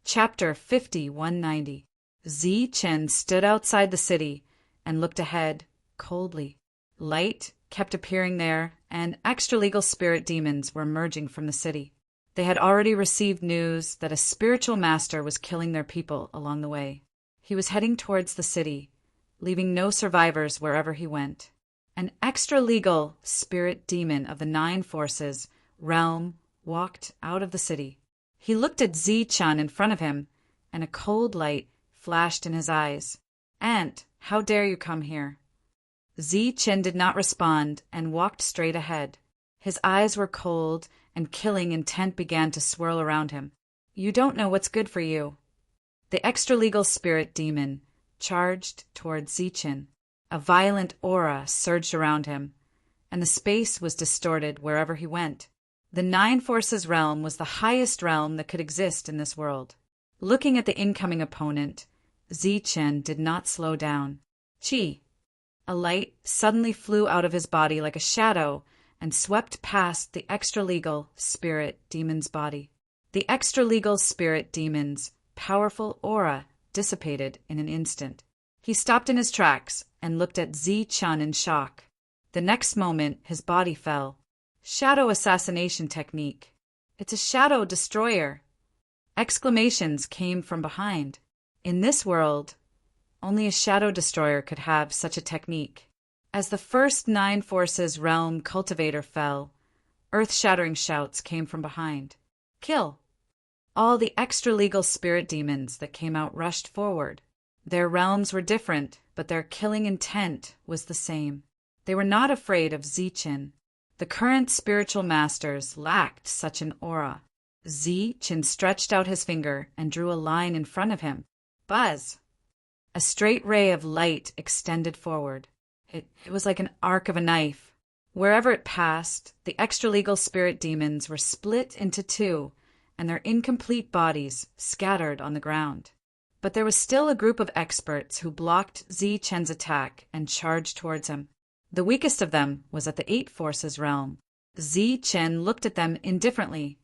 Chapter 50-190. Zi Chen stood outside the city and looked ahead, coldly. Light kept appearing there, and extra-legal spirit demons were emerging from the city. They had already received news that a spiritual master was killing their people along the way. He was heading towards the city, leaving no survivors wherever he went. An extra-legal spirit demon of the 9 forces realm walked out of the city. He looked at Zi Chen in front of him, and a cold light flashed in his eyes. "Ant, how dare you come here?" Zi Chen did not respond and walked straight ahead. His eyes were cold, and killing intent began to swirl around him. "You don't know what's good for you." The extra-legal spirit demon charged toward Zi Chen. A violent aura surged around him, and the space was distorted wherever he went. The 9 forces realm was the highest realm that could exist in this world. Looking at the incoming opponent, Zi Chen did not slow down. Chi! A light suddenly flew out of his body like a shadow and swept past the extra-legal spirit demon's body. The extra-legal spirit demon's powerful aura dissipated in an instant. He stopped in his tracks and looked at Zi Chen in shock. The next moment, his body fell. Shadow assassination technique. It's a shadow destroyer. Exclamations came from behind. In this world, only a shadow destroyer could have such a technique. As the first 9 forces realm cultivator fell, earth-shattering shouts came from behind. "Kill!" All the extra-legal spirit demons that came out rushed forward. Their realms were different, but their killing intent was the same. They were not afraid of Zi Chen. The current spiritual masters lacked such an aura. Zi Chen stretched out his finger and drew a line in front of him. Buzz! A straight ray of light extended forward. It was like an arc of a knife. Wherever it passed, the extra-legal spirit demons were split into 2, and their incomplete bodies scattered on the ground. But there was still a group of experts who blocked Zi Chen's attack and charged towards him. The weakest of them was at the 8 forces realm. Zi Chen looked at them indifferently,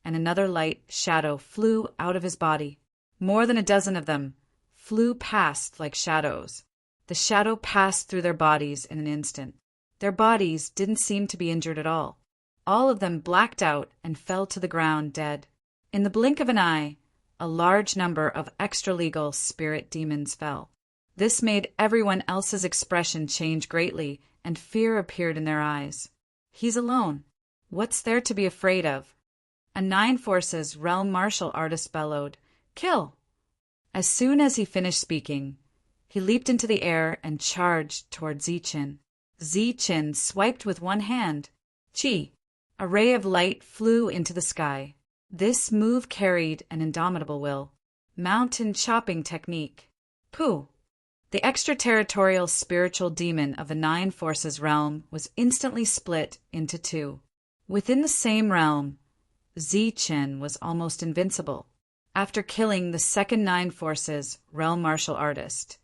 and another light shadow flew out of his body. More than a dozen of them flew past like shadows. The shadow passed through their bodies in an instant. Their bodies didn't seem to be injured at all. All of them blacked out and fell to the ground dead. In the blink of an eye, a large number of extra-legal spirit demons fell. This made everyone else's expression change greatly, and fear appeared in their eyes. He's alone. What's there to be afraid of? A 9 forces realm martial artist bellowed, "Kill!" As soon as he finished speaking, he leaped into the air and charged toward Zi Chen. Zi Chen swiped with one hand. Chi! A ray of light flew into the sky. This move carried an indomitable will. Mountain chopping technique. Pooh! The extraterritorial spiritual demon of the 9 forces realm was instantly split into 2. Within the same realm, Zi Chen was almost invincible. After killing the second 9 forces realm martial artist,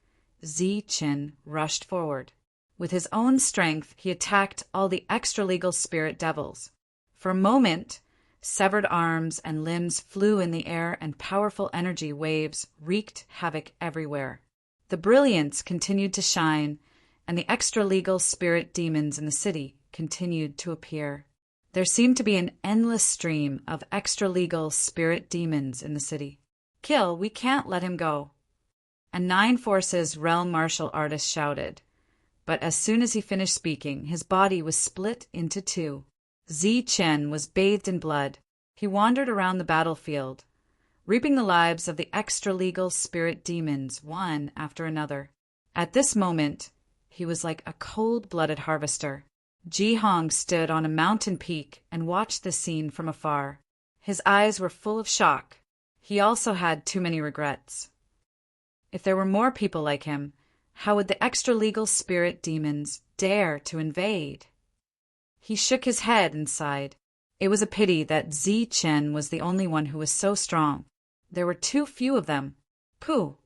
Zi Chen rushed forward. With his own strength, he attacked all the extra-legal spirit devils. For a moment, severed arms and limbs flew in the air and powerful energy waves wreaked havoc everywhere. The brilliance continued to shine, and the extra-legal spirit demons in the city continued to appear. There seemed to be an endless stream of extra-legal spirit demons in the city. "Kill, we can't let him go." A 9 forces realm martial artist shouted. But as soon as he finished speaking, his body was split into 2. Zi Chen was bathed in blood. He wandered around the battlefield, reaping the lives of the extra-legal spirit demons one after another. At this moment, he was like a cold-blooded harvester. Ji Hong stood on a mountain peak and watched this scene from afar. His eyes were full of shock. He also had too many regrets. If there were more people like him, how would the extra-legal spirit demons dare to invade? He shook his head and sighed. It was a pity that Zi Chen was the only one who was so strong. There were too few of them. Pooh!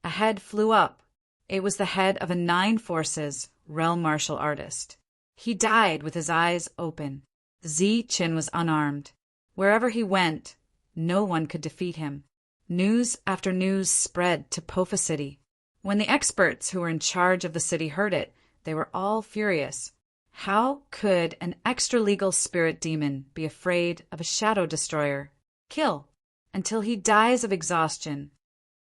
A head flew up. It was the head of a 9 forces realm martial artist. He died with his eyes open. Zi Chen was unarmed. Wherever he went, no one could defeat him. News after news spread to Pofa City. When the experts who were in charge of the city heard it, they were all furious. How could an extra-legal spirit demon be afraid of a shadow destroyer? Kill, until he dies of exhaustion.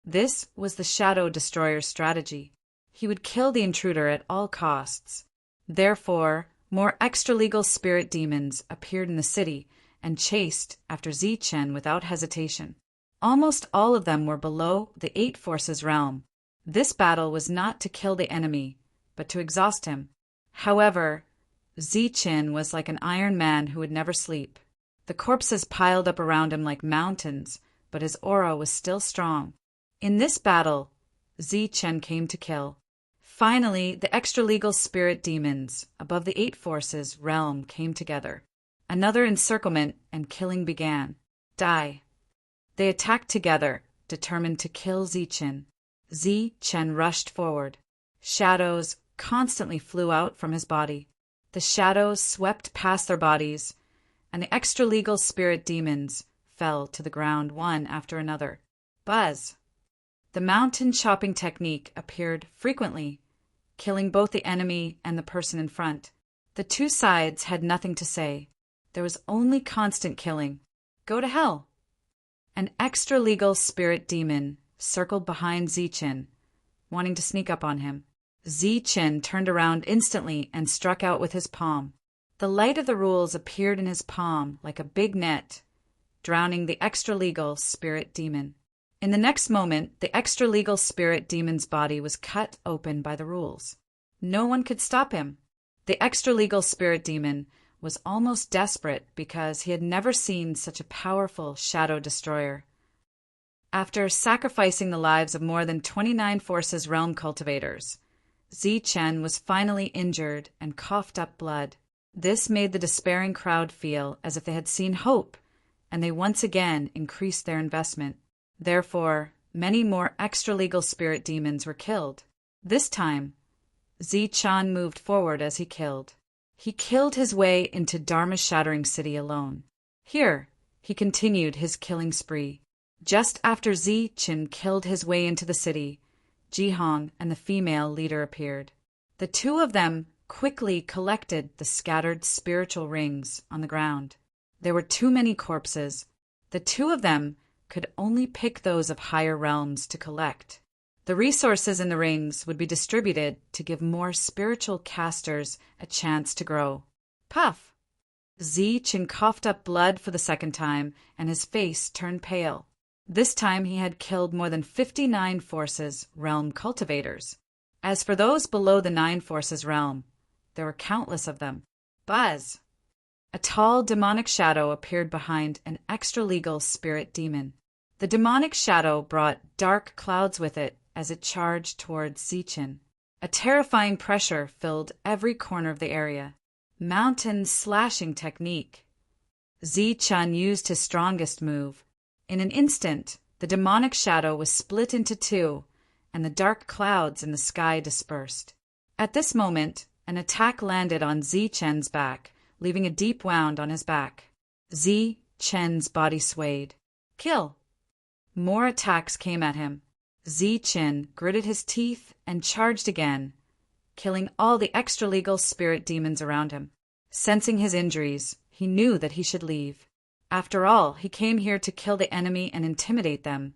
This was the shadow destroyer's strategy. He would kill the intruder at all costs. Therefore, more extra-legal spirit demons appeared in the city and chased after Zichen without hesitation. Almost all of them were below the Eight Forces realm. This battle was not to kill the enemy, but to exhaust him. However, Zichen was like an iron man who would never sleep. The corpses piled up around him like mountains, but his aura was still strong. In this battle, Zichen came to kill. Finally, the extra-legal spirit demons above the Eight Forces realm came together. Another encirclement and killing began. Die. They attacked together, determined to kill Zichen. Zichen rushed forward. Shadows constantly flew out from his body. The shadows swept past their bodies, and the extra-legal spirit demons fell to the ground one after another. Buzz. The mountain chopping technique appeared frequently, killing both the enemy and the person in front. The two sides had nothing to say. There was only constant killing. Go to hell. An extra-legal spirit demon circled behind Zichen, wanting to sneak up on him. Zichen turned around instantly and struck out with his palm. The light of the rules appeared in his palm like a big net, drowning the extra-legal spirit demon. In the next moment, the extra-legal spirit demon's body was cut open by the rules. No one could stop him. The extra-legal spirit demon was almost desperate because he had never seen such a powerful shadow destroyer. After sacrificing the lives of more than 29 Forces realm cultivators, Zichen was finally injured and coughed up blood. This made the despairing crowd feel as if they had seen hope, and they once again increased their investment. Therefore, many more extra-legal spirit demons were killed. This time, Zichen moved forward as he killed. He killed his way into Dharma's shattering city alone. Here, he continued his killing spree. Just after Zichen killed his way into the city, Jihong and the female leader appeared. The two of them quickly collected the scattered spiritual rings on the ground. There were too many corpses. The two of them could only pick those of higher realms to collect. The resources in the rings would be distributed to give more spiritual casters a chance to grow. Puff! Zichen coughed up blood for the second time, and his face turned pale. This time he had killed more than 59 Forces realm cultivators. As for those below the 9 Forces realm, there were countless of them. Buzz! A tall demonic shadow appeared behind an extra-legal spirit demon. The demonic shadow brought dark clouds with it as it charged towards Zichen. A terrifying pressure filled every corner of the area. Mountain slashing technique. Zichen used his strongest move. In an instant, the demonic shadow was split into two, and the dark clouds in the sky dispersed. At this moment, an attack landed on Zichen's back, leaving a deep wound on his back. Zichen's body swayed. Kill! More attacks came at him. Zichen gritted his teeth and charged again, killing all the extra-legal spirit demons around him. Sensing his injuries, he knew that he should leave. After all, he came here to kill the enemy and intimidate them,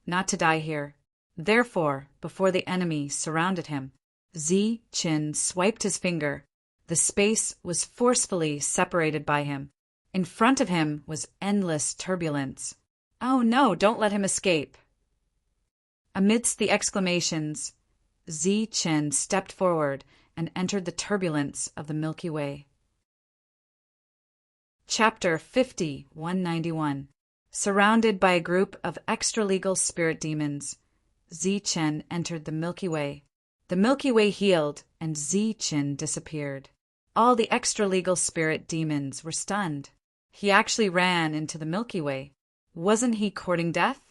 not to die here. Therefore, before the enemy surrounded him, Zichen swiped his finger. The space was forcefully separated by him. In front of him was endless turbulence. Oh no, don't let him escape! Amidst the exclamations, Zichen stepped forward and entered the turbulence of the Milky Way. Chapter 50-191. Surrounded by a group of extra-legal spirit demons, Zichen entered the Milky Way. The Milky Way healed, and Zichen disappeared. All the extra-legal spirit demons were stunned. He actually ran into the Milky Way. Wasn't he courting death?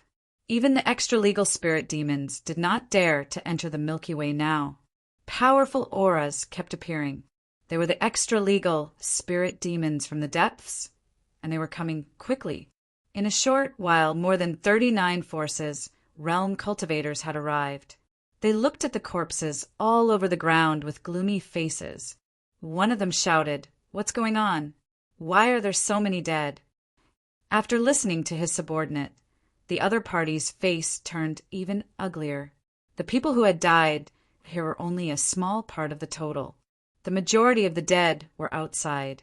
Even the extra-legal spirit demons did not dare to enter the Milky Way now. Powerful auras kept appearing. They were the extra-legal spirit demons from the depths, and they were coming quickly. In a short while, more than 39 forces, realm cultivators, had arrived. They looked at the corpses all over the ground with gloomy faces. One of them shouted, "What's going on? Why are there so many dead?" After listening to his subordinate, the other party's face turned even uglier. The people who had died here were only a small part of the total. The majority of the dead were outside,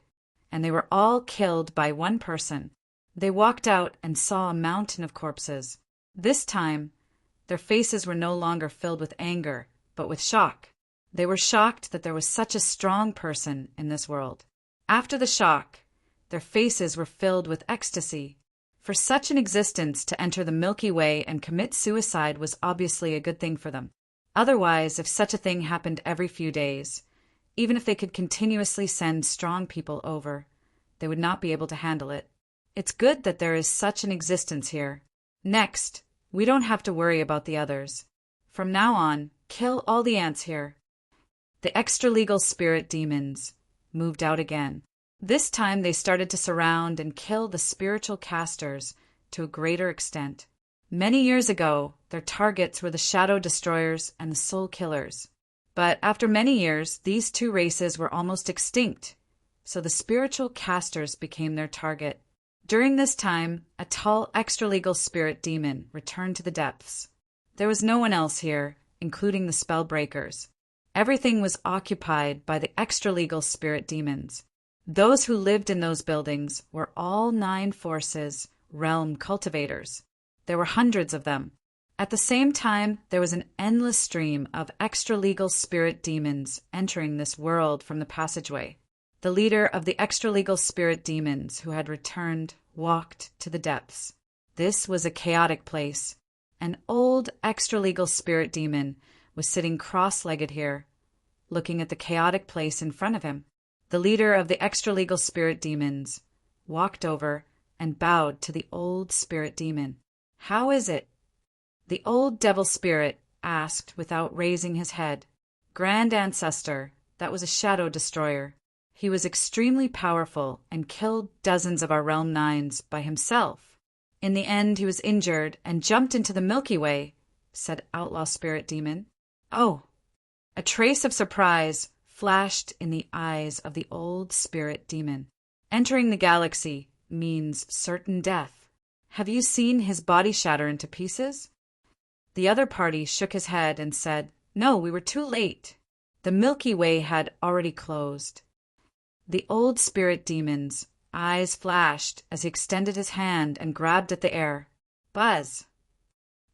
and they were all killed by one person. They walked out and saw a mountain of corpses. This time, their faces were no longer filled with anger, but with shock. They were shocked that there was such a strong person in this world. After the shock, their faces were filled with ecstasy. For such an existence to enter the Milky Way and commit suicide was obviously a good thing for them. Otherwise, if such a thing happened every few days, even if they could continuously send strong people over, they would not be able to handle it. It's good that there is such an existence here. Next, we don't have to worry about the others. From now on, kill all the ants here. The extra-legal spirit demons moved out again. This time they started to surround and kill the spiritual casters to a greater extent. Many years ago, their targets were the shadow destroyers and the soul killers. But after many years, these two races were almost extinct, so the spiritual casters became their target. During this time, a tall extra-legal spirit demon returned to the depths. There was no one else here, including the spell breakers. Everything was occupied by the extra-legal spirit demons. Those who lived in those buildings were all 9 forces, realm cultivators. There were hundreds of them. At the same time, there was an endless stream of extra-legal spirit demons entering this world from the passageway. The leader of the extra-legal spirit demons who had returned walked to the depths. This was a chaotic place. An old extra-legal spirit demon was sitting cross-legged here, looking at the chaotic place in front of him. The leader of the extra-legal spirit demons walked over and bowed to the old spirit demon. "How is it?" The old devil spirit asked without raising his head. "Grand Ancestor, that was a shadow destroyer. He was extremely powerful and killed dozens of our realm 9s by himself. In the end, he was injured and jumped into the Milky Way," said Outlaw Spirit Demon. "Oh!" A trace of surprise flashed in the eyes of the old spirit demon. "Entering the galaxy means certain death. Have you seen his body shatter into pieces?" The other party shook his head and said, "No, we were too late." The Milky Way had already closed. The old spirit demon's eyes flashed as he extended his hand and grabbed at the air. Buzz!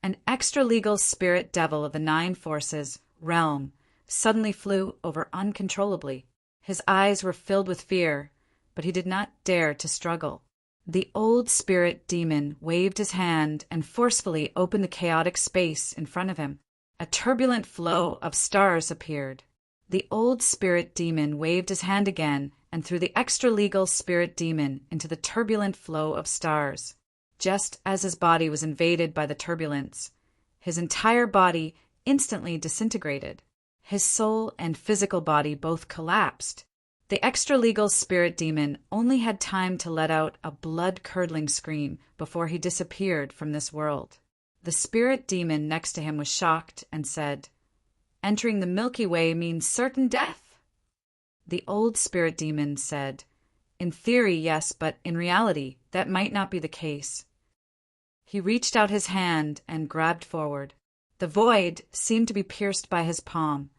An extra-legal spirit devil of the 9 forces, realm, suddenly flew over uncontrollably. His eyes were filled with fear, but he did not dare to struggle. The old spirit demon waved his hand and forcefully opened the chaotic space in front of him. A turbulent flow of stars appeared. The old spirit demon waved his hand again and threw the extra-legal spirit demon into the turbulent flow of stars. Just as his body was invaded by the turbulence, his entire body instantly disintegrated. His soul and physical body both collapsed. The extra-legal spirit demon only had time to let out a blood-curdling scream before he disappeared from this world. The spirit demon next to him was shocked and said, "Entering the Milky Way means certain death." The old spirit demon said, "In theory, yes, but in reality, that might not be the case." He reached out his hand and grabbed forward. The void seemed to be pierced by his palm,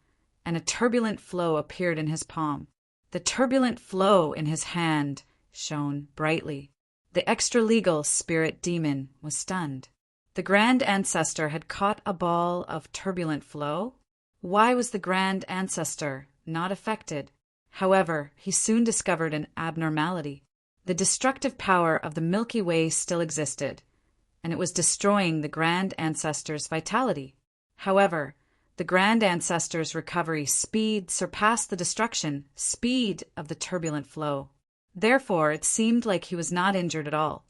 and a turbulent flow appeared in his palm. The turbulent flow in his hand shone brightly. The extra-legal spirit demon was stunned. The Grand Ancestor had caught a ball of turbulent flow? Why was the Grand Ancestor not affected? However, he soon discovered an abnormality. The destructive power of the Milky Way still existed, and it was destroying the Grand Ancestor's vitality. However, the Grand Ancestor's recovery speed surpassed the destruction speed of the turbulent flow. Therefore, it seemed like he was not injured at all.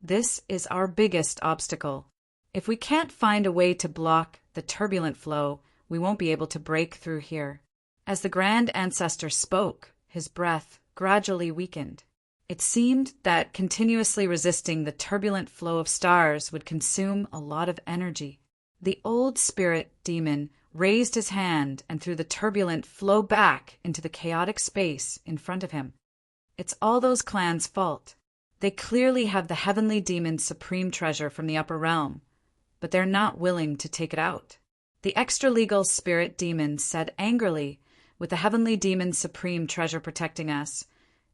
This is our biggest obstacle. If we can't find a way to block the turbulent flow, we won't be able to break through here. As the Grand Ancestor spoke, his breath gradually weakened. It seemed that continuously resisting the turbulent flow of stars would consume a lot of energy. The old spirit demon raised his hand and threw the turbulent flow back into the chaotic space in front of him. It's all those clans' fault. They clearly have the heavenly demon's supreme treasure from the upper realm, but they're not willing to take it out. The extra-legal spirit demon said angrily, with the heavenly demon's supreme treasure protecting us,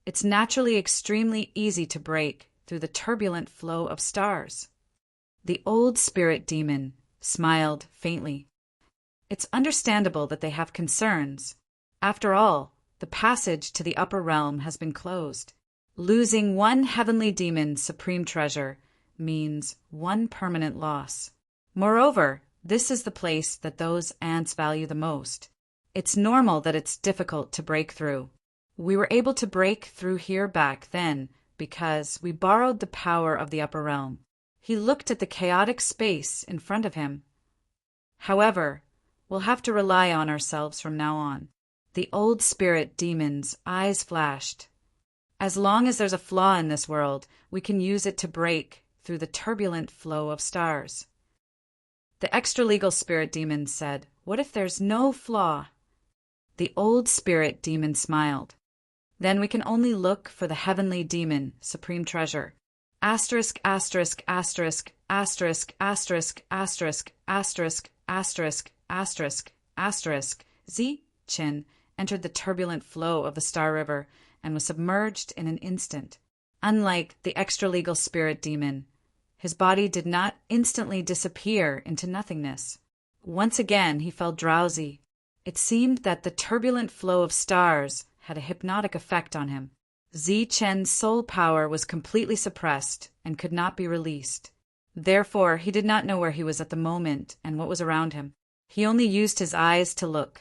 it's naturally extremely easy to break through the turbulent flow of stars. The old spirit demon smiled faintly. It's understandable that they have concerns. After all, the passage to the upper realm has been closed. Losing one heavenly demon's supreme treasure means one permanent loss. Moreover, this is the place that those ants value the most. It's normal that it's difficult to break through. We were able to break through here back then because we borrowed the power of the upper realm. He looked at the chaotic space in front of him. However, we'll have to rely on ourselves from now on. The old spirit demon's eyes flashed. As long as there's a flaw in this world, we can use it to break through the turbulent flow of stars. The extra-legal spirit demon said, what if there's no flaw? The old spirit demon smiled. Then we can only look for the heavenly demon, supreme treasure. Asterisk, asterisk, asterisk, asterisk, asterisk, asterisk, asterisk, asterisk, asterisk, asterisk. Zi-Chin entered the turbulent flow of the Star River and was submerged in an instant. Unlike the extra-legal spirit demon, his body did not instantly disappear into nothingness. Once again he felt drowsy. It seemed that the turbulent flow of stars had a hypnotic effect on him. Zi-Chen's soul power was completely suppressed and could not be released. Therefore, he did not know where he was at the moment and what was around him. He only used his eyes to look.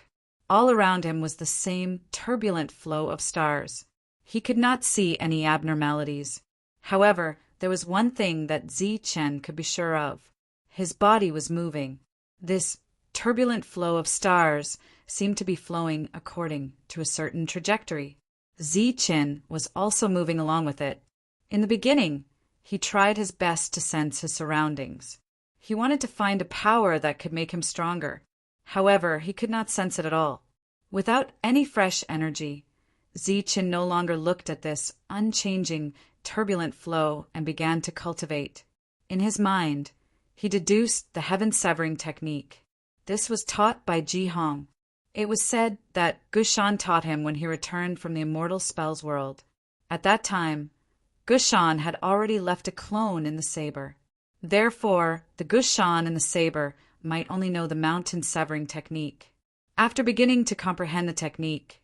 All around him was the same turbulent flow of stars. He could not see any abnormalities. However, there was one thing that Zi-Chen could be sure of. His body was moving. This turbulent flow of stars seemed to be flowing according to a certain trajectory. Zi-Chen was also moving along with it. In the beginning, he tried his best to sense his surroundings. He wanted to find a power that could make him stronger. However, he could not sense it at all. Without any fresh energy, Zi-Chen no longer looked at this unchanging, turbulent flow and began to cultivate. In his mind, he deduced the heaven-severing technique. This was taught by Ji Hong. It was said that Gushan taught him when he returned from the immortal spells world. At that time, Gushan had already left a clone in the saber. Therefore, the Gushan in the saber might only know the mountain-severing technique. After beginning to comprehend the technique,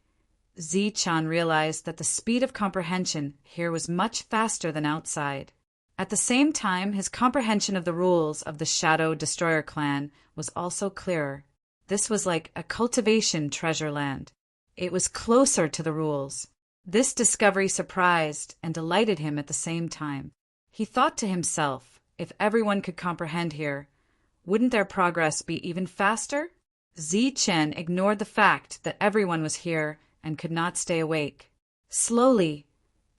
Zi-Chan realized that the speed of comprehension here was much faster than outside. At the same time, his comprehension of the rules of the Shadow Destroyer clan was also clearer. This was like a cultivation treasure land. It was closer to the rules. This discovery surprised and delighted him at the same time. He thought to himself, if everyone could comprehend here, wouldn't their progress be even faster? Zi-Chen ignored the fact that everyone was here and could not stay awake. Slowly,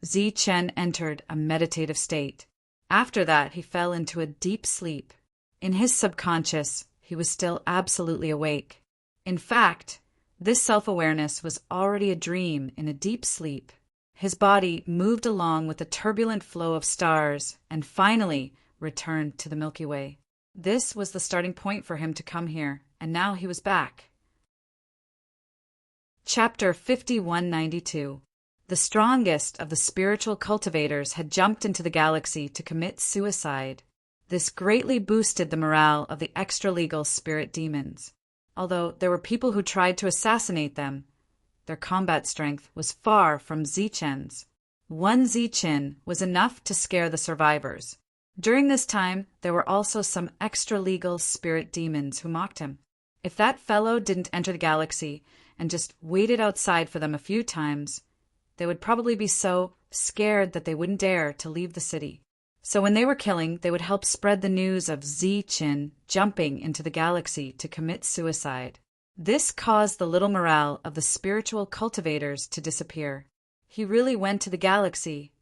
Zi-Chen entered a meditative state. After that, he fell into a deep sleep. In his subconscious, he was still absolutely awake. In fact, this self-awareness was already a dream in a deep sleep. His body moved along with the turbulent flow of stars and finally returned to the Milky Way. This was the starting point for him to come here, and now he was back. Chapter 5192. The strongest of the spiritual cultivators had jumped into the galaxy to commit suicide. This greatly boosted the morale of the extra-legal spirit demons. Although there were people who tried to assassinate them, their combat strength was far from Zi-Chen's. One Zi-Chen was enough to scare the survivors. During this time, there were also some extra-legal spirit demons who mocked him. If that fellow didn't enter the galaxy and just waited outside for them a few times, they would probably be so scared that they wouldn't dare to leave the city. So when they were killing, they would help spread the news of Zi-Chen jumping into the galaxy to commit suicide. This caused the little morale of the spiritual cultivators to disappear. He really went to the galaxy,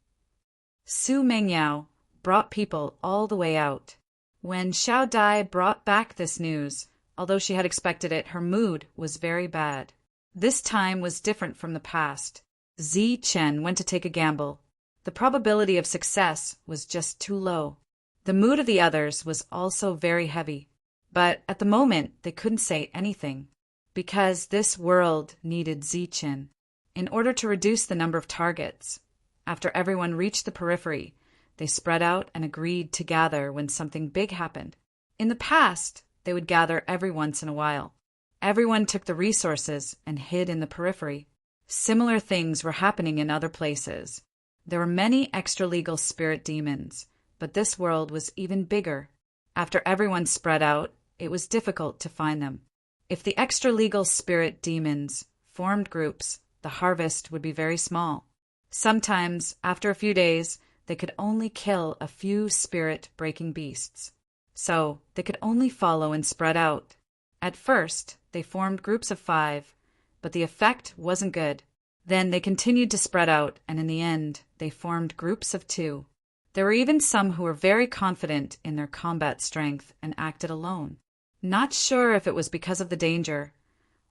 Su Mengyao brought people all the way out. When Xiao Dai brought back this news, although she had expected it, her mood was very bad. This time was different from the past. Zi Chen went to take a gamble. The probability of success was just too low. The mood of the others was also very heavy. But at the moment, they couldn't say anything, because this world needed Zi Chen in order to reduce the number of targets. After everyone reached the periphery, they spread out and agreed to gather when something big happened. In the past, they would gather every once in a while. Everyone took the resources and hid in the periphery. Similar things were happening in other places. There were many extra-legal spirit demons, but this world was even bigger. After everyone spread out, it was difficult to find them. If the extra-legal spirit demons formed groups, the harvest would be very small. Sometimes, after a few days, they could only kill a few spirit-breaking beasts. So, they could only follow and spread out. At first, they formed groups of 5, but the effect wasn't good. Then they continued to spread out, and in the end, they formed groups of 2. There were even some who were very confident in their combat strength and acted alone. Not sure if it was because of the danger,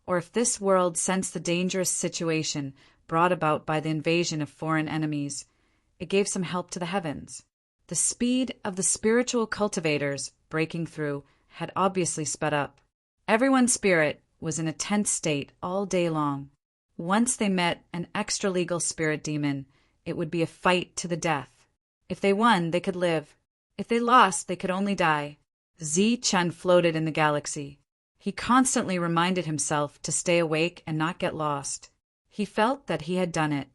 or if this world sensed the dangerous situation brought about by the invasion of foreign enemies. It gave some help to the heavens. The speed of the spiritual cultivators breaking through had obviously sped up. Everyone's spirit was in a tense state all day long. Once they met an extra-legal spirit demon, it would be a fight to the death. If they won, they could live. If they lost, they could only die. Zi Chen floated in the galaxy. He constantly reminded himself to stay awake and not get lost. He felt that he had done it.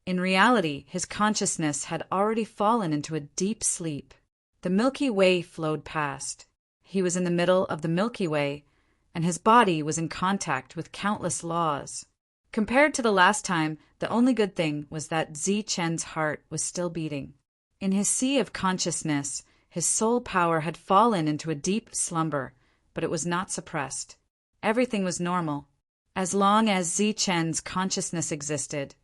In reality, his consciousness had already fallen into a deep sleep. The Milky Way flowed past. He was in the middle of the Milky Way, and his body was in contact with countless laws. Compared to the last time, the only good thing was that Zi Chen's heart was still beating. In his sea of consciousness, his soul power had fallen into a deep slumber, but it was not suppressed. Everything was normal. As long as Zi Chen's consciousness existed,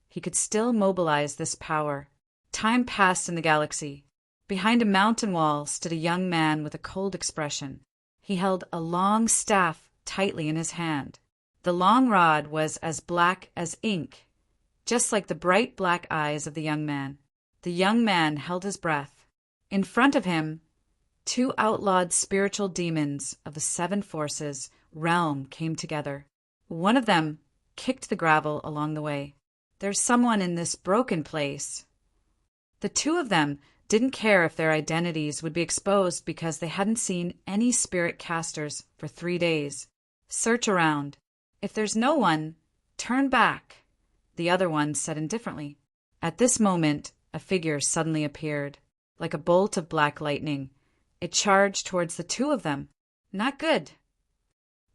he could still mobilize this power. Time passed in the galaxy. Behind a mountain wall stood a young man with a cold expression. He held a long staff tightly in his hand. The long rod was as black as ink, just like the bright black eyes of the young man. The young man held his breath. In front of him, 2 outlawed spiritual demons of the 7 forces realm came together. One of them kicked the gravel along the way. There's someone in this broken place. The 2 of them didn't care if their identities would be exposed because they hadn't seen any spirit casters for 3 days. Search around. If there's no one, turn back, the other one said indifferently. At this moment, a figure suddenly appeared, like a bolt of black lightning. It charged towards the 2 of them. Not good.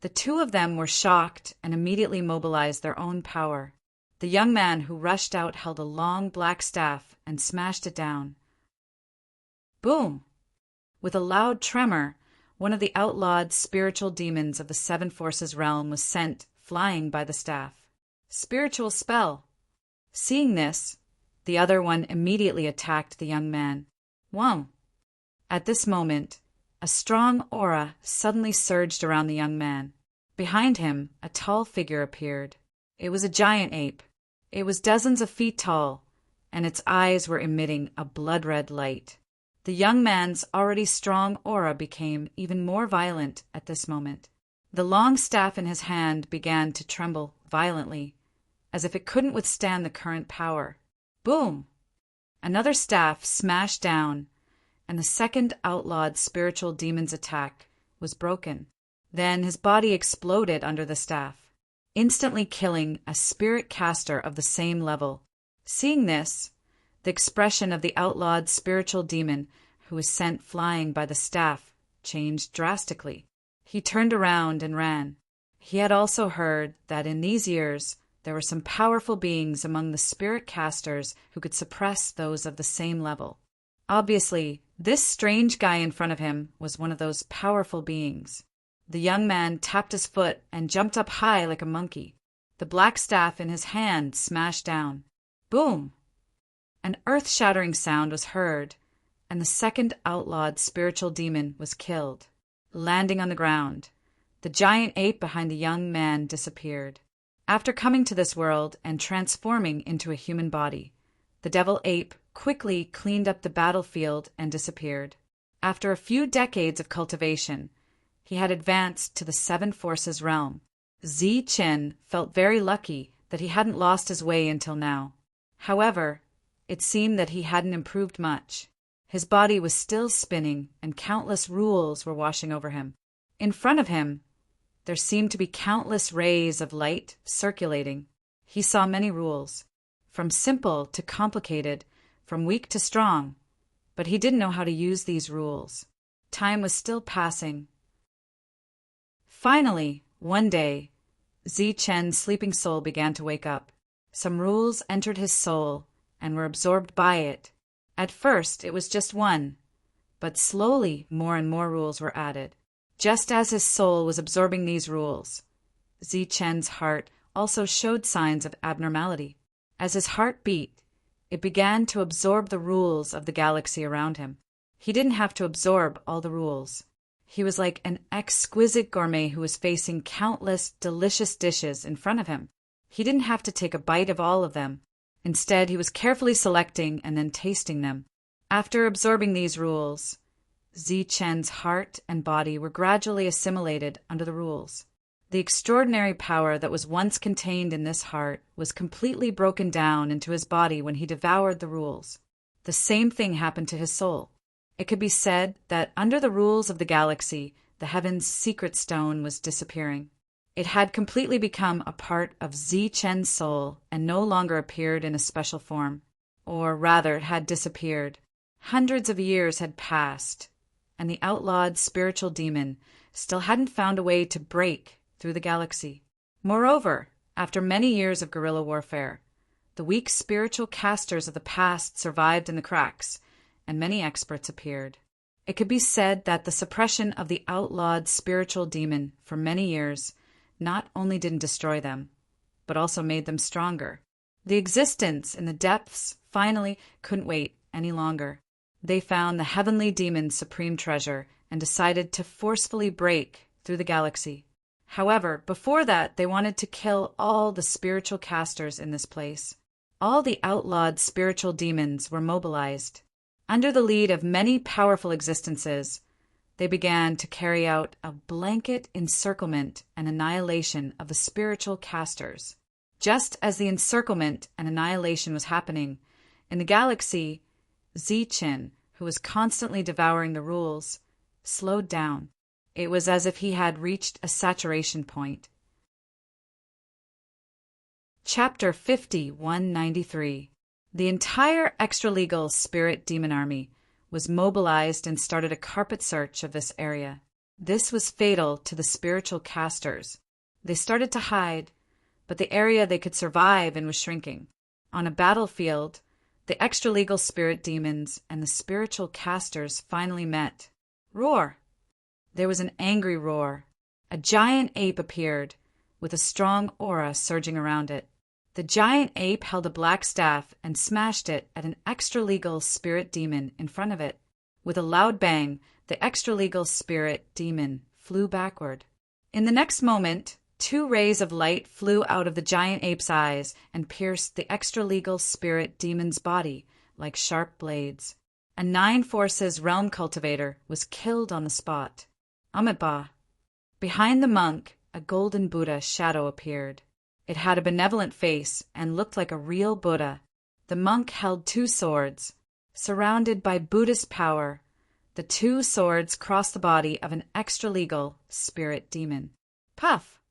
The 2 of them were shocked and immediately mobilized their own power. The young man who rushed out held a long black staff and smashed it down. Boom! With a loud tremor, one of the outlawed spiritual demons of the 7 forces realm was sent flying by the staff. Spiritual spell. Seeing this, the other one immediately attacked the young man. Wow! At this moment, a strong aura suddenly surged around the young man. Behind him, a tall figure appeared. It was a giant ape. It was dozens of feet tall, and its eyes were emitting a blood-red light. The young man's already strong aura became even more violent at this moment. The long staff in his hand began to tremble violently, as if it couldn't withstand the current power. Boom! Another staff smashed down, and the second outlawed spiritual demon's attack was broken. Then his body exploded under the staff, instantly killing a spirit caster of the same level. Seeing this, the expression of the outlawed spiritual demon who was sent flying by the staff changed drastically. He turned around and ran. He had also heard that in these years there were some powerful beings among the spirit casters who could suppress those of the same level. Obviously, this strange guy in front of him was one of those powerful beings. The young man tapped his foot and jumped up high like a monkey. The black staff in his hand smashed down. Boom! An earth-shattering sound was heard, and the second outlawed spiritual demon was killed. Landing on the ground, the giant ape behind the young man disappeared. After coming to this world and transforming into a human body, the devil ape quickly cleaned up the battlefield and disappeared. After a few decades of cultivation, he had advanced to the Seven Forces realm. Zi Chen felt very lucky that he hadn't lost his way until now. However, it seemed that he hadn't improved much. His body was still spinning, and countless rules were washing over him. In front of him, there seemed to be countless rays of light circulating. He saw many rules, from simple to complicated, from weak to strong, but he didn't know how to use these rules. Time was still passing. Finally, one day, Zi Chen's sleeping soul began to wake up. Some rules entered his soul and were absorbed by it. At first, it was just one, but slowly more and more rules were added. Just as his soul was absorbing these rules, Zi Chen's heart also showed signs of abnormality. As his heart beat, it began to absorb the rules of the galaxy around him. He didn't have to absorb all the rules. He was like an exquisite gourmet who was facing countless delicious dishes in front of him. He didn't have to take a bite of all of them. Instead, he was carefully selecting and then tasting them. After absorbing these rules, Zi Chen's heart and body were gradually assimilated under the rules. The extraordinary power that was once contained in this heart was completely broken down into his body when he devoured the rules. The same thing happened to his soul. It could be said that under the rules of the galaxy, the heaven's secret stone was disappearing. It had completely become a part of Zi Chen's soul and no longer appeared in a special form. Or rather, it had disappeared. Hundreds of years had passed, and the outlawed spiritual demon still hadn't found a way to break through the galaxy. Moreover, after many years of guerrilla warfare, the weak spiritual casters of the past survived in the cracks, and many experts appeared. It could be said that the suppression of the outlawed spiritual demon for many years not only didn't destroy them, but also made them stronger. The existence in the depths finally couldn't wait any longer. They found the heavenly demon's supreme treasure and decided to forcefully break through the galaxy. However, before that, they wanted to kill all the spiritual casters in this place. All the outlawed spiritual demons were mobilized. Under the lead of many powerful existences, they began to carry out a blanket encirclement and annihilation of the spiritual casters. Just as the encirclement and annihilation was happening, in the galaxy, Zi Chen, who was constantly devouring the rules, slowed down. It was as if he had reached a saturation point. Chapter 50-193. The entire extra-legal spirit demon army was mobilized and started a carpet search of this area. This was fatal to the spiritual casters. They started to hide, but the area they could survive in was shrinking. On a battlefield, the extra-legal spirit demons and the spiritual casters finally met. Roar! There was an angry roar. A giant ape appeared, with a strong aura surging around it. The giant ape held a black staff and smashed it at an extra-legal spirit demon in front of it. With a loud bang, the extra-legal spirit demon flew backward. In the next moment, 2 rays of light flew out of the giant ape's eyes and pierced the extra-legal spirit demon's body like sharp blades. A 9 Forces realm cultivator was killed on the spot. Amitabha. Behind the monk, a golden Buddha shadow appeared. It had a benevolent face and looked like a real Buddha. The monk held 2 swords. Surrounded by Buddhist power, the 2 swords crossed the body of an extra-legal spirit demon. Puff!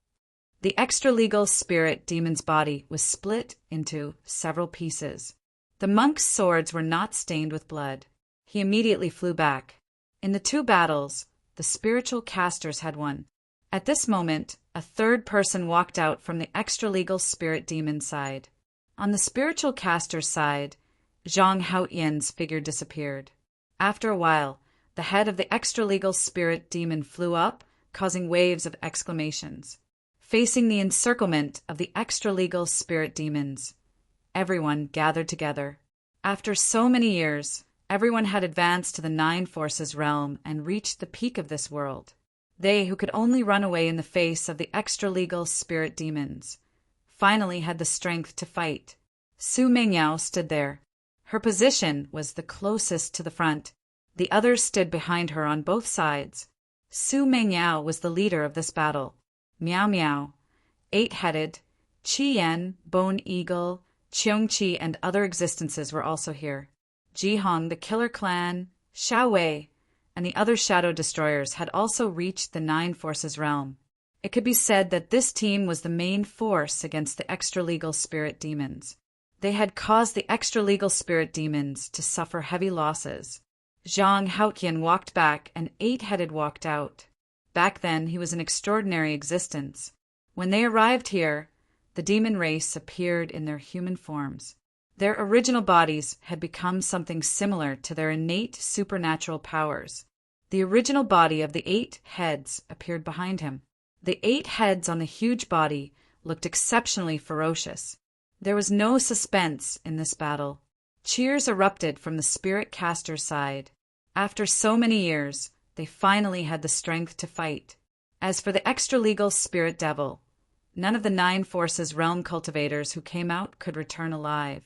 The extra-legal spirit demon's body was split into several pieces. The monk's swords were not stained with blood. He immediately flew back. In the 2 battles, the spiritual casters had won. At this moment, a 3rd person walked out from the extra-legal spirit demon side. On the spiritual caster's side, Zhang Haoyan's figure disappeared. After a while, the head of the extra-legal spirit demon flew up, causing waves of exclamations. Facing the encirclement of the extra-legal spirit demons, everyone gathered together. After so many years, everyone had advanced to the Nine Forces realm and reached the peak of this world. They who could only run away in the face of the extra-legal spirit demons finally had the strength to fight. Su Mengyao stood there. Her position was the closest to the front. The others stood behind her on both sides. Su Mengyao was the leader of this battle. Miao Miao, Eight-Headed, Qi Yan, Bone Eagle, Cheongqi, and other existences were also here. Jihong, the Killer Clan, Xiao Wei, and the other shadow destroyers had also reached the Nine Forces realm. It could be said that this team was the main force against the extra-legal spirit demons. They had caused the extra-legal spirit demons to suffer heavy losses. Zhang Haotian walked back and Eight-Headed walked out. Back then, he was an extraordinary existence. When they arrived here, the demon race appeared in their human forms. Their original bodies had become something similar to their innate supernatural powers. The original body of the 8 heads appeared behind him. The 8 heads on the huge body looked exceptionally ferocious. There was no suspense in this battle. Cheers erupted from the spirit caster's side. After so many years, they finally had the strength to fight. As for the extra-legal spirit devil, none of the Nine Forces realm cultivators who came out could return alive.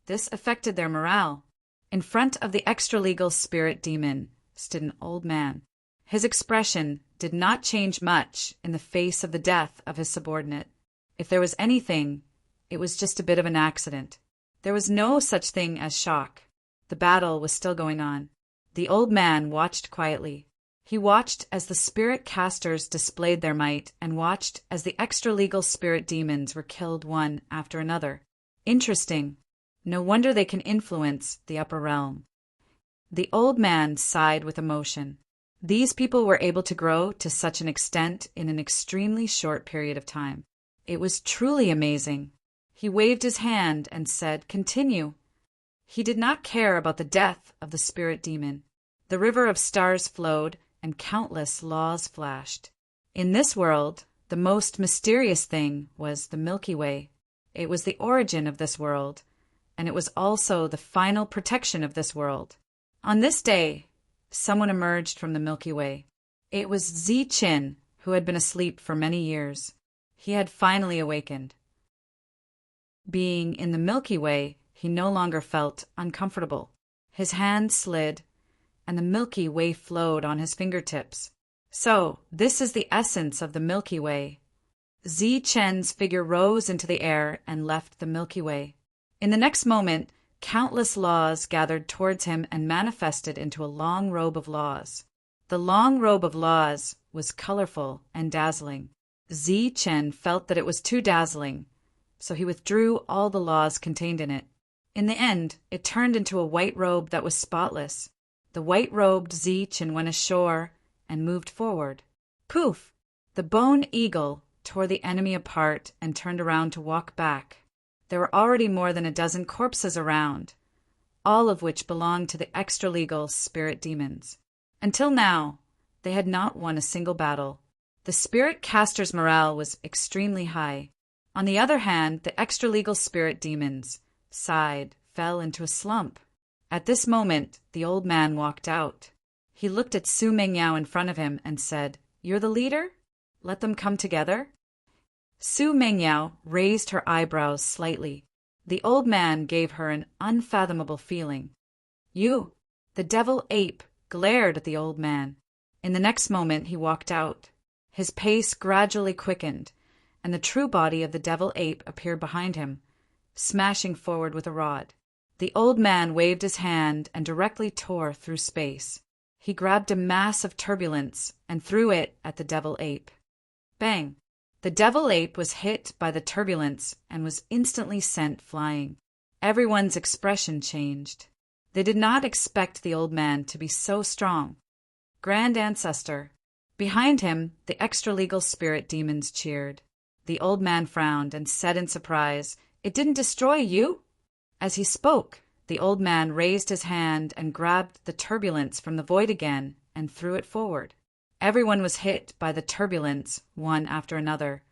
This affected their morale. In front of the extra-legal spirit demon stood an old man. His expression did not change much in the face of the death of his subordinate. If there was anything, it was just a bit of an accident. There was no such thing as shock. The battle was still going on. The old man watched quietly. He watched as the spirit casters displayed their might and watched as the extra-legal spirit demons were killed one after another. Interesting. No wonder they can influence the upper realm. The old man sighed with emotion. These people were able to grow to such an extent in an extremely short period of time. It was truly amazing. He waved his hand and said, "Continue." He did not care about the death of the spirit demon. The river of stars flowed, and countless laws flashed. In this world, the most mysterious thing was the Milky Way. It was the origin of this world, and it was also the final protection of this world. On this day, someone emerged from the Milky Way. It was Zi Qin, who had been asleep for many years. He had finally awakened. Being in the Milky Way, he no longer felt uncomfortable. His hand slid, and the Milky Way flowed on his fingertips. So, this is the essence of the Milky Way. Zi Chen's figure rose into the air and left the Milky Way. In the next moment, countless laws gathered towards him and manifested into a long robe of laws. The long robe of laws was colorful and dazzling. Zi Chen felt that it was too dazzling, so he withdrew all the laws contained in it. In the end, it turned into a white robe that was spotless. The white-robed Zi Chen went ashore and moved forward. Poof! The bone eagle tore the enemy apart and turned around to walk back. There were already more than a dozen corpses around, all of which belonged to the extra-legal spirit demons. Until now, they had not won a single battle. The spirit caster's morale was extremely high. On the other hand, the extra-legal spirit demons fell into a slump. At this moment, the old man walked out. He looked at Su Mengyao in front of him and said, "You're the leader? Let them come together?" Su Mengyao raised her eyebrows slightly. The old man gave her an unfathomable feeling. "You!" The devil ape glared at the old man. In the next moment, he walked out. His pace gradually quickened, and the true body of the devil ape appeared behind him, smashing forward with a rod. The old man waved his hand and directly tore through space. He grabbed a mass of turbulence and threw it at the devil ape. Bang! The devil ape was hit by the turbulence and was instantly sent flying. Everyone's expression changed. They did not expect the old man to be so strong. Grand Ancestor. Behind him, the extra-legal spirit demons cheered. The old man frowned and said in surprise, "It didn't destroy you?" As he spoke, the old man raised his hand and grabbed the turbulence from the void again and threw it forward. Everyone was hit by the turbulence, one after another,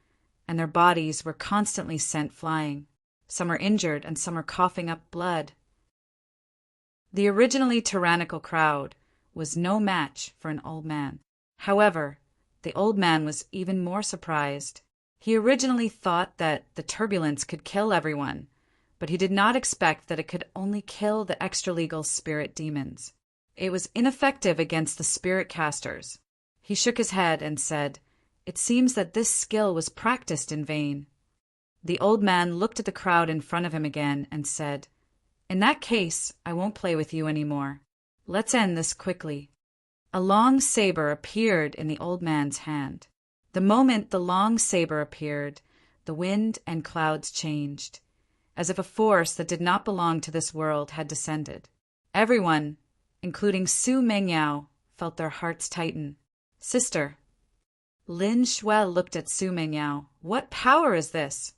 and their bodies were constantly sent flying. Some were injured and some were coughing up blood. The originally tyrannical crowd was no match for an old man. However, the old man was even more surprised. He originally thought that the turbulence could kill everyone, but he did not expect that it could only kill the extra-legal spirit demons. It was ineffective against the spirit casters. He shook his head and said, "It seems that this skill was practiced in vain." The old man looked at the crowd in front of him again and said, "In that case, I won't play with you anymore. Let's end this quickly." A long saber appeared in the old man's hand. The moment the long saber appeared, the wind and clouds changed, as if a force that did not belong to this world had descended. Everyone, including Su Mengyao, felt their hearts tighten. "Sister." Lin Shuai looked at Su Mengyao. "What power is this?"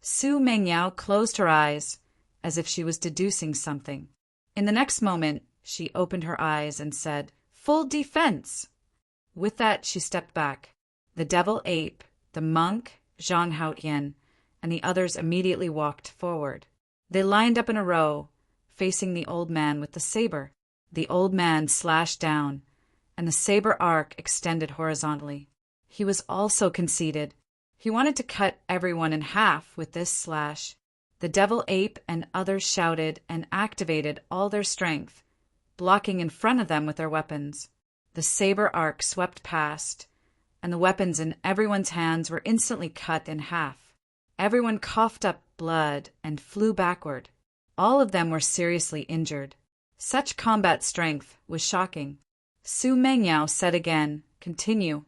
Su Mengyao closed her eyes, as if she was deducing something. In the next moment, she opened her eyes and said, "Full defense!" With that, she stepped back. The devil ape, the monk, Zhang Haotian, and the others immediately walked forward. They lined up in a row, facing the old man with the saber. The old man slashed down, and the saber arc extended horizontally. He was also conceited. He wanted to cut everyone in half with this slash. The devil ape and others shouted and activated all their strength, blocking in front of them with their weapons. The saber arc swept past, and the weapons in everyone's hands were instantly cut in half. Everyone coughed up blood and flew backward. All of them were seriously injured. Such combat strength was shocking. Su Mengyao said again, "Continue."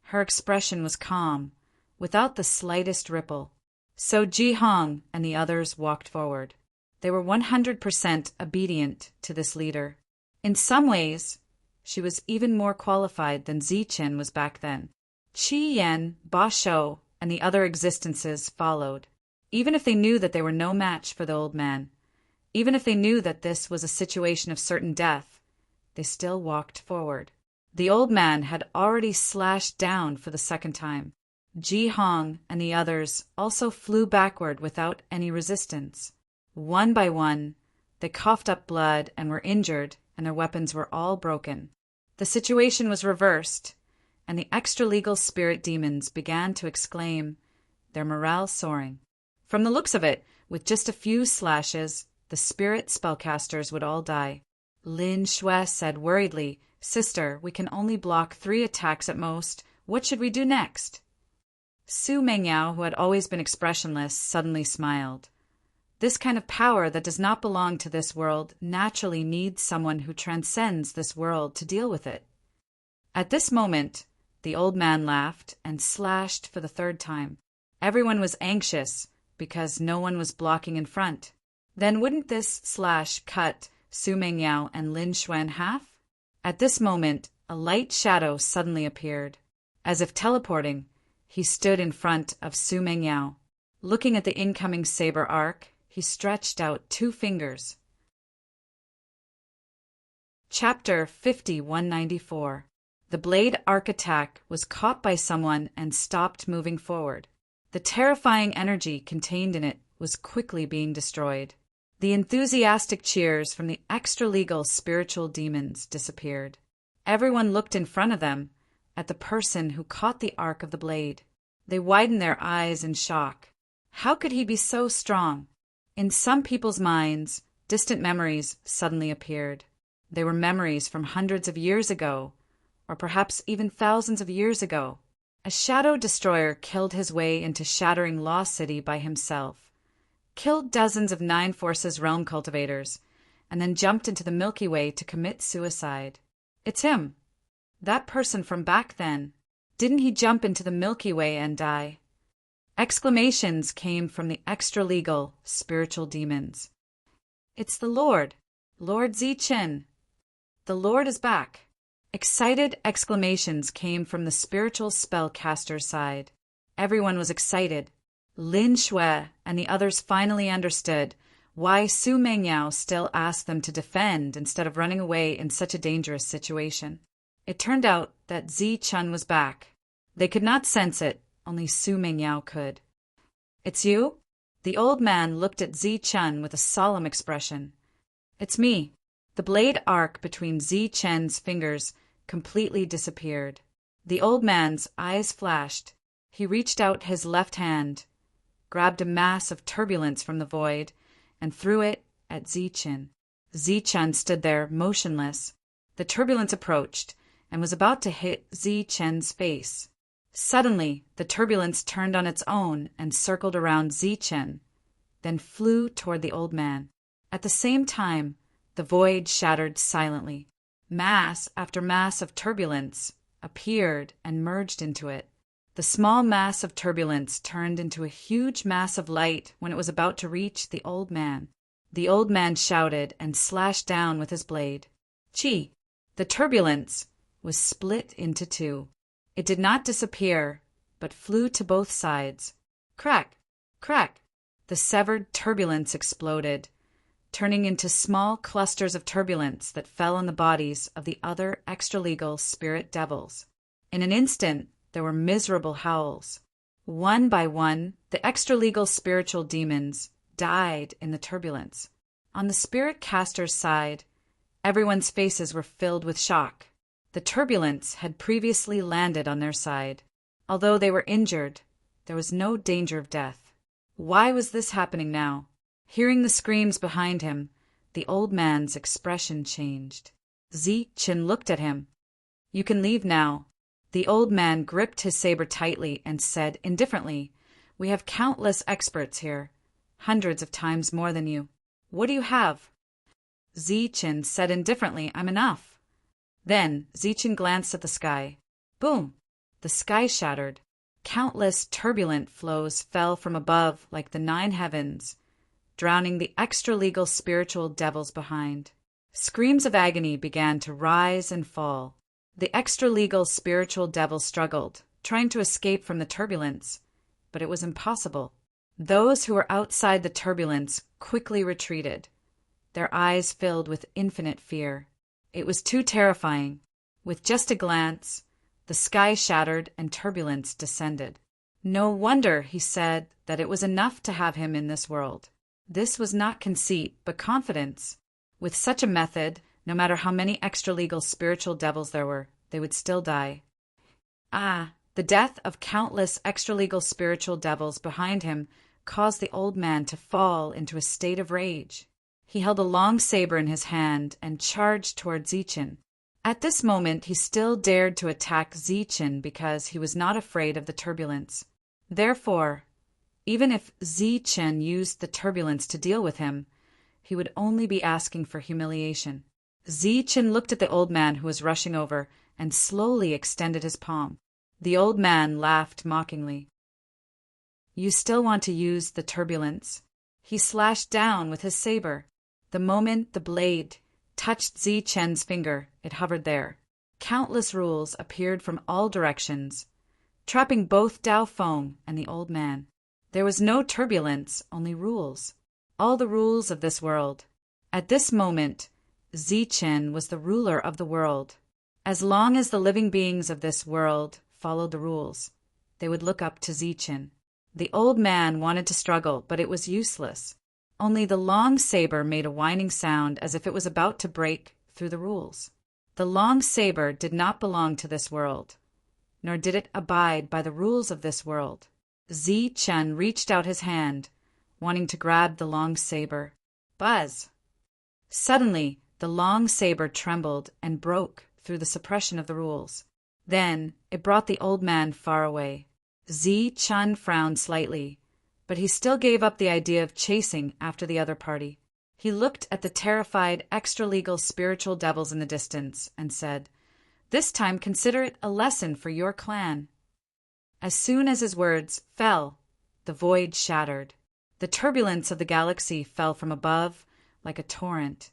Her expression was calm, without the slightest ripple. So Ji Hong and the others walked forward. They were 100% obedient to this leader. In some ways, she was even more qualified than Zichen was back then. Qi Yan, Ba Shou, and the other existences followed. Even if they knew that they were no match for the old man, even if they knew that this was a situation of certain death, they still walked forward. The old man had already slashed down for the second time. Ji Hong and the others also flew backward without any resistance. One by one, they coughed up blood and were injured, and their weapons were all broken. The situation was reversed, and the extra-legal spirit demons began to exclaim, their morale soaring. From the looks of it, with just a few slashes, the spirit spellcasters would all die. Lin Shuai said worriedly, "Sister, we can only block 3 attacks at most. What should we do next?" Su Mengyao, who had always been expressionless, suddenly smiled. This kind of power that does not belong to this world naturally needs someone who transcends this world to deal with it. At this moment, the old man laughed and slashed for the 3rd time. Everyone was anxious because no one was blocking in front. Then wouldn't this slash cut Su Mengyao and Lin Shuai in half? At this moment, a light shadow suddenly appeared. As if teleporting, he stood in front of Su Mengyao. Looking at the incoming saber arc, he stretched out 2 fingers. Chapter 5194. The blade arc attack was caught by someone and stopped moving forward. The terrifying energy contained in it was quickly being destroyed. The enthusiastic cheers from the extra-legal spiritual demons disappeared. Everyone looked in front of them at the person who caught the arc of the blade. They widened their eyes in shock. How could he be so strong? In some people's minds, distant memories suddenly appeared. They were memories from hundreds of years ago, or perhaps even thousands of years ago. A shadow destroyer killed his way into shattering Law City by himself, killed dozens of Nine Forces realm cultivators, and then jumped into the Milky Way to commit suicide. It's him. That person from back then. Didn't he jump into the Milky Way and die? Exclamations came from the extra-legal spiritual demons. It's the Lord, Lord Zichen. The Lord is back. Excited exclamations came from the spiritual spellcaster's side. Everyone was excited. Lin Shuai and the others finally understood why Su Mengyao still asked them to defend instead of running away in such a dangerous situation. It turned out that Zichen was back. They could not sense it, only Su Mengyao could. "It's you?" The old man looked at Zichen with a solemn expression. It's me. The blade arc between Zi Chen's fingers completely disappeared. The old man's eyes flashed. He reached out his left hand, grabbed a mass of turbulence from the void, and threw it at Zi Chen. Zi Chen stood there, motionless. The turbulence approached and was about to hit Zi Chen's face. Suddenly, the turbulence turned on its own and circled around Zi Chen, then flew toward the old man. At the same time, the void shattered silently. Mass after mass of turbulence appeared and merged into it. The small mass of turbulence turned into a huge mass of light when it was about to reach the old man. The old man shouted and slashed down with his blade. Chi! The turbulence was split into two. It did not disappear, but flew to both sides. Crack! Crack! The severed turbulence exploded, turning into small clusters of turbulence that fell on the bodies of the other extra-legal spirit devils. In an instant, there were miserable howls. One by one, the extra-legal spiritual demons died in the turbulence. On the spirit caster's side, everyone's faces were filled with shock. The turbulence had previously landed on their side. Although they were injured, there was no danger of death. Why was this happening now? Hearing the screams behind him, the old man's expression changed. Zi Chen looked at him. You can leave now. The old man gripped his saber tightly and said indifferently, We have countless experts here, hundreds of times more than you. What do you have? Zi Chen said indifferently, I'm enough. Then Zi Chen glanced at the sky. Boom! The sky shattered. Countless turbulent flows fell from above like the 9 heavens, drowning the extra-legal spiritual devils behind. Screams of agony began to rise and fall. The extra-legal spiritual devils struggled, trying to escape from the turbulence, but it was impossible. Those who were outside the turbulence quickly retreated, their eyes filled with infinite fear. It was too terrifying. With just a glance, the sky shattered and turbulence descended. No wonder, he said, that it was enough to have him in this world. This was not conceit, but confidence. With such a method, no matter how many extra-legal spiritual devils there were, they would still die. The death of countless extra-legal spiritual devils behind him caused the old man to fall into a state of rage. He held a long saber in his hand and charged toward Zi Chen. At this moment, he still dared to attack Zi Chen because he was not afraid of the turbulence. Therefore, even if Zi Chen used the turbulence to deal with him, he would only be asking for humiliation. Zi Chen looked at the old man who was rushing over and slowly extended his palm. The old man laughed mockingly. You still want to use the turbulence? He slashed down with his saber. The moment the blade touched Zi Chen's finger, it hovered there. Countless rules appeared from all directions, trapping both Dao Feng and the old man. There was no turbulence, only rules. All the rules of this world. At this moment, Zi Chen was the ruler of the world. As long as the living beings of this world followed the rules, they would look up to Zi Chen. The old man wanted to struggle, but it was useless. Only the long saber made a whining sound as if it was about to break through the rules. The long saber did not belong to this world, nor did it abide by the rules of this world. Zi Chen reached out his hand, wanting to grab the long saber. Buzz! Suddenly, the long saber trembled and broke through the suppression of the rules. Then, it brought the old man far away. Zi Chen frowned slightly, but he still gave up the idea of chasing after the other party. He looked at the terrified extra-legal spiritual devils in the distance and said, This time consider it a lesson for your clan. As soon as his words fell, the void shattered. The turbulence of the galaxy fell from above like a torrent,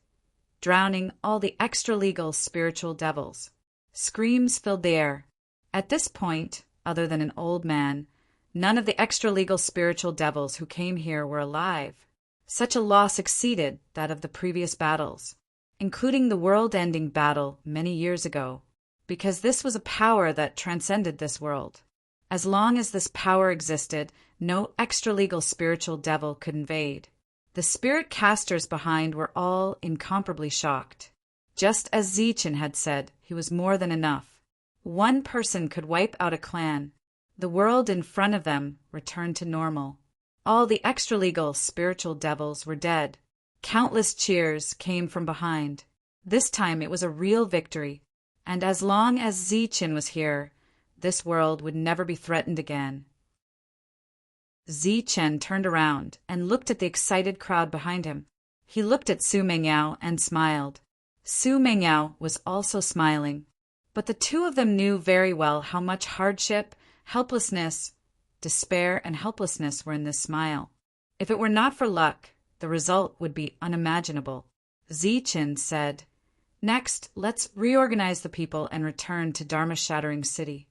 drowning all the extra-legal spiritual devils. Screams filled the air. At this point, other than an old man, none of the extra-legal spiritual devils who came here were alive. Such a loss exceeded that of the previous battles, including the world-ending battle many years ago, because this was a power that transcended this world. As long as this power existed, no extra-legal spiritual devil could invade. The The spirit casters behind were all incomparably shocked. Just as Zichen had said, he was more than enough. One person could wipe out a clan. The world in front of them returned to normal. All the extra-legal spiritual devils were dead. Countless cheers came from behind. This time it was a real victory, and as long as Zichen was here, this world would never be threatened again. Zichen turned around and looked at the excited crowd behind him. He looked at Su Mengyao and smiled. Su Mengyao was also smiling, but the two of them knew very well how much hardship, helplessness, despair, and helplessness were in this smile. If it were not for luck, the result would be unimaginable. Zichen said, "Next, let's reorganize the people and return to Dharma-shattering city."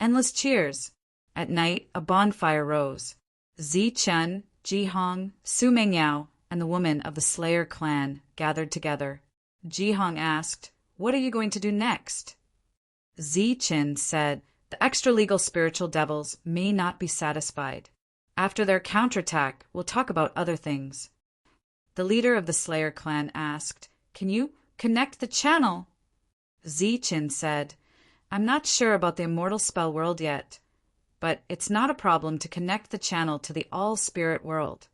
Endless cheers. At night, a bonfire rose. Zichen, Jihong, Su Mengyao, and the woman of the Slayer clan gathered together. Jihong asked, "What are you going to do next?" Zichen said, "The extra-legal spiritual devils may not be satisfied. After their counterattack, we'll talk about other things." The leader of the Slayer clan asked, "Can you connect the channel?" Zichen said, "I'm not sure about the immortal spell world yet, but it's not a problem to connect the channel to the all-spirit world."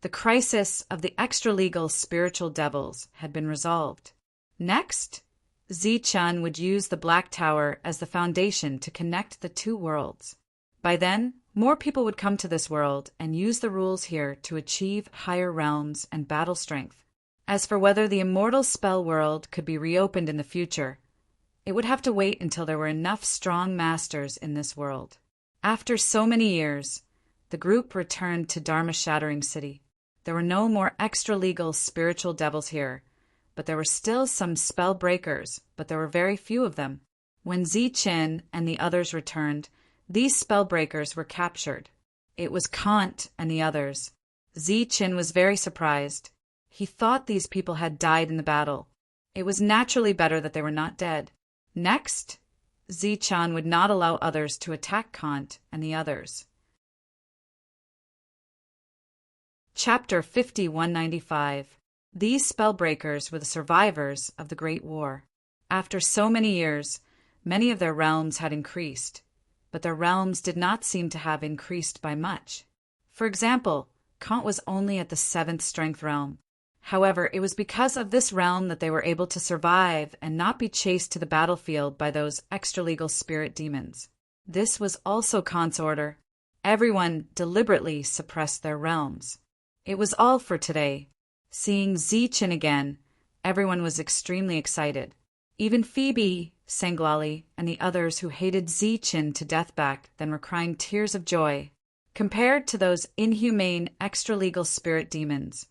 The crisis of the extra-legal spiritual devils had been resolved. Next, Zichen would use the Black Tower as the foundation to connect the two worlds. By then, more people would come to this world and use the rules here to achieve higher realms and battle strength. As for whether the immortal spell world could be reopened in the future, it would have to wait until there were enough strong masters in this world. After so many years, the group returned to Dharma-shattering city. There were no more extra-legal spiritual devils here, but there were still some spell breakers, but there were very few of them. When Zichen and the others returned, these spell breakers were captured. It was Kant and the others. Zichen was very surprised. He thought these people had died in the battle. It was naturally better that they were not dead. Next, Zichen would not allow others to attack Kant and the others. Chapter 5195. These spellbreakers were the survivors of the Great War. After so many years, many of their realms had increased, but their realms did not seem to have increased by much. For example, Kant was only at the 7th strength realm. However, it was because of this realm that they were able to survive and not be chased to the battlefield by those extra-legal spirit demons. This was also Kant's order. Everyone deliberately suppressed their realms. It was all for today. Seeing Zichen again, everyone was extremely excited. Even Phoebe, Sanglali, and the others who hated Zichen to death back then were crying tears of joy. Compared to those inhumane extra-legal spirit demons,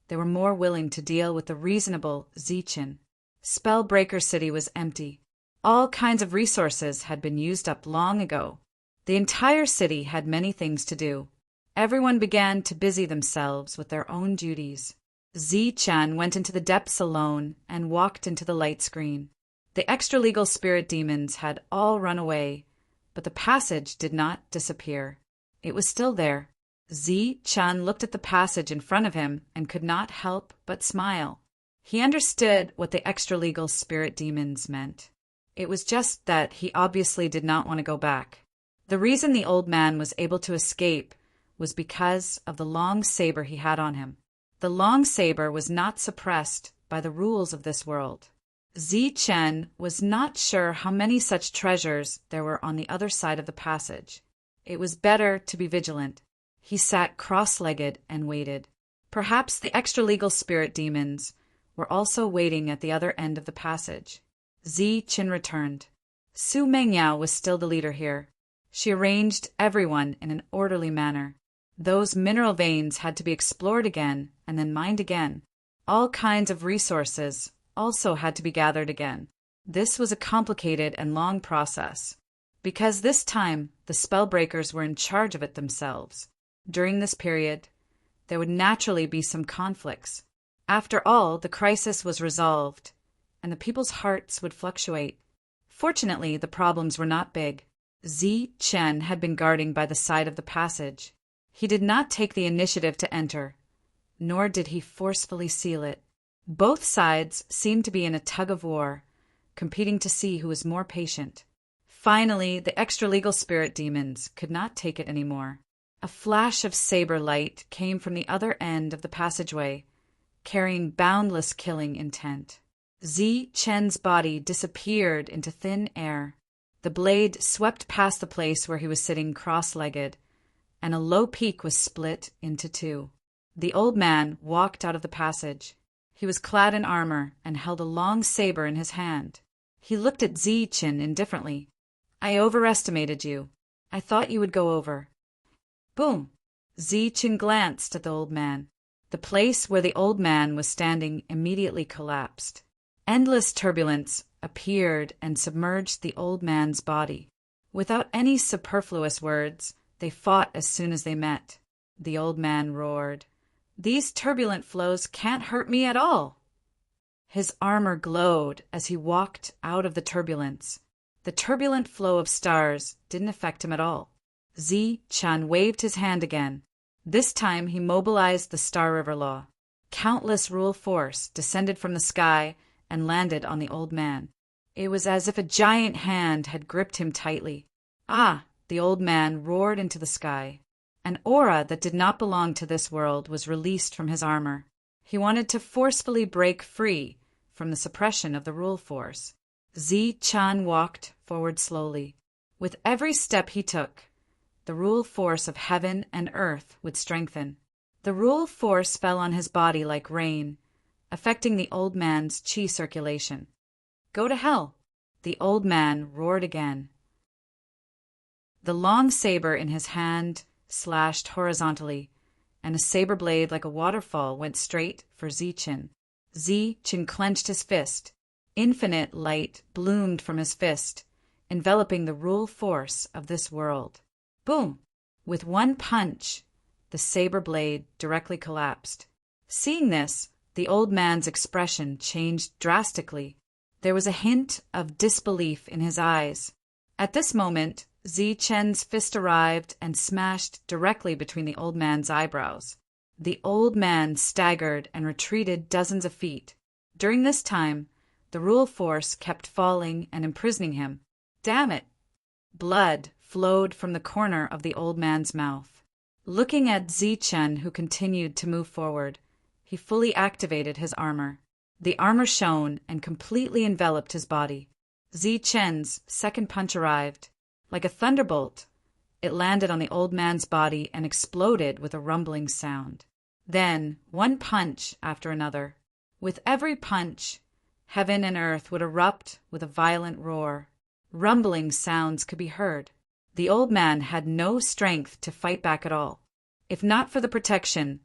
they were more willing to deal with the reasonable Zichen. Spellbreaker City was empty. All kinds of resources had been used up long ago. The entire city had many things to do. Everyone began to busy themselves with their own duties. Zichen went into the depths alone and walked into the light screen. The extra-legal spirit demons had all run away, but the passage did not disappear. It was still there. Zichen looked at the passage in front of him and could not help but smile. He understood what the extra-legal spirit demons meant. It was just that he obviously did not want to go back. The reason the old man was able to escape was because of the long saber he had on him. The long saber was not suppressed by the rules of this world. Zichen was not sure how many such treasures there were on the other side of the passage. It was better to be vigilant. He sat cross-legged and waited. Perhaps the extra-legal spirit demons were also waiting at the other end of the passage. Zichen returned. Su Mengyao was still the leader here. She arranged everyone in an orderly manner. Those mineral veins had to be explored again and then mined again. All kinds of resources also had to be gathered again. This was a complicated and long process, because this time the spellbreakers were in charge of it themselves. During this period, there would naturally be some conflicts. After all, the crisis was resolved, and the people's hearts would fluctuate. Fortunately, the problems were not big. Zichen had been guarding by the side of the passage. He did not take the initiative to enter, nor did he forcefully seal it. Both sides seemed to be in a tug-of-war, competing to see who was more patient. Finally, the extra-legal spirit demons could not take it anymore. A flash of saber light came from the other end of the passageway, carrying boundless killing intent. Zi Chen's body disappeared into thin air. The blade swept past the place where he was sitting cross-legged, and a low peak was split into two. The old man walked out of the passage. He was clad in armor and held a long saber in his hand. He looked at Zi Chen indifferently. "I overestimated you. I thought you would go over." Boom! Zi Chen glanced at the old man. The place where the old man was standing immediately collapsed. Endless turbulence appeared and submerged the old man's body. Without any superfluous words, they fought as soon as they met. The old man roared, "These turbulent flows can't hurt me at all." His armor glowed as he walked out of the turbulence. The turbulent flow of stars didn't affect him at all. Zi Chen waved his hand again. This time he mobilized the Star River Law. Countless rule force descended from the sky and landed on the old man. It was as if a giant hand had gripped him tightly. "Ah!" the old man roared into the sky. An aura that did not belong to this world was released from his armor. He wanted to forcefully break free from the suppression of the rule force. Zi Chen walked forward slowly. With every step he took, the rule force of heaven and earth would strengthen. The rule force fell on his body like rain, affecting the old man's qi circulation. "Go to hell!" the old man roared again. The long saber in his hand slashed horizontally, and a saber blade like a waterfall went straight for Zi Chen. Zi Chen clenched his fist. Infinite light bloomed from his fist, enveloping the rule force of this world. Boom! With one punch, the saber blade directly collapsed. Seeing this, the old man's expression changed drastically. There was a hint of disbelief in his eyes. At this moment, Zi Chen's fist arrived and smashed directly between the old man's eyebrows. The old man staggered and retreated dozens of feet. During this time, the rule force kept falling and imprisoning him. Damn it! Blood flowed from the corner of the old man's mouth. Looking at Zi Chen, who continued to move forward, he fully activated his armor. The armor shone and completely enveloped his body. Zi Chen's second punch arrived. Like a thunderbolt, it landed on the old man's body and exploded with a rumbling sound. Then, one punch after another. With every punch, heaven and earth would erupt with a violent roar. Rumbling sounds could be heard. The old man had no strength to fight back at all. If not for the protection,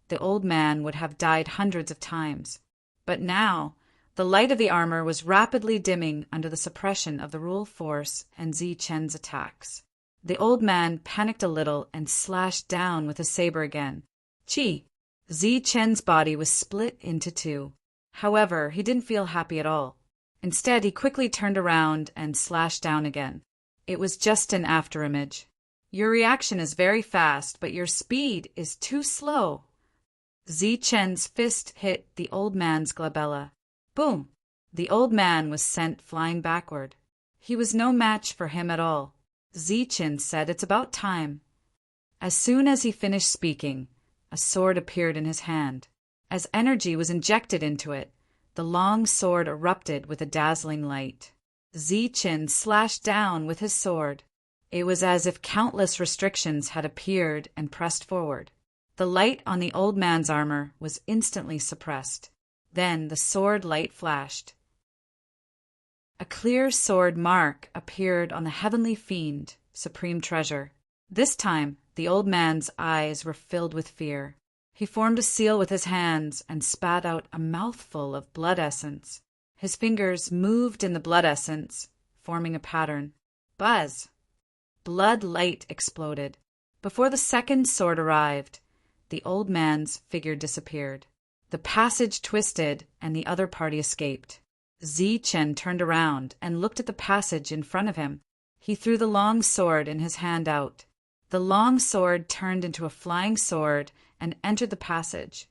the old man would have died hundreds of times. But now, the light of the armor was rapidly dimming under the suppression of the rule force and Zi Chen's attacks. The old man panicked a little and slashed down with his saber again. Chi! Zi Chen's body was split into two. However, he didn't feel happy at all. Instead, he quickly turned around and slashed down again. It was just an afterimage. "Your reaction is very fast, but your speed is too slow." Zi Chen's fist hit the old man's glabella. Boom! The old man was sent flying backward. He was no match for him at all. Zi Chen said, "It's about time." As soon as he finished speaking, a sword appeared in his hand. As energy was injected into it, the long sword erupted with a dazzling light. Zi Chen slashed down with his sword. It was as if countless restrictions had appeared and pressed forward. The light on the old man's armor was instantly suppressed. Then the sword light flashed. A clear sword mark appeared on the heavenly fiend, supreme treasure. This time, the old man's eyes were filled with fear. He formed a seal with his hands and spat out a mouthful of blood essence. His fingers moved in the blood essence, forming a pattern. Buzz! Blood light exploded. Before the second sword arrived, the old man's figure disappeared. The passage twisted, and the other party escaped. Zi Chen turned around and looked at the passage in front of him. He threw the long sword in his hand out. The long sword turned into a flying sword and entered the passage.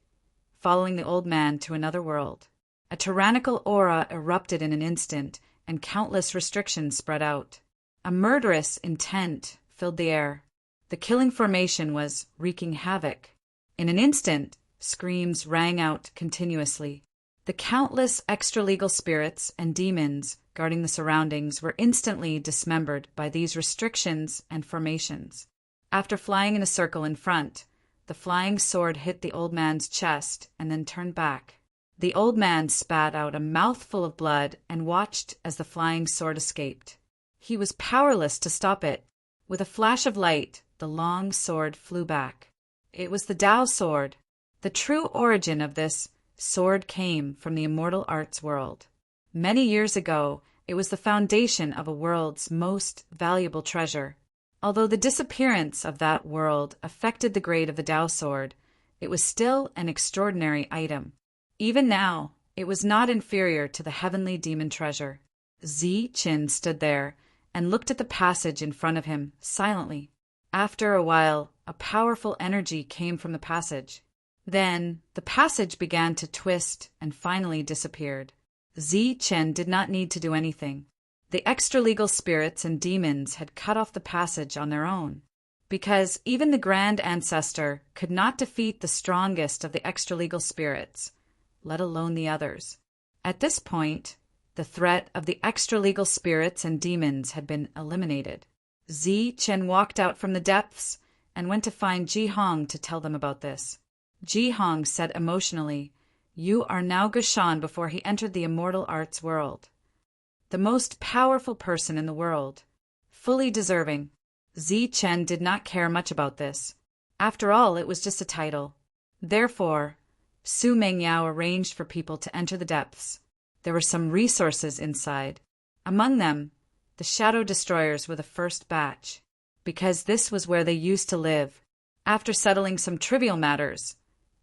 following the old man to another world. A tyrannical aura erupted in an instant, and countless restrictions spread out. A murderous intent filled the air. The killing formation was wreaking havoc. In an instant, screams rang out continuously. The countless extra-legal spirits and demons guarding the surroundings were instantly dismembered by these restrictions and formations. After flying in a circle in front, the flying sword hit the old man's chest and then turned back. The old man spat out a mouthful of blood and watched as the flying sword escaped. He was powerless to stop it. With a flash of light, the long sword flew back. It was the Tao sword. The true origin of this sword came from the immortal arts world. Many years ago, it was the foundation of a world's most valuable treasure. Although the disappearance of that world affected the grade of the Tao sword, it was still an extraordinary item. Even now, it was not inferior to the heavenly demon treasure. Zi Qin stood there and looked at the passage in front of him silently. After a while, a powerful energy came from the passage. Then, the passage began to twist and finally disappeared. Zi Chen did not need to do anything. The extra-legal spirits and demons had cut off the passage on their own, because even the Grand Ancestor could not defeat the strongest of the extra-legal spirits, let alone the others. At this point, the threat of the extra-legal spirits and demons had been eliminated. Zi Chen walked out from the depths and went to find Ji Hong to tell them about this. Ji Hong said emotionally, "You are now Gushan before he entered the immortal arts world. The most powerful person in the world. Fully deserving." Zi Chen did not care much about this. After all, it was just a title. Therefore, Su Mengyao arranged for people to enter the depths. There were some resources inside. Among them, the Shadow Destroyers were the first batch, because this was where they used to live. After settling some trivial matters,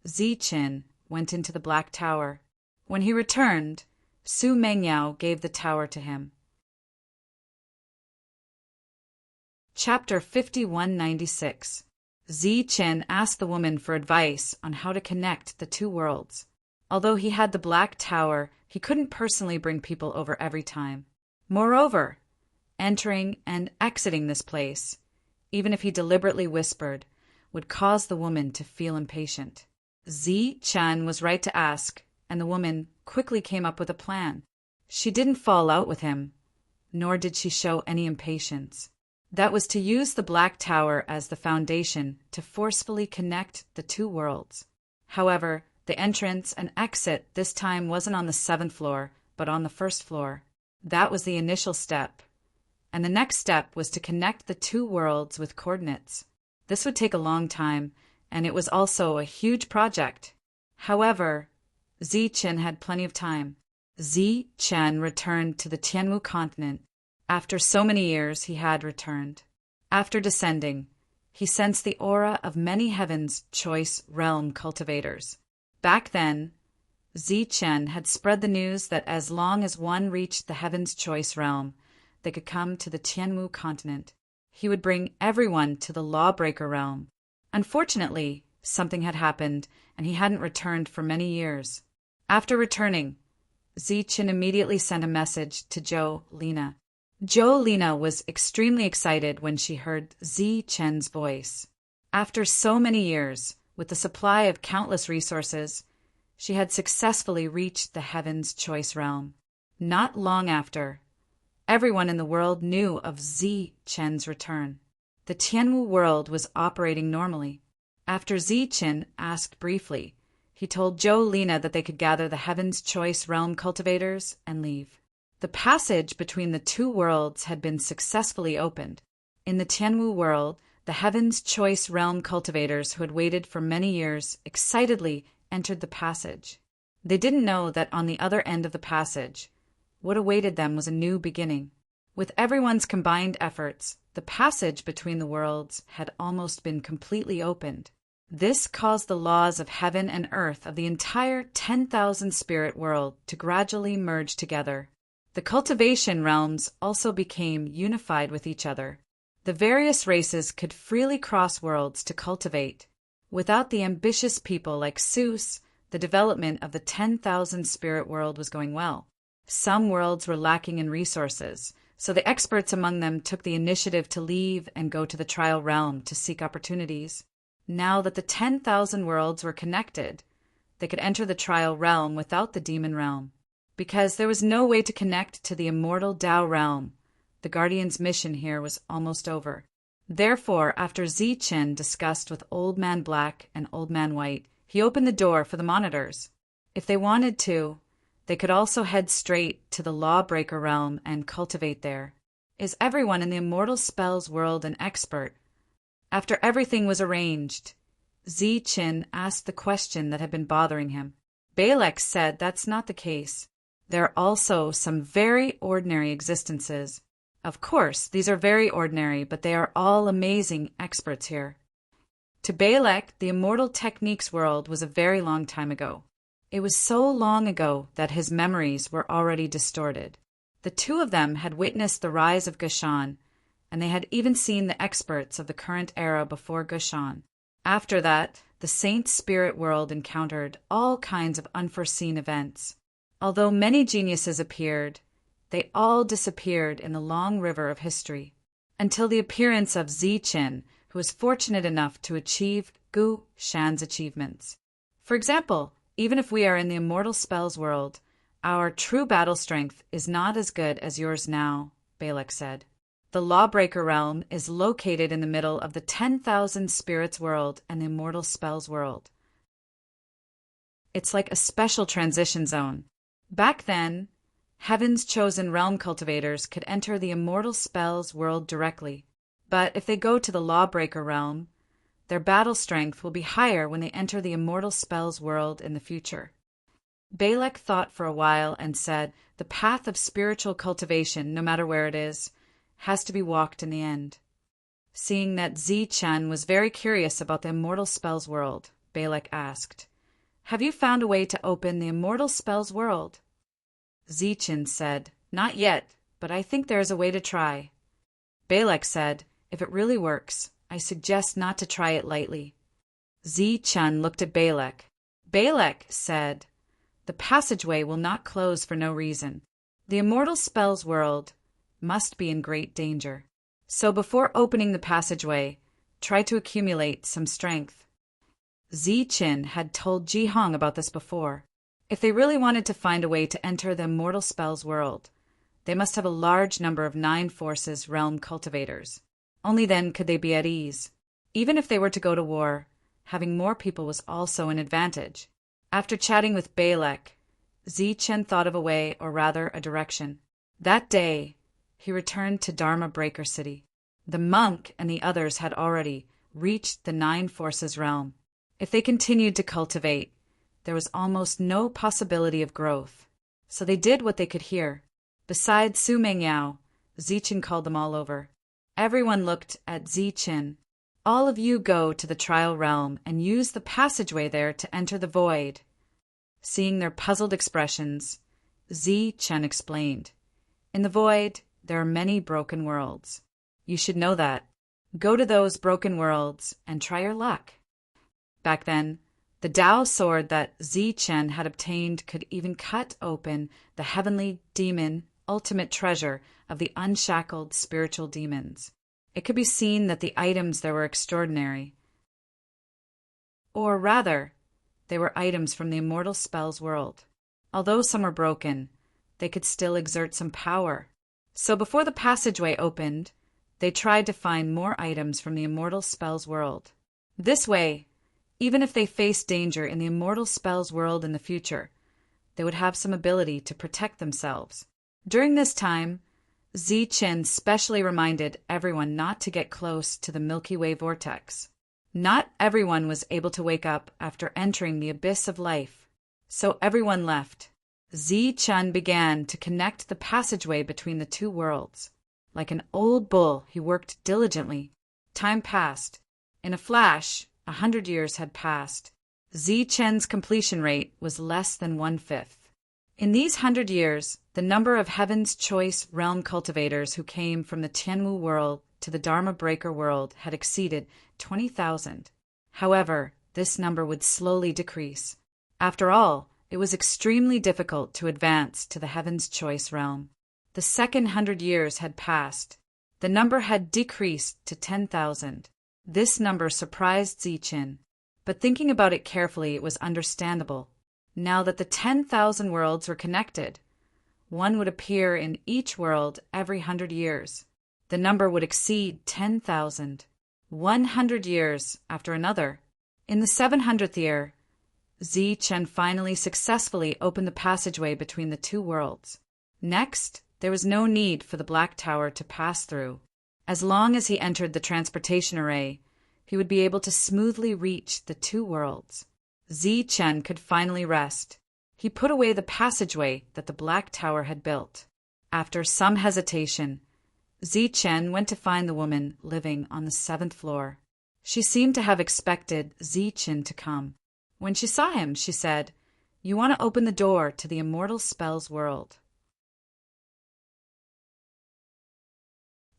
Zi Qin went into the Black Tower. When he returned, Su Mengyao gave the tower to him. Chapter 5196. Zi Qin asked the woman for advice on how to connect the two worlds. Although he had the Black Tower, he couldn't personally bring people over every time. Moreover, entering and exiting this place, even if he deliberately whispered, would cause the woman to feel impatient. Zi Chen was right to ask, and the woman quickly came up with a plan. She didn't fall out with him, nor did she show any impatience. That was to use the Black Tower as the foundation to forcefully connect the two worlds. However, the entrance and exit this time wasn't on the 7th floor, but on the 1st floor. That was the initial step. And the next step was to connect the two worlds with coordinates. This would take a long time, and it was also a huge project. However, Zi Chen had plenty of time. Zi Chen returned to the Tianwu continent. After so many years, he had returned. After descending, he sensed the aura of many heaven's choice realm cultivators. Back then, Zi Chen had spread the news that as long as one reached the heaven's choice realm, they could come to the Tianwu continent. He would bring everyone to the lawbreaker realm. Unfortunately, something had happened, and he hadn't returned for many years. After returning, Zi Chen immediately sent a message to Zhou Lina. Zhou Lina was extremely excited when she heard Zi Chen's voice. After so many years, with the supply of countless resources, she had successfully reached the heaven's choice realm. Not long after, everyone in the world knew of Zi Chen's return. The Tianwu world was operating normally. After Zi Chen asked briefly, he told Zhou Lina that they could gather the heaven's choice realm cultivators and leave. The passage between the two worlds had been successfully opened. In the Tianwu world, the heaven's choice realm cultivators who had waited for many years excitedly entered the passage. They didn't know that on the other end of the passage, what awaited them was a new beginning. With everyone's combined efforts, the passage between the worlds had almost been completely opened. This caused the laws of heaven and earth of the entire 10,000 spirit world to gradually merge together. The cultivation realms also became unified with each other. The various races could freely cross worlds to cultivate. Without the ambitious people like Seuss, The development of the 10,000 spirit world was going well. Some worlds were lacking in resources, so the experts among them took the initiative to leave and go to the trial realm to seek opportunities. Now that the 10,000 worlds were connected, they could enter the trial realm without the demon realm. Because there was no way to connect to the immortal Tao realm, the Guardian's mission here was almost over. Therefore, after Zichen discussed with Old Man Black and Old Man White, he opened the door for the monitors. If they wanted to, they could also head straight to the Lawbreaker realm and cultivate there. Is everyone in the immortal spells world an expert? After everything was arranged, Zichen asked the question that had been bothering him. Balak said that's not the case. There are also some very ordinary existences. Of course, these are very ordinary, but they are all amazing experts here. To Balak, the immortal techniques world was a very long time ago. It was so long ago that his memories were already distorted. The two of them had witnessed the rise of Gushan, and they had even seen the experts of the current era before Gushan. After that, the Saint Spirit world encountered all kinds of unforeseen events. Although many geniuses appeared, they all disappeared in the long river of history, until the appearance of Zichen, who was fortunate enough to achieve Gu Shan's achievements. For example, even if we are in the immortal spells world, our true battle strength is not as good as yours now, Balak said. The Lawbreaker realm is located in the middle of the 10,000 spirits world and the immortal spells world. It's like a special transition zone. Back then, Heaven's chosen realm cultivators could enter the immortal spells world directly, but if they go to the Lawbreaker realm, their battle strength will be higher when they enter the immortal spells world in the future. Balak thought for a while and said, the path of spiritual cultivation, no matter where it is, has to be walked in the end. Seeing that Zichen was very curious about the immortal spells world, Balak asked, have you found a way to open the immortal spells world? Zichen said, not yet, but I think there is a way to try. Balak said, if it really works, I suggest not to try it lightly. Zichen looked at Balak. Balak said, the passageway will not close for no reason. The immortal spells world must be in great danger. So before opening the passageway, try to accumulate some strength. Zichen had told Jihong about this before. If they really wanted to find a way to enter the immortal spells world, they must have a large number of 9 forces realm cultivators. Only then could they be at ease. Even if they were to go to war, having more people was also an advantage. After chatting with Balak, Zichen thought of a way, or rather a direction. That day, he returned to Dharma Breaker City. The monk and the others had already reached the 9 forces realm. If they continued to cultivate, there was almost no possibility of growth. So they did what they could hear. Besides Su Mengyao, Zichen called them all over. Everyone looked at Zichen. All of you go to the trial realm and use the passageway there to enter the void. Seeing their puzzled expressions, Zichen explained, in the void, there are many broken worlds. You should know that. Go to those broken worlds and try your luck. Back then, the Tao sword that Zichen had obtained could even cut open the heavenly demon ultimate treasure of the unshackled spiritual demons. It could be seen that the items there were extraordinary. Or rather, they were items from the immortal spells world. Although some were broken, they could still exert some power. So before the passageway opened, they tried to find more items from the immortal spells world. This way, even if they faced danger in the immortal spells world in the future, they would have some ability to protect themselves. During this time, Zichen specially reminded everyone not to get close to the Milky Way vortex. Not everyone was able to wake up after entering the abyss of life, so everyone left. Zichen began to connect the passageway between the 2 worlds. Like an old bull, he worked diligently. Time passed. In a flash, 100 years had passed. Zichen's completion rate was less than 1/5. In these 100 years, the number of Heaven's Choice realm cultivators who came from the Tianwu world to the Dharma Breaker world had exceeded 20,000. However, this number would slowly decrease. After all, it was extremely difficult to advance to the Heaven's Choice realm. The second 100 years had passed. The number had decreased to 10,000. This number surprised Zichen, but thinking about it carefully, it was understandable. Now that the 10,000 worlds were connected, one would appear in each world every 100 years. The number would exceed 10,000. 100 years after another. In the 700th year, Zichen finally successfully opened the passageway between the two worlds. Next, there was no need for the Black Tower to pass through. As long as he entered the transportation array, he would be able to smoothly reach the two worlds. Zichen could finally rest. He put away the passageway that the Black Tower had built. After some hesitation, Zichen went to find the woman living on the 7th floor. She seemed to have expected Zichen to come. When she saw him, she said, "You want to open the door to the immortal spells world."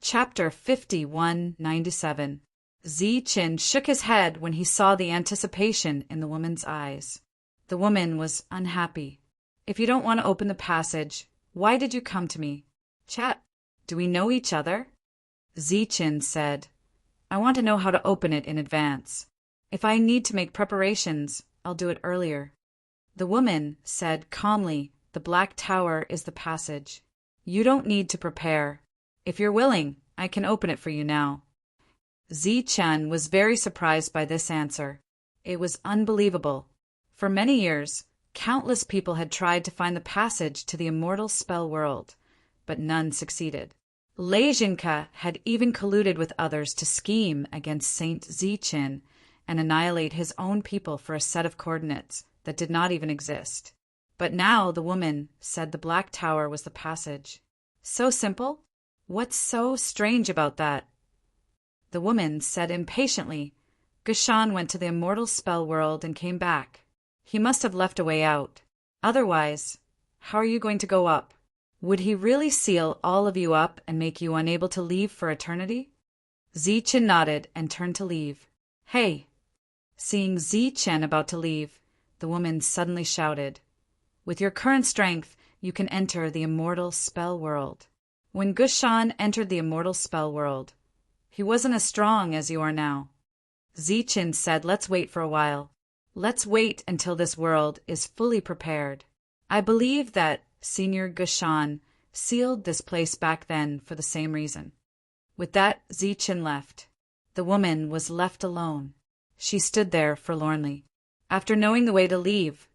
Chapter 5197. Zichen shook his head when he saw the anticipation in the woman's eyes. The woman was unhappy. "If you don't want to open the passage, why did you come to me? Chat, do we know each other?" Zichen said, "I want to know how to open it in advance. If I need to make preparations, I'll do it earlier." The woman said calmly, "The Black Tower is the passage. You don't need to prepare. If you're willing, I can open it for you now." Zichen was very surprised by this answer. It was unbelievable. For many years, countless people had tried to find the passage to the immortal spell world, but none succeeded. Leijinka had even colluded with others to scheme against Saint Zichen and annihilate his own people for a set of coordinates that did not even exist. But now the woman said the Black Tower was the passage. So simple? What's so strange about that? The woman said impatiently, "Gushan went to the immortal spell world and came back. He must have left a way out. Otherwise, how are you going to go up? Would he really seal all of you up and make you unable to leave for eternity?" Zichen nodded and turned to leave. "Hey!" Seeing Zichen about to leave, the woman suddenly shouted, "With your current strength, you can enter the immortal spell world." When Gushan entered the immortal spell world, he wasn't as strong as you are now. Zichen said, "Let's wait for a while. Let's wait until this world is fully prepared. I believe that Senior Gushan sealed this place back then for the same reason." With that, Zichen left. The woman was left alone. She stood there forlornly. After knowing the way to leave,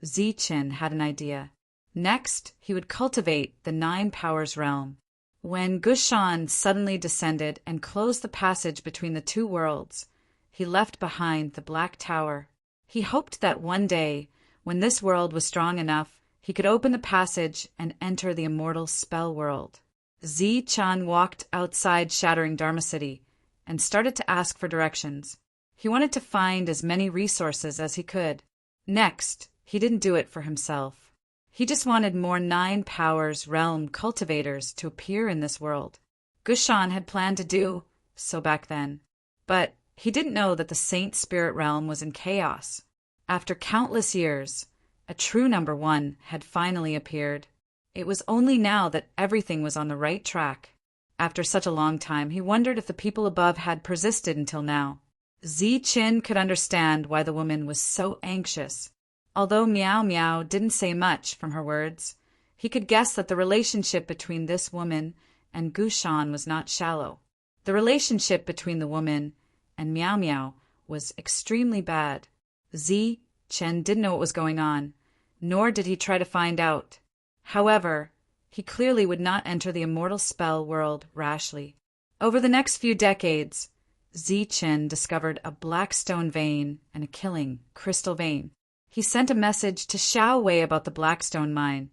Zichen had an idea. Next, he would cultivate the 9 Powers realm. When Gushan suddenly descended and closed the passage between the two worlds, he left behind the Black Tower. He hoped that one day, when this world was strong enough, he could open the passage and enter the immortal spell world. Zichen walked outside Shattering Dharma City and started to ask for directions. He wanted to find as many resources as he could. Next, he didn't do it for himself. He just wanted more 9 Powers realm cultivators to appear in this world. Gushan had planned to do so back then, but he didn't know that the Saint Spirit realm was in chaos. After countless years, a true number 1 had finally appeared. It was only now that everything was on the right track. After such a long time, he wondered if the people above had persisted until now. Zichen could understand why the woman was so anxious. Although Meow Meow didn't say much from her words, he could guess that the relationship between this woman and Gushan was not shallow. The relationship between the woman and Meow Meow was extremely bad. Zichen didn't know what was going on, nor did he try to find out. However, he clearly would not enter the immortal spell world rashly. Over the next few decades, Zichen discovered a black stone vein and a killing crystal vein. He sent a message to Xiao Wei about the Blackstone mine,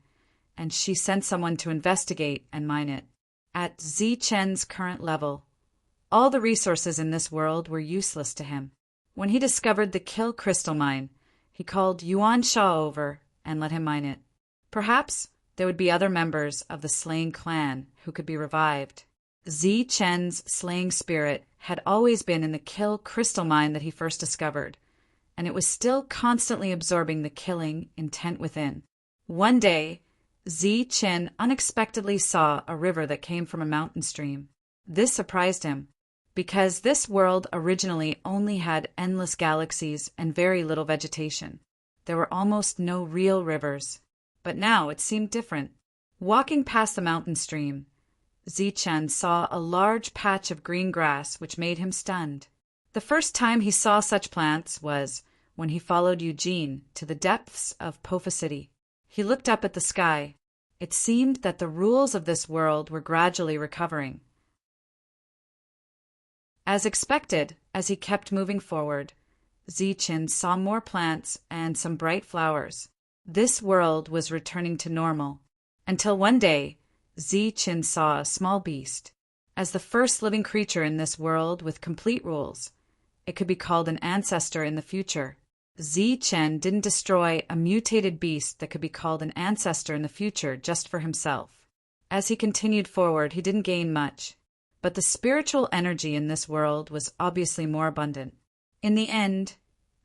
and she sent someone to investigate and mine it. At Zichen's current level, all the resources in this world were useless to him. When he discovered the Kill Crystal Mine, he called Yuan Sha over and let him mine it. Perhaps there would be other members of the Slaying clan who could be revived. Zichen's slaying spirit had always been in the Kill Crystal Mine that he first discovered, and it was still constantly absorbing the killing intent within. One day, Zi Qin unexpectedly saw a river that came from a mountain stream. This surprised him, because this world originally only had endless galaxies and very little vegetation. There were almost no real rivers, but now it seemed different. Walking past the mountain stream, Zichen saw a large patch of green grass which made him stunned. The first time he saw such plants was when he followed Eugene to the depths of Pofa City. He looked up at the sky. It seemed that the rules of this world were gradually recovering. As expected, as he kept moving forward, Zichen saw more plants and some bright flowers. This world was returning to normal, until one day, Zichen saw a small beast. As the first living creature in this world with complete rules, it could be called an ancestor in the future. Zichen didn't destroy a mutated beast that could be called an ancestor in the future just for himself. As he continued forward, he didn't gain much, but the spiritual energy in this world was obviously more abundant. In the end,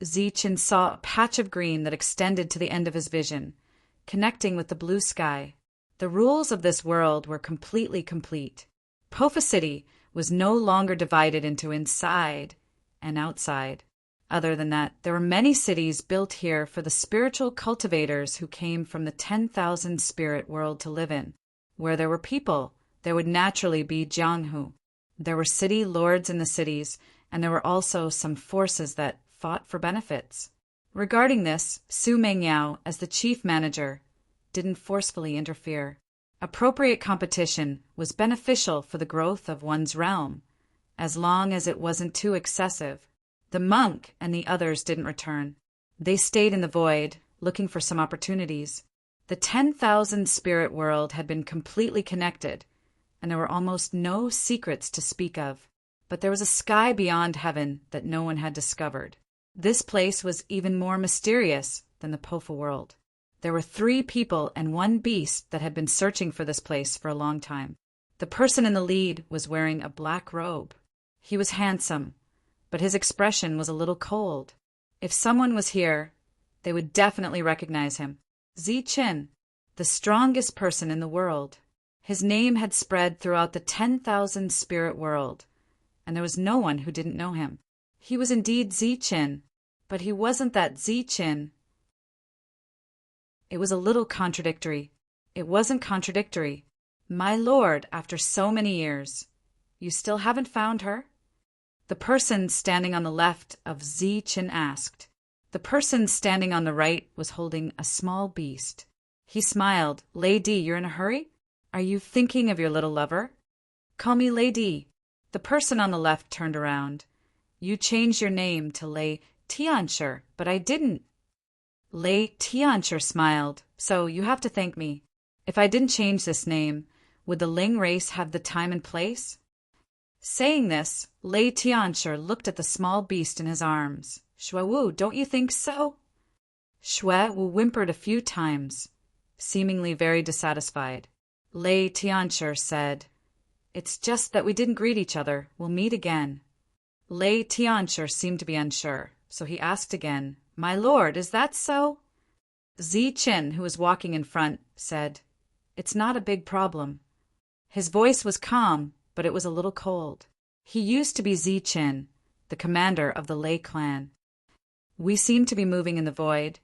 Zichen saw a patch of green that extended to the end of his vision, connecting with the blue sky. The rules of this world were completely complete. Pofa City was no longer divided into inside and outside. Other than that, there were many cities built here for the spiritual cultivators who came from the 10,000 spirit world to live in. Where there were people, there would naturally be Jianghu. There were city lords in the cities, and there were also some forces that fought for benefits. Regarding this, Su Mengyao, as the chief manager, didn't forcefully interfere. Appropriate competition was beneficial for the growth of one's realm, as long as it wasn't too excessive. The monk and the others didn't return. They stayed in the void, looking for some opportunities. The 10,000 spirit world had been completely connected, and there were almost no secrets to speak of. But there was a sky beyond heaven that no one had discovered. This place was even more mysterious than the Pofa world. There were 3 people and 1 beast that had been searching for this place for a long time. The person in the lead was wearing a black robe. He was handsome, but his expression was a little cold. If someone was here, they would definitely recognize him. Zichen, the strongest person in the world. His name had spread throughout the 10,000 spirit world, and there was no one who didn't know him. He was indeed Zichen, but he wasn't that Zichen. It was a little contradictory. It wasn't contradictory. My lord, after so many years, you still haven't found her? The person standing on the left of Zichen asked. The person standing on the right was holding a small beast. He smiled. Lady, you're in a hurry? Are you thinking of your little lover? Call me Lady. The person on the left turned around. You changed your name to Lei Tianshi, but I didn't. Lei Tianshi smiled. So you have to thank me. If I didn't change this name, would the Ling race have the time and place? Saying this, Lei Tianshi looked at the small beast in his arms. Shuewu, don't you think so? Shuewu whimpered a few times, seemingly very dissatisfied. Lei Tianshi said, It's just that we didn't greet each other. We'll meet again. Lei Tianshi seemed to be unsure, so he asked again, My lord, is that so? Zichen, who was walking in front, said, It's not a big problem. His voice was calm, but it was a little cold. He used to be Zichen, the commander of the Lei clan. We seem to be moving in the void,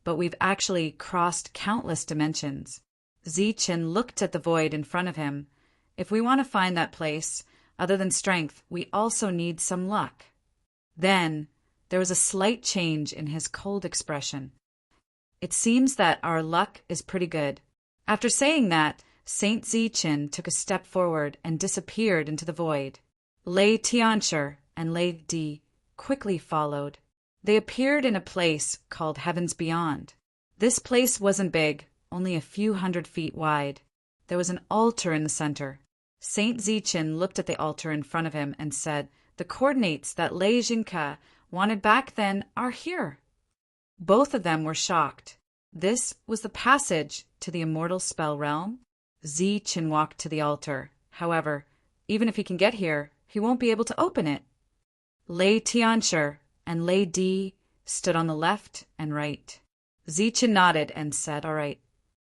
but we've actually crossed countless dimensions. Zichen looked at the void in front of him. If we want to find that place, other than strength, we also need some luck. Then, there was a slight change in his cold expression. It seems that our luck is pretty good. After saying that, Saint Zichen took a step forward and disappeared into the void. Lei Tianshi and Lei Di quickly followed. They appeared in a place called Heavens Beyond. This place wasn't big, only a few 100 feet wide. There was an altar in the center. Saint Zichen looked at the altar in front of him and said, The coordinates that Lei Jinka wanted back then are here. Both of them were shocked. This was the passage to the immortal spell realm. Zichen walked to the altar. However, even if he can get here, he won't be able to open it. Lei Tianshi and Lei Di stood on the left and right. Zichen nodded and said, "All right."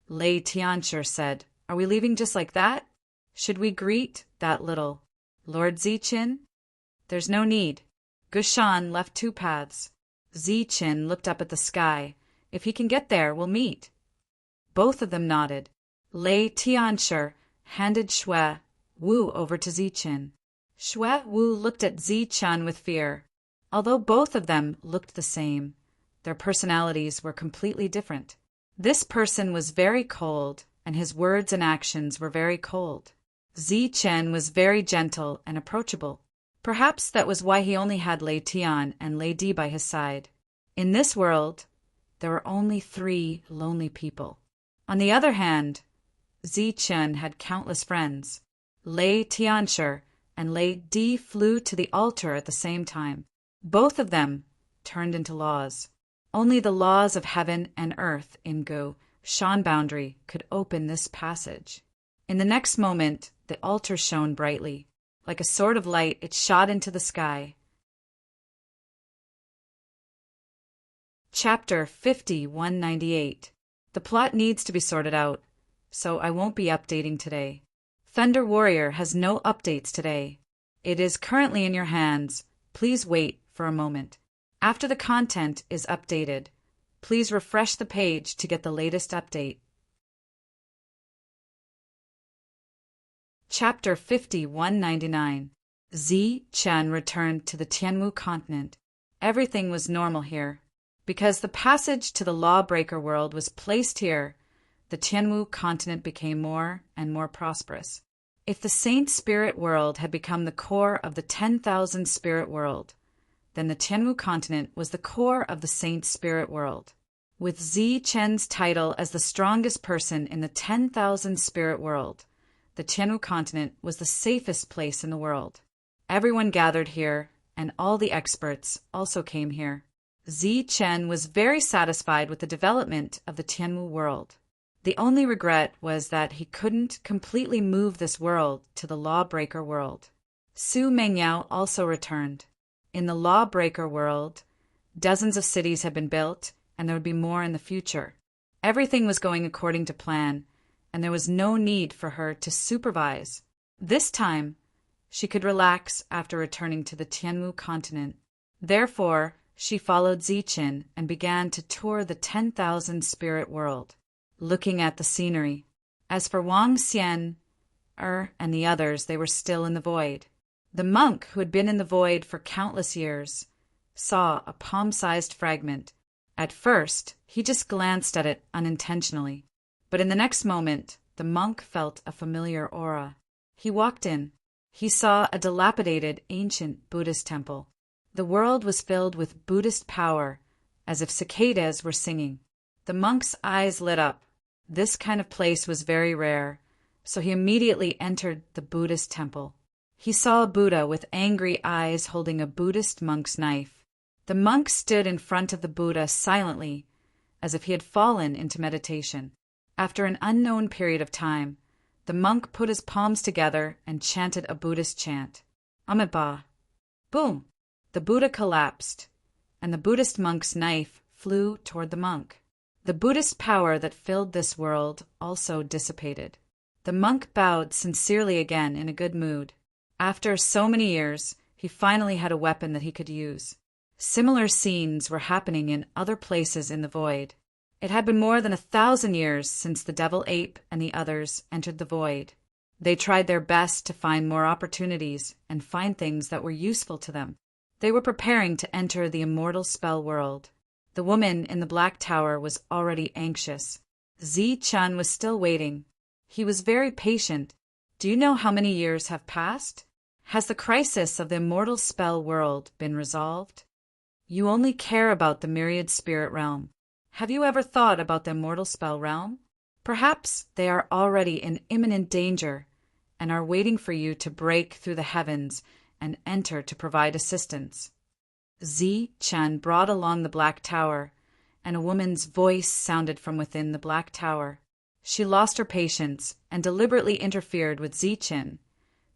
Lei Tianshi said, "Are we leaving just like that? Should we greet that little Lord Zichen?" "There's no need." Gushan left two paths. Zichen looked up at the sky. "If he can get there, we'll meet." Both of them nodded. Lei Tianshi handed Shui Wu over to Zichen. Shui Wu looked at Zichen with fear. Although both of them looked the same, their personalities were completely different. This person was very cold, and his words and actions were very cold. Zichen was very gentle and approachable. Perhaps that was why he only had Lei Tian and Lei Di by his side. In this world, there were only 3 lonely people. On the other hand, Zichen had countless friends. Lei Tianshi and Lei Di flew to the altar at the same time. Both of them turned into laws. Only the laws of heaven and earth in Go Shan boundary could open this passage. In the next moment, the altar shone brightly. Like a sword of light, it shot into the sky. Chapter 5198. The plot needs to be sorted out, so I won't be updating today. Thunder Warrior has no updates today. It is currently in your hands. Please wait for a moment. After the content is updated, please refresh the page to get the latest update. Chapter 5199. Zichen returned to the Tianwu continent. Everything was normal here. Because the passage to the lawbreaker world was placed here, the Tianwu continent became more and more prosperous. If the Saint Spirit world had become the core of the 10,000 Spirit world, then the Tianwu continent was the core of the Saint Spirit world. With Zichen's title as the strongest person in the 10,000 Spirit world, the Tianwu continent was the safest place in the world. Everyone gathered here, and all the experts also came here. Zichen was very satisfied with the development of the Tianwu world. The only regret was that he couldn't completely move this world to the lawbreaker world. Su Mengyao also returned. In the lawbreaker world, dozens of cities had been built, and there would be more in the future. Everything was going according to plan, and there was no need for her to supervise. This time, she could relax after returning to the Tianwu continent. Therefore, she followed Zichen and began to tour the 10,000 Spirit world, looking at the scenery. As for Wang Xian, and the others, they were still in the void. The monk, who had been in the void for countless years, saw a palm-sized fragment. At first, he just glanced at it unintentionally. But in the next moment, the monk felt a familiar aura. He walked in. He saw a dilapidated, ancient Buddhist temple. The world was filled with Buddhist power, as if cicadas were singing. The monk's eyes lit up. This kind of place was very rare, so he immediately entered the Buddhist temple. He saw a Buddha with angry eyes holding a Buddhist monk's knife. The monk stood in front of the Buddha silently, as if he had fallen into meditation. After an unknown period of time, the monk put his palms together and chanted a Buddhist chant. Amitabha. Boom! The Buddha collapsed, and the Buddhist monk's knife flew toward the monk. The Buddhist power that filled this world also dissipated. The monk bowed sincerely again in a good mood. After so many years, he finally had a weapon that he could use. Similar scenes were happening in other places in the void. It had been more than 1,000 years since the devil ape and the others entered the void. They tried their best to find more opportunities and find things that were useful to them. They were preparing to enter the immortal spell world. The woman in the black tower was already anxious. Zichen was still waiting. He was very patient. Do you know how many years have passed? Has the crisis of the immortal spell world been resolved? You only care about the myriad spirit realm. Have you ever thought about the immortal spell realm? Perhaps they are already in imminent danger and are waiting for you to break through the heavens and enter to provide assistance. Zichen brought along the black tower, and a woman's voice sounded from within the black tower. She lost her patience and deliberately interfered with Zichen,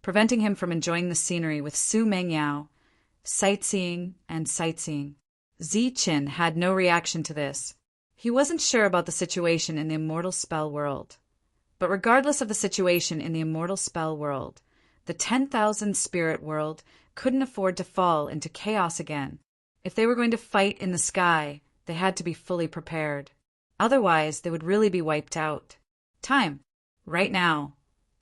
preventing him from enjoying the scenery with Su Mengyao, sightseeing and sightseeing. Zichin had no reaction to this. He wasn't sure about the situation in the immortal spell world. But regardless of the situation in the immortal spell world, the 10,000 spirit world couldn't afford to fall into chaos again. If they were going to fight in the sky, they had to be fully prepared. Otherwise, they would really be wiped out. Time. Right now.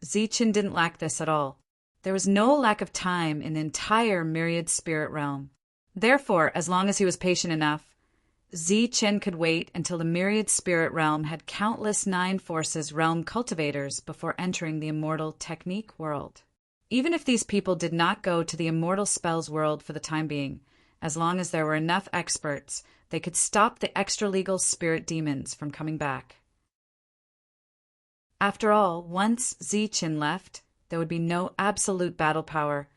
Zichin didn't lack this at all. There was no lack of time in the entire myriad spirit realm. Therefore, as long as he was patient enough, Zichin could wait until the myriad spirit realm had countless nine forces realm cultivators before entering the immortal technique world. Even if these people did not go to the immortal spells world for the time being, as long as there were enough experts, they could stop the extra-legal spirit demons from coming back. After all, once Zichin left, there would be no absolute battle power,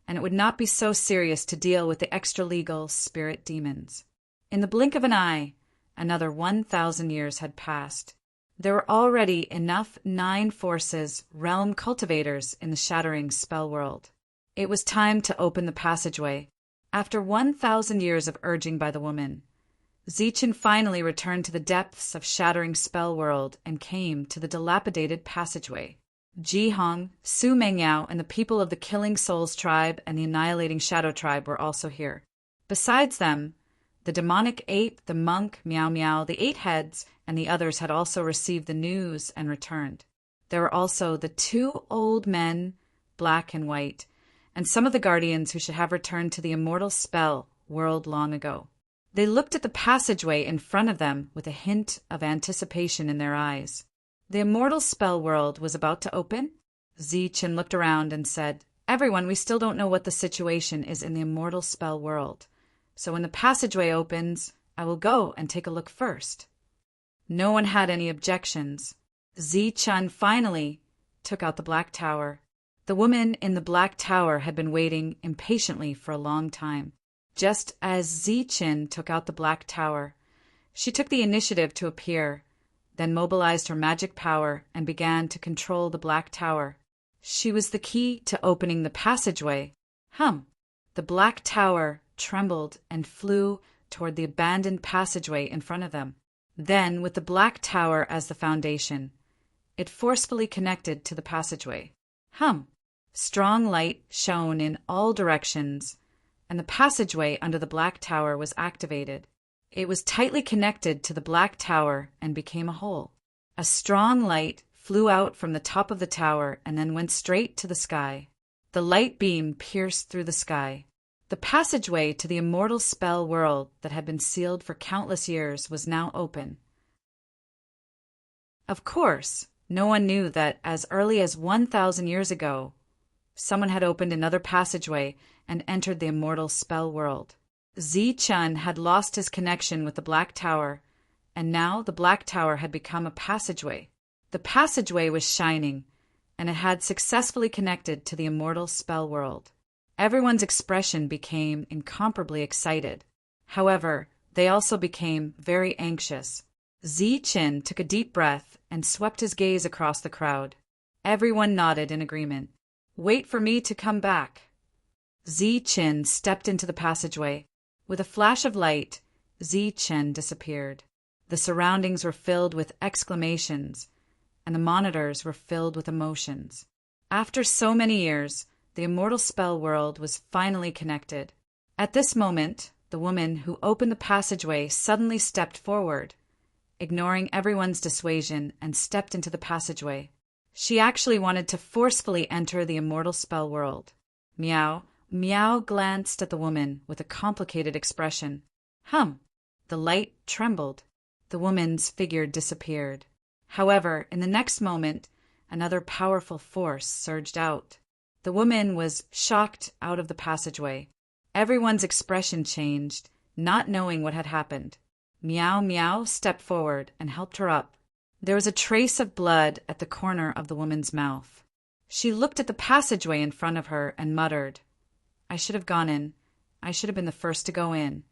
and it would not be so serious to deal with the extra-legal spirit demons. In the blink of an eye, another 1,000 years had passed. There were already enough nine forces realm cultivators in the shattering spell world. It was time to open the passageway. After 1,000 years of urging by the woman, Zichin finally returned to the depths of shattering spell world and came to the dilapidated passageway. Jihong, Su Mengyao, and the people of the Killing Souls tribe and the Annihilating Shadow tribe were also here. Besides them, the demonic ape, the monk, Meow Meow, the 8 heads, and the others had also received the news and returned. There were also the 2 old men, Black and White, and some of the guardians who should have returned to the immortal spell world long ago. They looked at the passageway in front of them with a hint of anticipation in their eyes. The immortal spell world was about to open. Zichin looked around and said, "Everyone, we still don't know what the situation is in the immortal spell world. So when the passageway opens, I will go and take a look first." No one had any objections. Zichin finally took out the Black Tower. The woman in the Black Tower had been waiting impatiently for a long time. Just as Zichin took out the Black Tower, she took the initiative to appear, then mobilized her magic power and began to control the Black Tower. She was the key to opening the passageway. The Black Tower trembled and flew toward the abandoned passageway in front of them. Then, with the Black Tower as the foundation, it forcefully connected to the passageway. Strong light shone in all directions, and the passageway under the Black Tower was activated. It was tightly connected to the Black Tower and became a whole. A strong light flew out from the top of the tower and then went straight to the sky. The light beam pierced through the sky. The passageway to the immortal spell world that had been sealed for countless years was now open. Of course, no one knew that as early as 1,000 years ago, someone had opened another passageway and entered the immortal spell world. Zichin had lost his connection with the Black Tower, and now the Black Tower had become a passageway. The passageway was shining, and it had successfully connected to the immortal spell world. Everyone's expression became incomparably excited. However, they also became very anxious. Zichin took a deep breath and swept his gaze across the crowd. Everyone nodded in agreement. "Wait for me to come back." Zichin stepped into the passageway. With a flash of light, Zichin disappeared. The surroundings were filled with exclamations, and the monitors were filled with emotions. After so many years, the immortal spell world was finally connected. At this moment, the woman who opened the passageway suddenly stepped forward, ignoring everyone's dissuasion, and stepped into the passageway. She actually wanted to forcefully enter the immortal spell world. Meow glanced at the woman with a complicated expression. The light trembled. The woman's figure disappeared. However, in the next moment, another powerful force surged out. The woman was shocked out of the passageway. Everyone's expression changed, not knowing what had happened. Meow stepped forward and helped her up. There was a trace of blood at the corner of the woman's mouth. She looked at the passageway in front of her and muttered, "I should have gone in. I should have been the first to go in."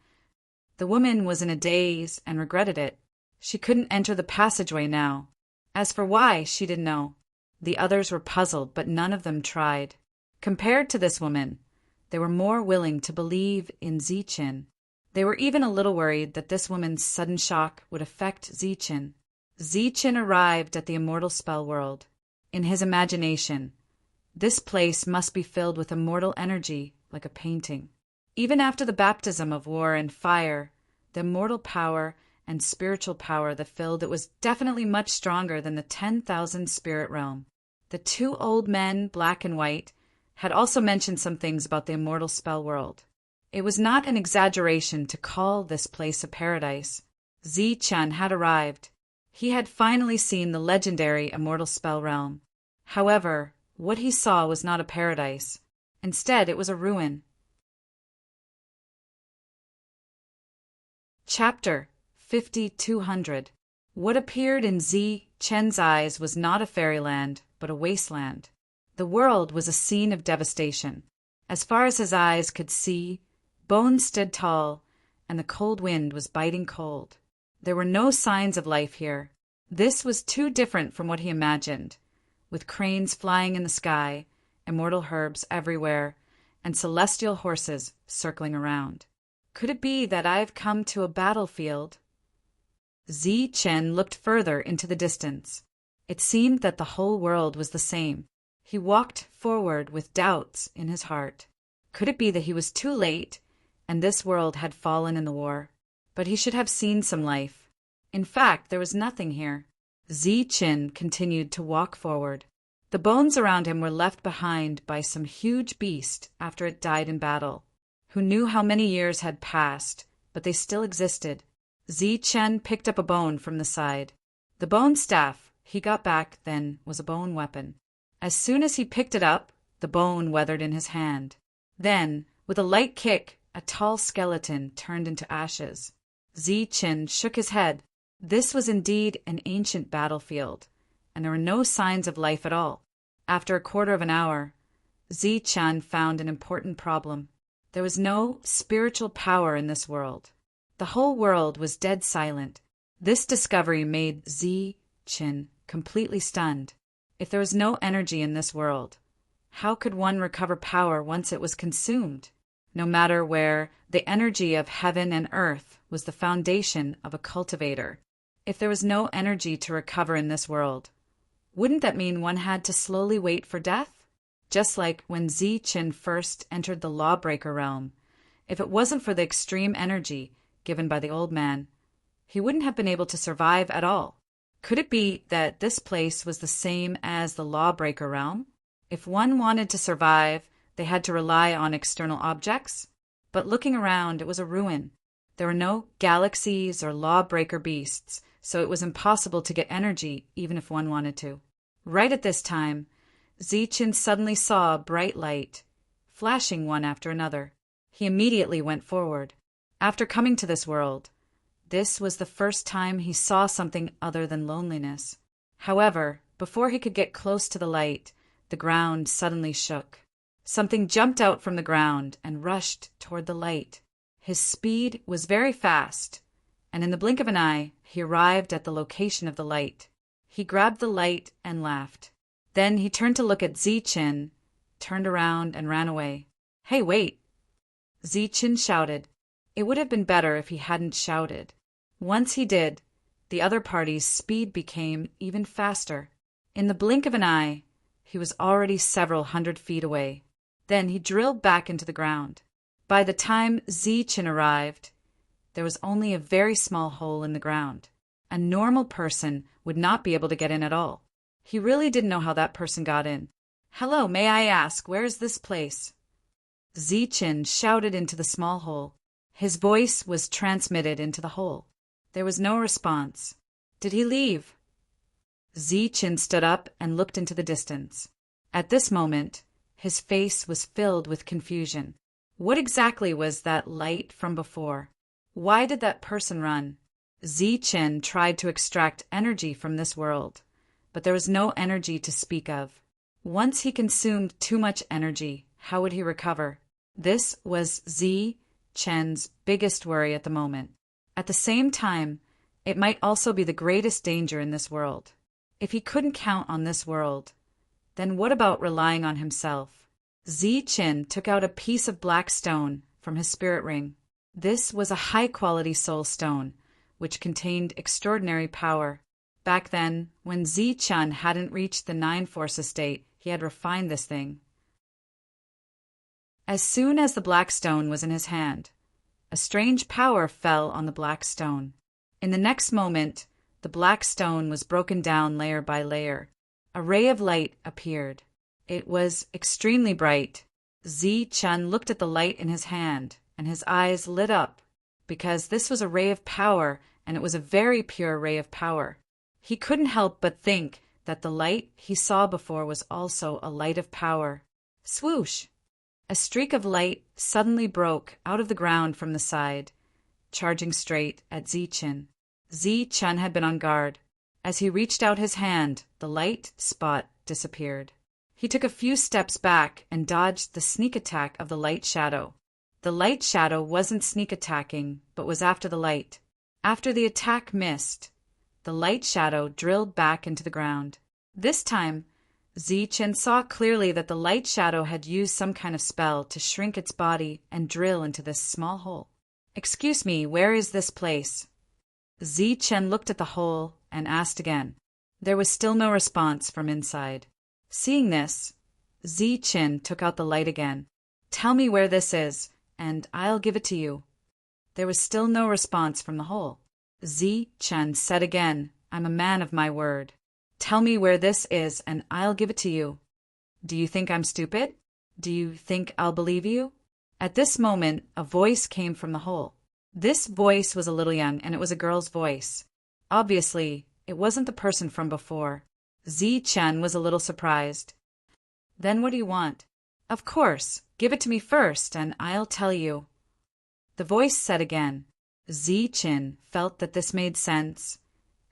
The woman was in a daze and regretted it. She couldn't enter the passageway now. As for why, she didn't know. The others were puzzled, but none of them tried. Compared to this woman, they were more willing to believe in Zichin. They were even a little worried that this woman's sudden shock would affect Zichen. Zichen arrived at the immortal spell world. In his imagination, this place must be filled with immortal energy like a painting. Even after the baptism of war and fire, the immortal power and spiritual power that filled it was definitely much stronger than the 10,000 spirit realm. The two old men, black and white, had also mentioned some things about the immortal spell world. It was not an exaggeration to call this place a paradise. Zichen had arrived. He had finally seen the legendary immortal spell realm. However, what he saw was not a paradise. Instead, it was a ruin. Chapter 5200. What appeared in Zichen's eyes was not a fairyland, but a wasteland. The world was a scene of devastation. As far as his eyes could see, bones stood tall, and the cold wind was biting cold. There were no signs of life here. This was too different from what he imagined, with cranes flying in the sky, immortal herbs everywhere, and celestial horses circling around. Could it be that I've come to a battlefield? Zichen looked further into the distance. It seemed that the whole world was the same. He walked forward with doubts in his heart. Could it be that he was too late, and this world had fallen in the war? But he should have seen some life. In fact, there was nothing here. Zichen continued to walk forward. The bones around him were left behind by some huge beast after it died in battle. Who knew how many years had passed, but they still existed. Zichen picked up a bone from the side. The bone staff he got back then was a bone weapon. As soon as he picked it up, the bone weathered in his hand. Then, with a light kick, a tall skeleton turned into ashes. Zichen shook his head. This was indeed an ancient battlefield, and there were no signs of life at all. After a quarter of an hour, Zichen found an important problem. There was no spiritual power in this world. The whole world was dead silent. This discovery made Zichen completely stunned. If there was no energy in this world, how could one recover power once it was consumed? No matter where, the energy of heaven and earth was the foundation of a cultivator. If there was no energy to recover in this world, wouldn't that mean one had to slowly wait for death? Just like when Zichen first entered the lawbreaker realm, if it wasn't for the extreme energy given by the old man, he wouldn't have been able to survive at all. Could it be that this place was the same as the lawbreaker realm? If one wanted to survive, they had to rely on external objects? But looking around, it was a ruin. There were no galaxies or lawbreaker beasts, so it was impossible to get energy even if one wanted to. Right at this time, Zichen suddenly saw a bright light, flashing one after another. He immediately went forward. After coming to this world, this was the first time he saw something other than loneliness. However, before he could get close to the light, the ground suddenly shook. Something jumped out from the ground and rushed toward the light. His speed was very fast, and in the blink of an eye, he arrived at the location of the light. He grabbed the light and laughed. Then he turned to look at Zichen, turned around and ran away. "Hey, wait!" Zichen shouted. It would have been better if he hadn't shouted. Once he did, the other party's speed became even faster. In the blink of an eye, he was already several hundred feet away. Then he drilled back into the ground. By the time Zichen arrived, there was only a very small hole in the ground. A normal person would not be able to get in at all. He really didn't know how that person got in. "Hello, may I ask, where is this place?" Zichen shouted into the small hole. His voice was transmitted into the hole. There was no response. Did he leave? Zichen stood up and looked into the distance. At this moment, his face was filled with confusion. What exactly was that light from before? Why did that person run? Zichen tried to extract energy from this world, but there was no energy to speak of. Once he consumed too much energy, how would he recover? This was Zichen's biggest worry at the moment. At the same time, it might also be the greatest danger in this world. If he couldn't count on this world, then what about relying on himself? Zichen took out a piece of black stone from his spirit ring. This was a high-quality soul stone, which contained extraordinary power. Back then, when Zi-Chun hadn't reached the nine-force state, he had refined this thing. As soon as the black stone was in his hand, a strange power fell on the black stone. In the next moment, the black stone was broken down layer by layer. A ray of light appeared. It was extremely bright. Zi-Chun looked at the light in his hand, and his eyes lit up, because this was a ray of power, and it was a very pure ray of power. He couldn't help but think that the light he saw before was also a light of power. Swoosh! A streak of light suddenly broke out of the ground from the side, charging straight at Zi-Chun. Zi-Chun had been on guard. As he reached out his hand, the light spot disappeared. He took a few steps back and dodged the sneak attack of the light shadow. The light shadow wasn't sneak attacking, but was after the light. After the attack missed, the light shadow drilled back into the ground. This time, Zi-Chun saw clearly that the light shadow had used some kind of spell to shrink its body and drill into this small hole. "Excuse me, where is this place?" Zi-Chun looked at the hole and asked again. There was still no response from inside. Seeing this, Zi-Chun took out the light again. "Tell me where this is, and I'll give it to you." There was still no response from the hole. Zi-Chun said again, "I'm a man of my word. Tell me where this is, and I'll give it to you. Do you think I'm stupid? Do you think I'll believe you?" At this moment, a voice came from the hole. This voice was a little young, and it was a girl's voice. Obviously, it wasn't the person from before. Zi-Chun was a little surprised. "Then what do you want?" "Of course, give it to me first, and I'll tell you." The voice said again. Zi-Chun felt that this made sense,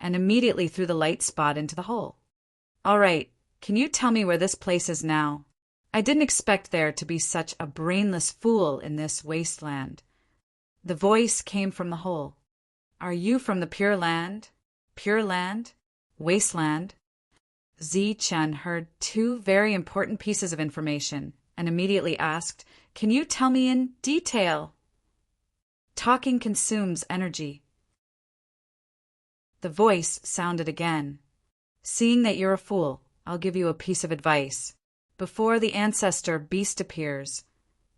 and immediately threw the light spot into the hole. "All right, can you tell me where this place is now? I didn't expect there to be such a brainless fool in this wasteland." The voice came from the hole. "Are you from the Pure Land? Pure Land? Wasteland?" Zi-Chun heard two very important pieces of information and immediately asked, "Can you tell me in detail?" Talking consumes energy. The voice sounded again. "Seeing that you're a fool, I'll give you a piece of advice. Before the ancestor beast appears,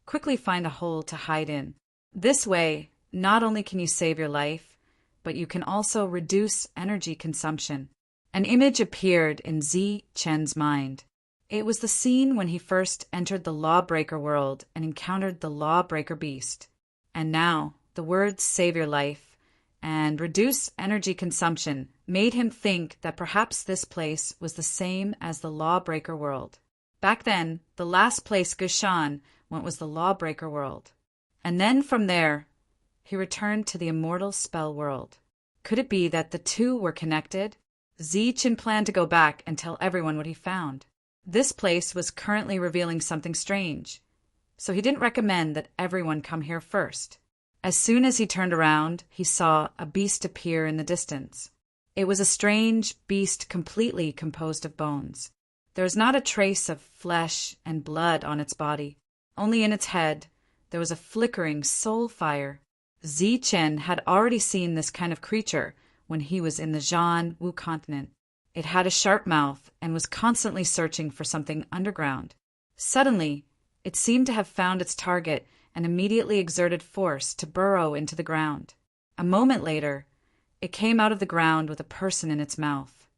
quickly find a hole to hide in. This way, not only can you save your life, but you can also reduce energy consumption." An image appeared in Zi-Chun's mind. It was the scene when he first entered the Lawbreaker world and encountered the Lawbreaker beast. And now, the words "save your life" and "reduce energy consumption" made him think that perhaps this place was the same as the Lawbreaker world. Back then, the last place Gushan went was the Lawbreaker world. And then from there, he returned to the immortal spell world. Could it be that the two were connected? Zi-Chun planned to go back and tell everyone what he found. This place was currently revealing something strange, so he didn't recommend that everyone come here first. As soon as he turned around, he saw a beast appear in the distance. It was a strange beast completely composed of bones. There was not a trace of flesh and blood on its body. Only in its head, there was a flickering soul fire. Zi-Chun had already seen this kind of creature when he was in the Zhan Wu continent. It had a sharp mouth and was constantly searching for something underground. Suddenly, it seemed to have found its target and immediately exerted force to burrow into the ground. A moment later, it came out of the ground with a person in its mouth.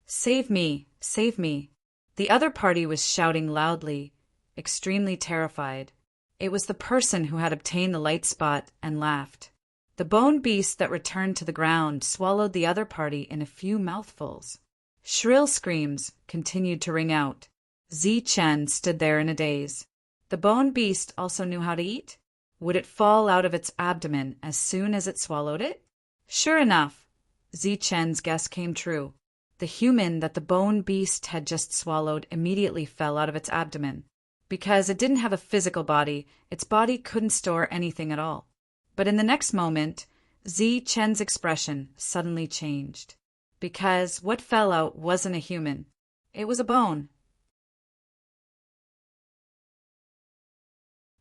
"Save me! Save me!" The other party was shouting loudly, extremely terrified. It was the person who had obtained the light spot and laughed. The bone beast that returned to the ground swallowed the other party in a few mouthfuls. Shrill screams continued to ring out. Zi-Chun stood there in a daze. The bone beast also knew how to eat? Would it fall out of its abdomen as soon as it swallowed it? Sure enough, Zi-Chun's guess came true. The human that the bone beast had just swallowed immediately fell out of its abdomen. Because it didn't have a physical body, its body couldn't store anything at all. But in the next moment, Zi-Chun's expression suddenly changed. Because what fell out wasn't a human. It was a bone.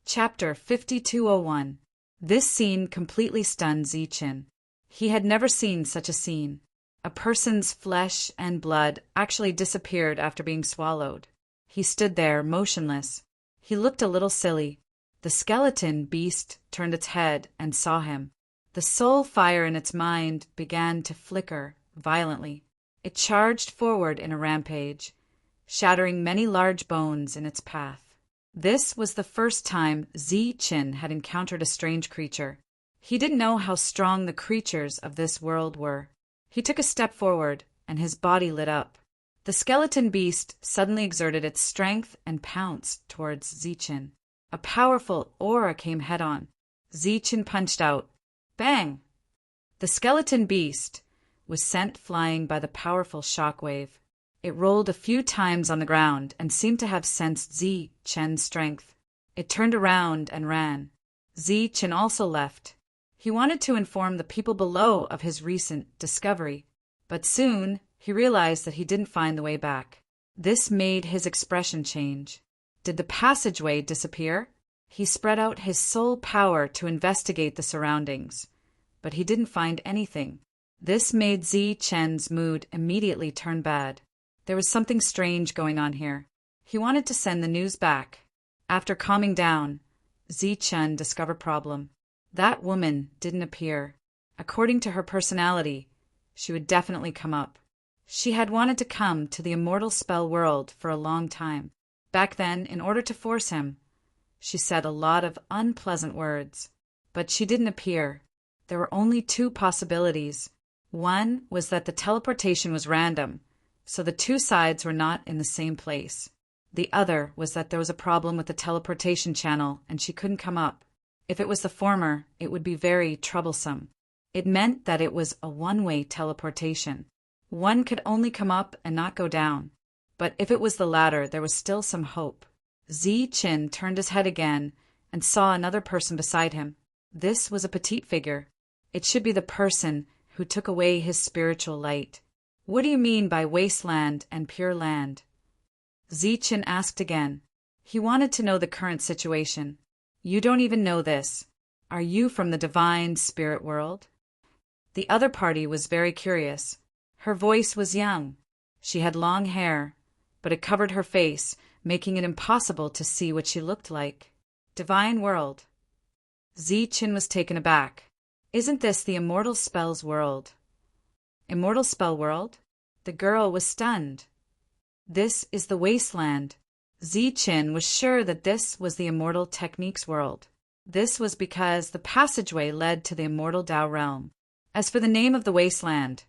Chapter 5201. This scene completely stunned Zichin. He had never seen such a scene. A person's flesh and blood actually disappeared after being swallowed. He stood there, motionless. He looked a little silly. The skeleton beast turned its head and saw him. The soul fire in its mind began to flicker violently. It charged forward in a rampage, shattering many large bones in its path. This was the first time Zichin had encountered a strange creature. He didn't know how strong the creatures of this world were. He took a step forward, and his body lit up. The skeleton beast suddenly exerted its strength and pounced towards Zichin. A powerful aura came head-on. Zichin punched out. Bang! The skeleton beast was sent flying by the powerful shockwave. It rolled a few times on the ground and seemed to have sensed Zichin's strength. It turned around and ran. Zichin also left. He wanted to inform the people below of his recent discovery, but soon he realized that he didn't find the way back. This made his expression change. Did the passageway disappear? He spread out his soul power to investigate the surroundings, but he didn't find anything. This made Zichin's mood immediately turn bad. There was something strange going on here. He wanted to send the news back. After calming down, Zichin discovered problem. That woman didn't appear. According to her personality, she would definitely come up. She had wanted to come to the immortal spell world for a long time. Back then, in order to force him, she said a lot of unpleasant words. But she didn't appear. There were only two possibilities. One was that the teleportation was random, so the two sides were not in the same place. The other was that there was a problem with the teleportation channel and she couldn't come up. If it was the former, it would be very troublesome. It meant that it was a one-way teleportation. One could only come up and not go down. But if it was the latter, there was still some hope. Zichin turned his head again and saw another person beside him. This was a petite figure. It should be the person who took away his spiritual light. What do you mean by wasteland and pure land? Zichin asked again. He wanted to know the current situation. You don't even know this. Are you from the divine spirit world? The other party was very curious. Her voice was young. She had long hair, but it covered her face, making it impossible to see what she looked like. Divine world. Zichin was taken aback. Isn't this the immortal spells world? Immortal spell world? The girl was stunned. This is the wasteland. Zichin was sure that this was the immortal techniques world. This was because the passageway led to the immortal Tao realm. As for the name of the wasteland,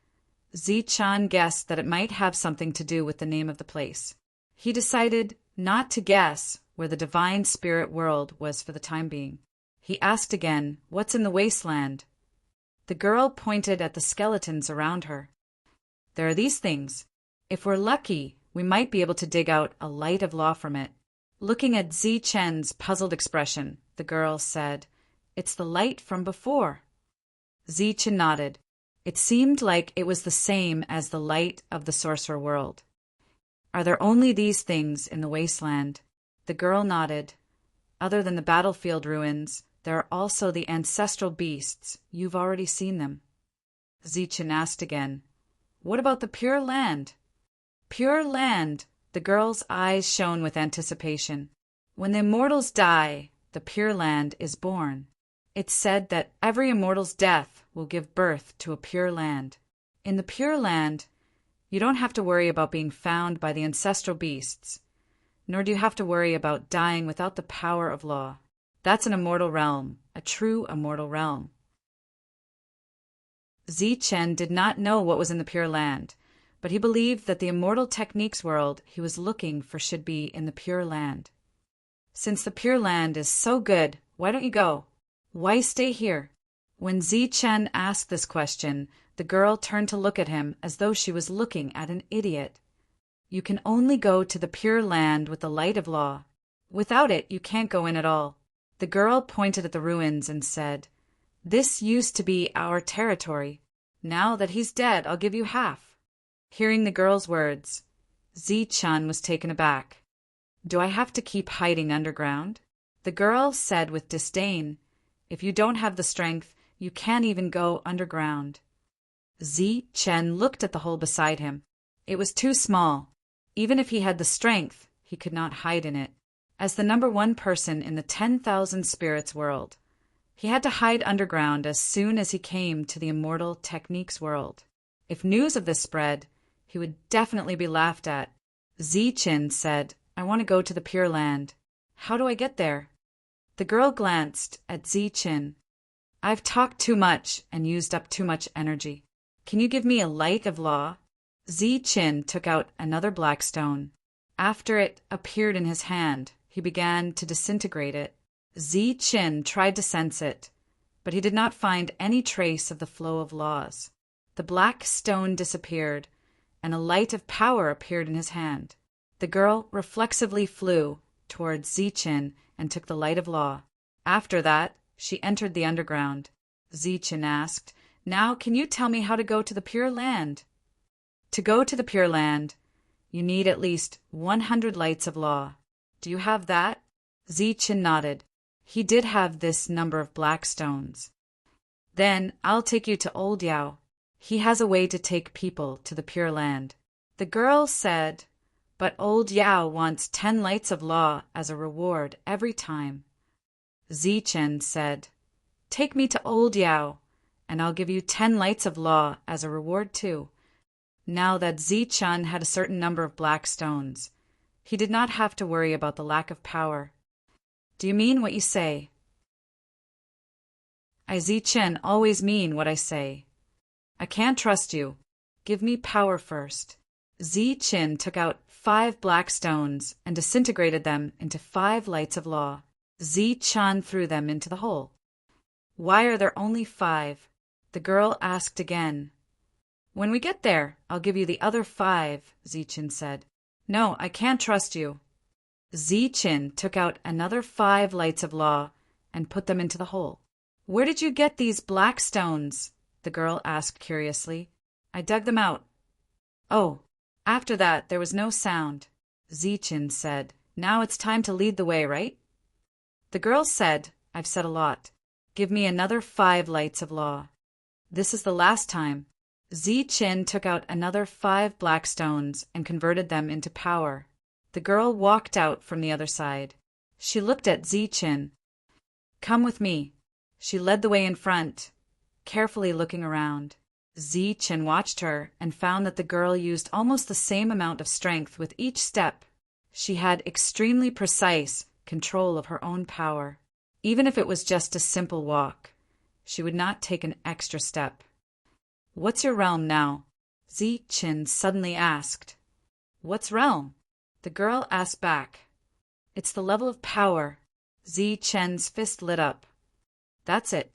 Zichin guessed that it might have something to do with the name of the place. He decided not to guess where the divine spirit world was for the time being. He asked again, "What's in the wasteland?" The girl pointed at the skeletons around her. "There are these things. If we're lucky, we might be able to dig out a light of law from it." Looking at Zichin's puzzled expression, the girl said, "It's the light from before." Zichin nodded. It seemed like it was the same as the light of the sorcerer world. "Are there only these things in the wasteland?" The girl nodded. "Other than the battlefield ruins, there are also the ancestral beasts. You've already seen them." Zichin asked again, "What about the pure land?" Pure land! The girl's eyes shone with anticipation. When the immortals die, the pure land is born. It's said that every immortal's death will give birth to a pure land. In the pure land, you don't have to worry about being found by the ancestral beasts, nor do you have to worry about dying without the power of law. That's an immortal realm, a true immortal realm. Zichin did not know what was in the pure land, but he believed that the immortal techniques world he was looking for should be in the pure land. "Since the pure land is so good, why don't you go? Why stay here?" When Zichin asked this question, the girl turned to look at him as though she was looking at an idiot. "You can only go to the pure land with the light of law. Without it, you can't go in at all." The girl pointed at the ruins and said, "This used to be our territory. Now that he's dead, I'll give you half." Hearing the girl's words, Zichin was taken aback. "Do I have to keep hiding underground?" The girl said with disdain, If you don't have the strength, you can't even go underground. Chen looked at the hole beside him. It was too small. Even if he had the strength, he could not hide in it. As the number one person in the 10,000 spirits world, he had to hide underground as soon as he came to the immortal techniques world. If news of this spread, he would definitely be laughed at. Chen said, "I want to go to the Pure Land. How do I get there?" The girl glanced at Chen. "I've talked too much and used up too much energy. Can you give me a light of law?" Chen took out another black stone. After it appeared in his hand, he began to disintegrate it. Chen tried to sense it, but he did not find any trace of the flow of laws. The black stone disappeared, and a light of power appeared in his hand. The girl reflexively flew towards Chen and took the light of law. After that, she entered the underground. Chen asked, "Now can you tell me how to go to the Pure Land?" To go to the Pure Land, you need at least 100 lights of law. Do you have that? Chen nodded. He did have this number of black stones. "Then I'll take you to Old Yao. He has a way to take people to the Pure Land." The girl said, "But Old Yao wants 10 lights of law as a reward every time." Chen said, "Take me to Old Yao, and I'll give you 10 lights of law as a reward too." Now that Chen had a certain number of black stones, he did not have to worry about the lack of power. "Do you mean what you say?" "I Chen always mean what I say. I can't trust you. Give me power first." Chen took out 5 black stones and disintegrated them into 5 lights of law. Chen threw them into the hole. "Why are there only 5? The girl asked again. "When we get there, I'll give you the other 5, Chen said. "No, I can't trust you." Chen took out another 5 lights of law and put them into the hole. "Where did you get these black stones?" the girl asked curiously. "I dug them out." "Oh." After that, there was no sound. Chen said, "Now it's time to lead the way, right?" The girl said, "I've said a lot. Give me another 5 lights of law." "This is the last time." Chen took out another 5 black stones and converted them into power. The girl walked out from the other side. She looked at Chen. "Come with me." She led the way in front, carefully looking around. Chen watched her and found that the girl used almost the same amount of strength with each step. She had extremely precise control of her own power. Even if it was just a simple walk, she would not take an extra step. "What's your realm now?" Chen suddenly asked. "What's realm?" the girl asked back. "It's the level of power." Chen's fist lit up. "That's it."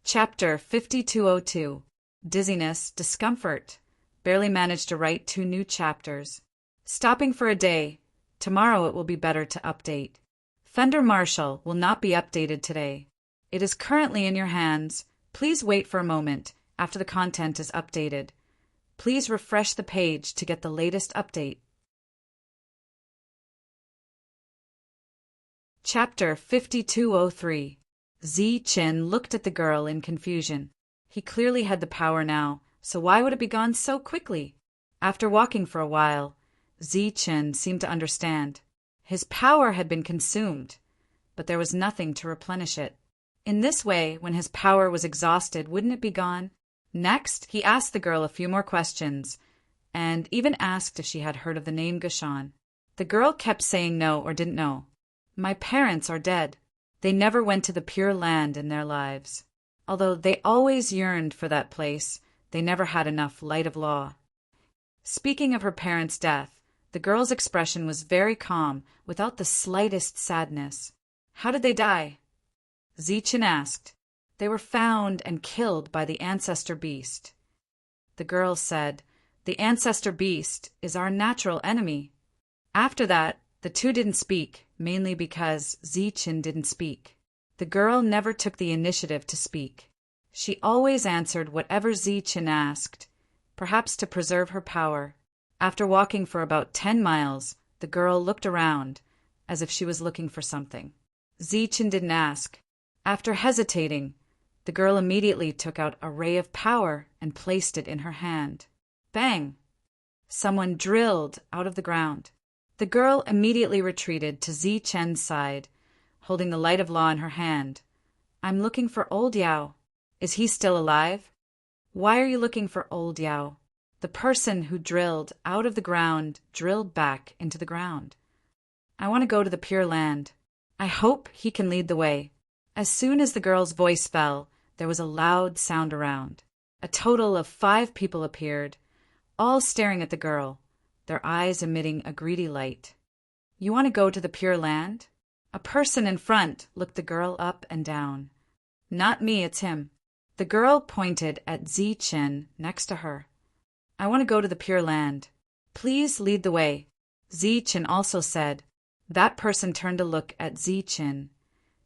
Chapter 5202. Dizziness, Discomfort. Barely managed to write 2 new chapters. Stopping for a day. Tomorrow it will be better to update. Fender Marshall will not be updated today. It is currently in your hands. Please wait for a moment after the content is updated. Please refresh the page to get the latest update. Chapter 5203. Chen looked at the girl in confusion. He clearly had the power now, so why would it be gone so quickly? After walking for a while, Chen seemed to understand. His power had been consumed, but there was nothing to replenish it. In this way, when his power was exhausted, wouldn't it be gone? Next, he asked the girl a few more questions, and even asked if she had heard of the name Gushan. The girl kept saying no or didn't know. "My parents are dead. They never went to the Pure Land in their lives. Although they always yearned for that place, they never had enough light of law." Speaking of her parents' death, the girl's expression was very calm, without the slightest sadness. "How did they die?" Chen asked. "They were found and killed by the ancestor beast." The girl said, "The ancestor beast is our natural enemy." After that, the two didn't speak, mainly because Chen didn't speak. The girl never took the initiative to speak. She always answered whatever Chen asked, perhaps to preserve her power. After walking for about 10 miles, the girl looked around, as if she was looking for something. Zichen didn't ask. After hesitating, the girl immediately took out a ray of power and placed it in her hand. Bang! Someone drilled out of the ground. The girl immediately retreated to Zichen's side, holding the light of law in her hand. I'm looking for Old Yao. Is he still alive? Why are you looking for Old Yao? The person who drilled out of the ground drilled back into the ground. I want to go to the Pure Land. I hope he can lead the way. As soon as the girl's voice fell, there was a loud sound around. A total of 5 people appeared, all staring at the girl, their eyes emitting a greedy light. You want to go to the Pure Land? A person in front looked the girl up and down. Not me, it's him. The girl pointed at Zichen next to her. I want to go to the Pure Land. Please lead the way. Zichen also said. That person turned to look at Zichen.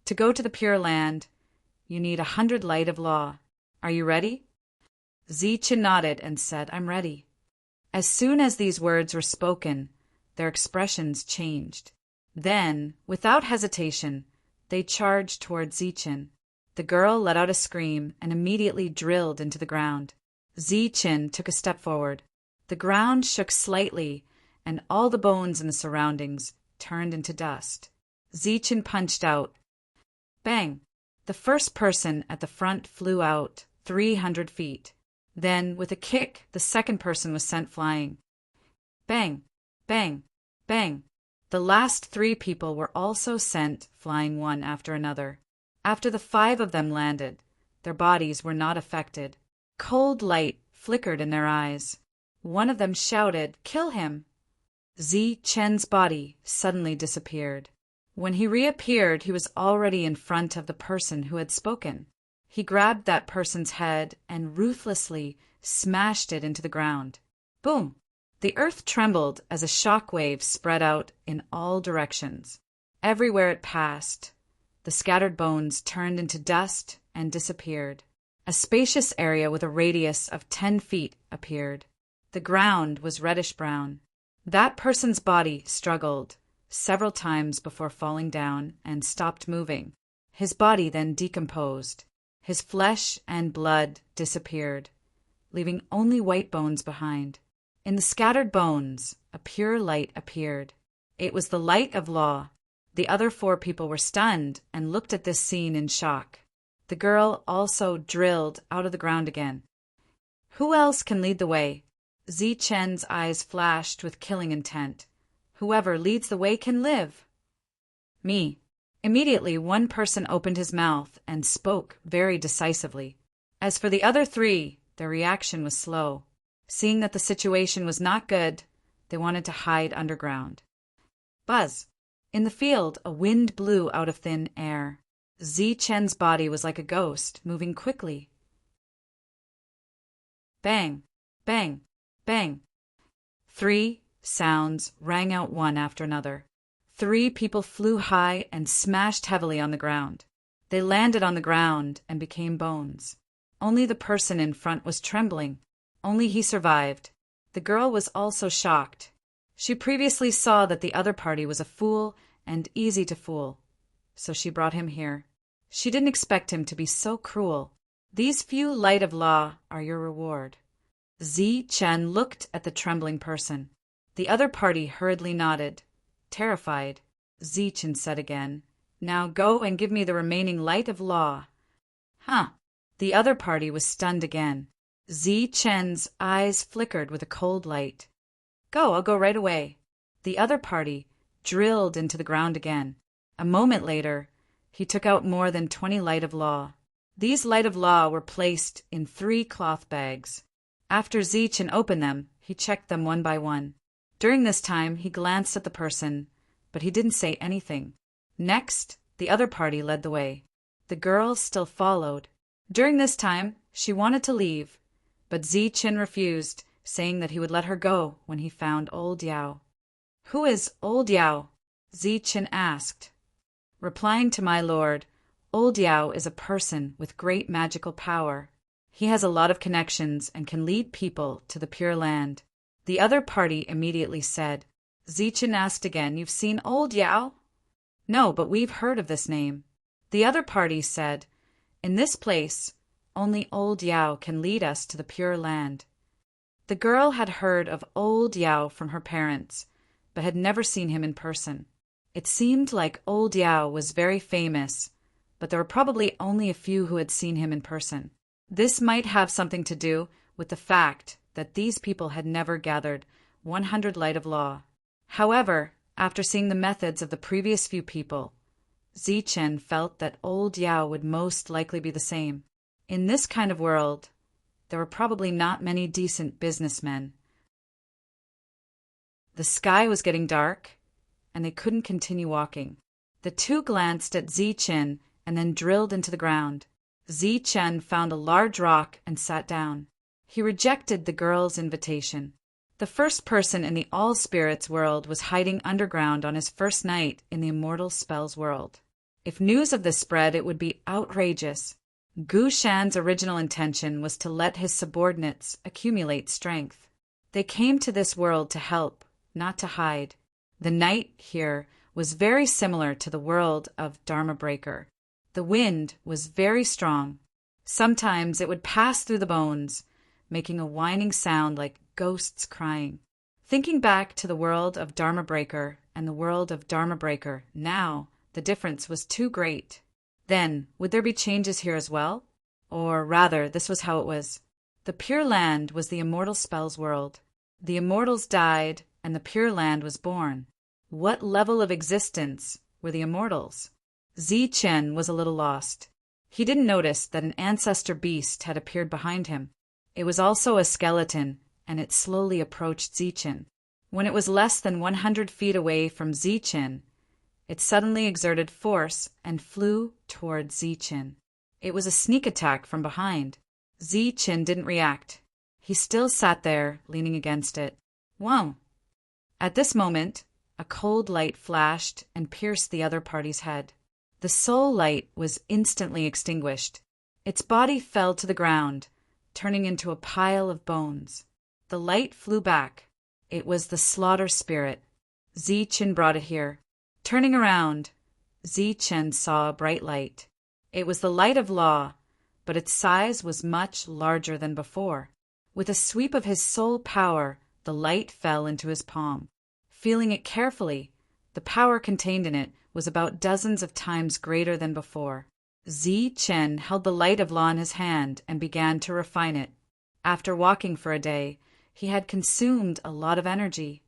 To go to the Pure Land, you need 100 light of law. Are you ready? Zichen nodded and said, I'm ready. As soon as these words were spoken, their expressions changed. Then, without hesitation, they charged toward Zichen. The girl let out a scream and immediately drilled into the ground. Zichen took a step forward. The ground shook slightly, and all the bones in the surroundings turned into dust. Zichen punched out. Bang! The first person at the front flew out 300 feet. Then, with a kick, the second person was sent flying. Bang! Bang! Bang! The last 3 people were also sent flying one after another. After the 5 of them landed, their bodies were not affected. Cold light flickered in their eyes. One of them shouted, "Kill him!" Zichen's body suddenly disappeared. When he reappeared, he was already in front of the person who had spoken. He grabbed that person's head and ruthlessly smashed it into the ground. Boom! The earth trembled as a shock wave spread out in all directions. Everywhere it passed, the scattered bones turned into dust and disappeared. A spacious area with a radius of 10 feet appeared. The ground was reddish-brown. That person's body struggled several times before falling down and stopped moving. His body then decomposed. His flesh and blood disappeared, leaving only white bones behind. In the scattered bones, a pure light appeared. It was the light of law. The other 4 people were stunned and looked at this scene in shock. The girl also drilled out of the ground again. Who else can lead the way? Zichen's eyes flashed with killing intent. Whoever leads the way can live. Me. Immediately, one person opened his mouth and spoke very decisively. As for the other 3, their reaction was slow. Seeing that the situation was not good, they wanted to hide underground. Buzz. In the field, a wind blew out of thin air. Zichen's body was like a ghost, moving quickly. Bang, bang, bang. 3 sounds rang out one after another. 3 people flew high and smashed heavily on the ground. They landed on the ground and became bones. Only the person in front was trembling. Only he survived. The girl was also shocked. She previously saw that the other party was a fool and easy to fool, so she brought him here. She didn't expect him to be so cruel. These few light of law are your reward. Zichen looked at the trembling person. The other party hurriedly nodded. Terrified, Zichen said again, "Now go and give me the remaining light of law." Huh. The other party was stunned again. Zichen's eyes flickered with a cold light. Go, I'll go right away. The other party drilled into the ground again. A moment later, he took out more than 20 light of law. These light of law were placed in 3 cloth bags. After Zichen opened them, he checked them one by one. During this time, he glanced at the person, but he didn't say anything. Next, the other party led the way. The girl still followed. During this time, she wanted to leave, but Zichen refused, saying that he would let her go when he found Old Yao. Who is Old Yao? Zichen asked. Replying to my lord, Old Yao is a person with great magical power. He has a lot of connections and can lead people to the Pure Land. The other party immediately said. Zichen asked again, You've seen Old Yao? No, but we've heard of this name. The other party said, in this place, only Old Yao can lead us to the Pure Land. The girl had heard of Old Yao from her parents, but had never seen him in person. It seemed like Old Yao was very famous, but there were probably only a few who had seen him in person. This might have something to do with the fact that these people had never gathered 100 light of law. However, after seeing the methods of the previous few people, Zichen felt that Old Yao would most likely be the same. In this kind of world, there were probably not many decent businessmen. The sky was getting dark, and they couldn't continue walking. The two glanced at Zichen and then drilled into the ground. Zichen found a large rock and sat down. He rejected the girl's invitation. The first person in the all-spirits world was hiding underground on his first night in the immortal spells world. If news of this spread, it would be outrageous. Gu Shan's original intention was to let his subordinates accumulate strength. They came to this world to help, not to hide. The night here was very similar to the world of Dharma Breaker. The wind was very strong. Sometimes it would pass through the bones, making a whining sound like ghosts crying. Thinking back to the world of Dharma Breaker and the world of Dharma Breaker, now the difference was too great. Then, would there be changes here as well? Or rather, this was how it was. The Pure Land was the immortal spells world. The immortals died, and the Pure Land was born. What level of existence were the immortals? Zichen was a little lost. He didn't notice that an ancestor beast had appeared behind him. It was also a skeleton, and it slowly approached Zichen. When it was less than 100 feet away from Zichen, it suddenly exerted force and flew toward Zichen. It was a sneak attack from behind. Zichen didn't react. He still sat there, leaning against it. Wow! At this moment, a cold light flashed and pierced the other party's head. The soul light was instantly extinguished. Its body fell to the ground, turning into a pile of bones. The light flew back. It was the slaughter spirit. Zichen brought it here. Turning around, Zichen saw a bright light. It was the light of law, but its size was much larger than before. With a sweep of his soul power, the light fell into his palm. Feeling it carefully, the power contained in it was about dozens of times greater than before. Zichen held the light of law in his hand and began to refine it. After walking for a day, he had consumed a lot of energy.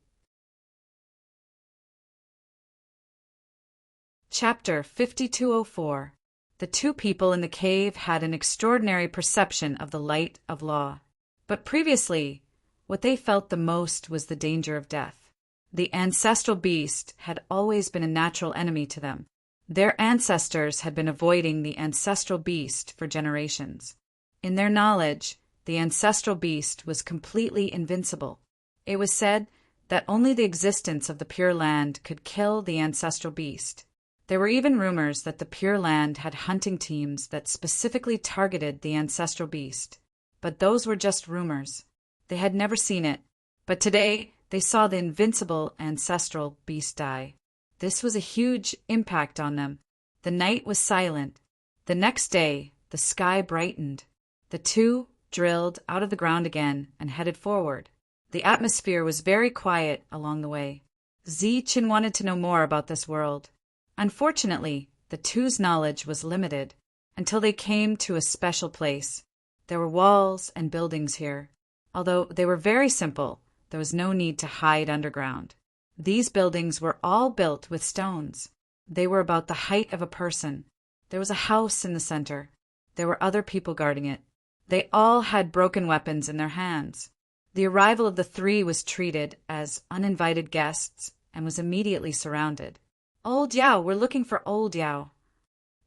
Chapter 5204. The two people in the cave had an extraordinary perception of the light of law. But previously, what they felt the most was the danger of death. The ancestral beast had always been a natural enemy to them. Their ancestors had been avoiding the ancestral beast for generations. In their knowledge, the ancestral beast was completely invincible. It was said that only the existence of the Pure Land could kill the ancestral beast. There were even rumors that the Pure Land had hunting teams that specifically targeted the ancestral beast. But those were just rumors. They had never seen it. But today, they saw the invincible ancestral beast die. This was a huge impact on them. The night was silent. The next day, the sky brightened. The two drilled out of the ground again and headed forward. The atmosphere was very quiet along the way. Zichen wanted to know more about this world. Unfortunately, the two's knowledge was limited until they came to a special place. There were walls and buildings here. Although they were very simple, there was no need to hide underground. These buildings were all built with stones. They were about the height of a person. There was a house in the center. There were other people guarding it. They all had broken weapons in their hands. The arrival of the three was treated as uninvited guests and was immediately surrounded. "Old Yao, we're looking for Old Yao,"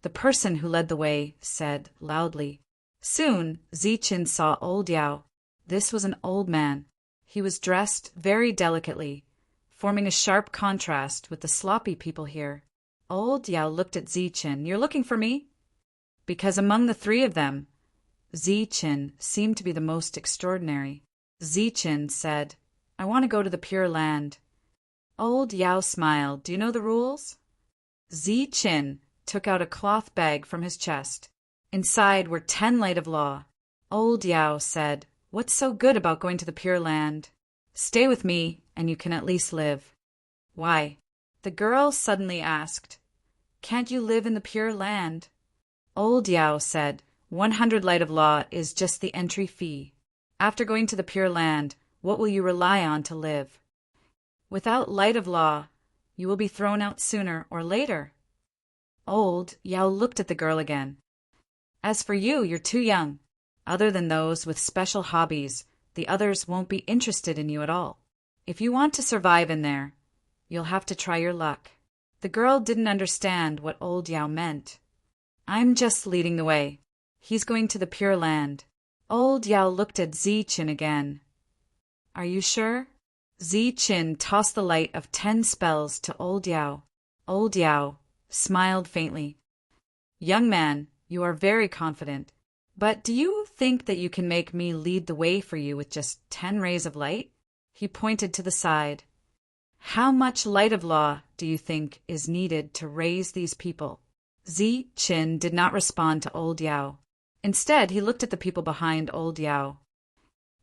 the person who led the way said loudly. Soon, Zichen saw Old Yao. This was an old man. He was dressed very delicately, forming a sharp contrast with the sloppy people here. Old Yao looked at Zichen. "You're looking for me?" Because among the three of them, Zichen seemed to be the most extraordinary. Zichen said, "I want to go to the Pure Land." Old Yao smiled. "Do you know the rules?" Chin took out a cloth bag from his chest. Inside were 10 light of law. Old Yao said, "What's so good about going to the Pure Land? Stay with me, and you can at least live." "Why?" the girl suddenly asked. "Can't you live in the Pure Land?" Old Yao said, 100 light of law is just the entry fee. After going to the Pure Land, what will you rely on to live? Without light of law, you will be thrown out sooner or later. Old Yao looked at the girl again. "As for you, you're too young. Other than those with special hobbies, the others won't be interested in you at all. If you want to survive in there, you'll have to try your luck." The girl didn't understand what Old Yao meant. "I'm just leading the way. He's going to the Pure Land." Old Yao looked at Chin again. "Are you sure?" Chin tossed the light of 10 spells to Old Yao. Old Yao smiled faintly. "Young man, you are very confident. But do you think that you can make me lead the way for you with just 10 rays of light?" He pointed to the side. "How much light of law do you think is needed to raise these people?" Chin did not respond to Old Yao. Instead, he looked at the people behind Old Yao.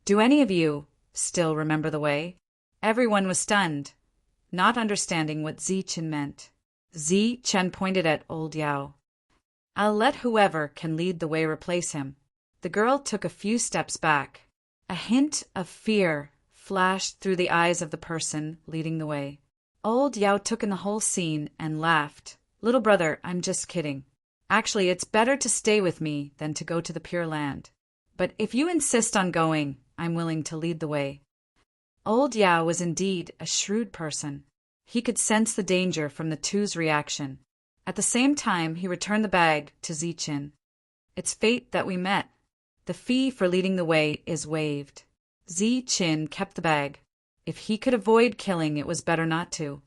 "Do any of you still remember the way?" Everyone was stunned, not understanding what Chin meant. Chen pointed at Old Yao. "I'll let whoever can lead the way replace him." The girl took a few steps back. A hint of fear flashed through the eyes of the person leading the way. Old Yao took in the whole scene and laughed. "Little brother, I'm just kidding. Actually, it's better to stay with me than to go to the Pure Land. But if you insist on going, I'm willing to lead the way." Old Yao was indeed a shrewd person. He could sense the danger from the two's reaction. At the same time, he returned the bag to Chin. "It's fate that we met. The fee for leading the way is waived." Chin kept the bag. If he could avoid killing, it was better not to.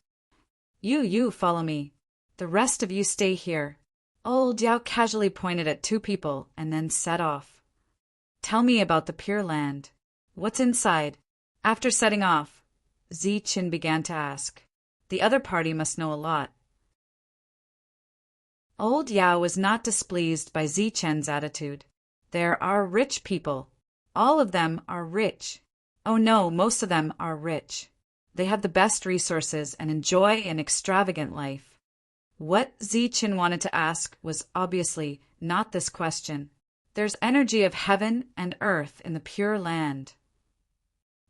You follow me. The rest of you stay here." Old Yao casually pointed at 2 people and then set off. "Tell me about the Pure Land. What's inside?" After setting off, Chin began to ask. The other party must know a lot. Old Yao was not displeased by Chen's attitude. "There are rich people. All of them are rich. Oh no, most of them are rich. They have the best resources and enjoy an extravagant life." What Chin wanted to ask was obviously not this question. "There's energy of heaven and earth in the Pure Land."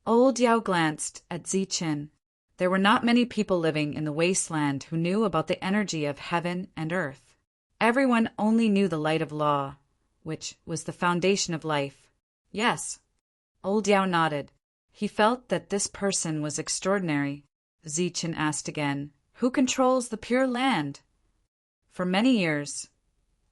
Old Yao glanced at Chin. There were not many people living in the wasteland who knew about the energy of heaven and earth. Everyone only knew the light of law, which was the foundation of life. "Yes." Old Yao nodded. He felt that this person was extraordinary. Chin asked again, "Who controls the Pure Land?" For many years,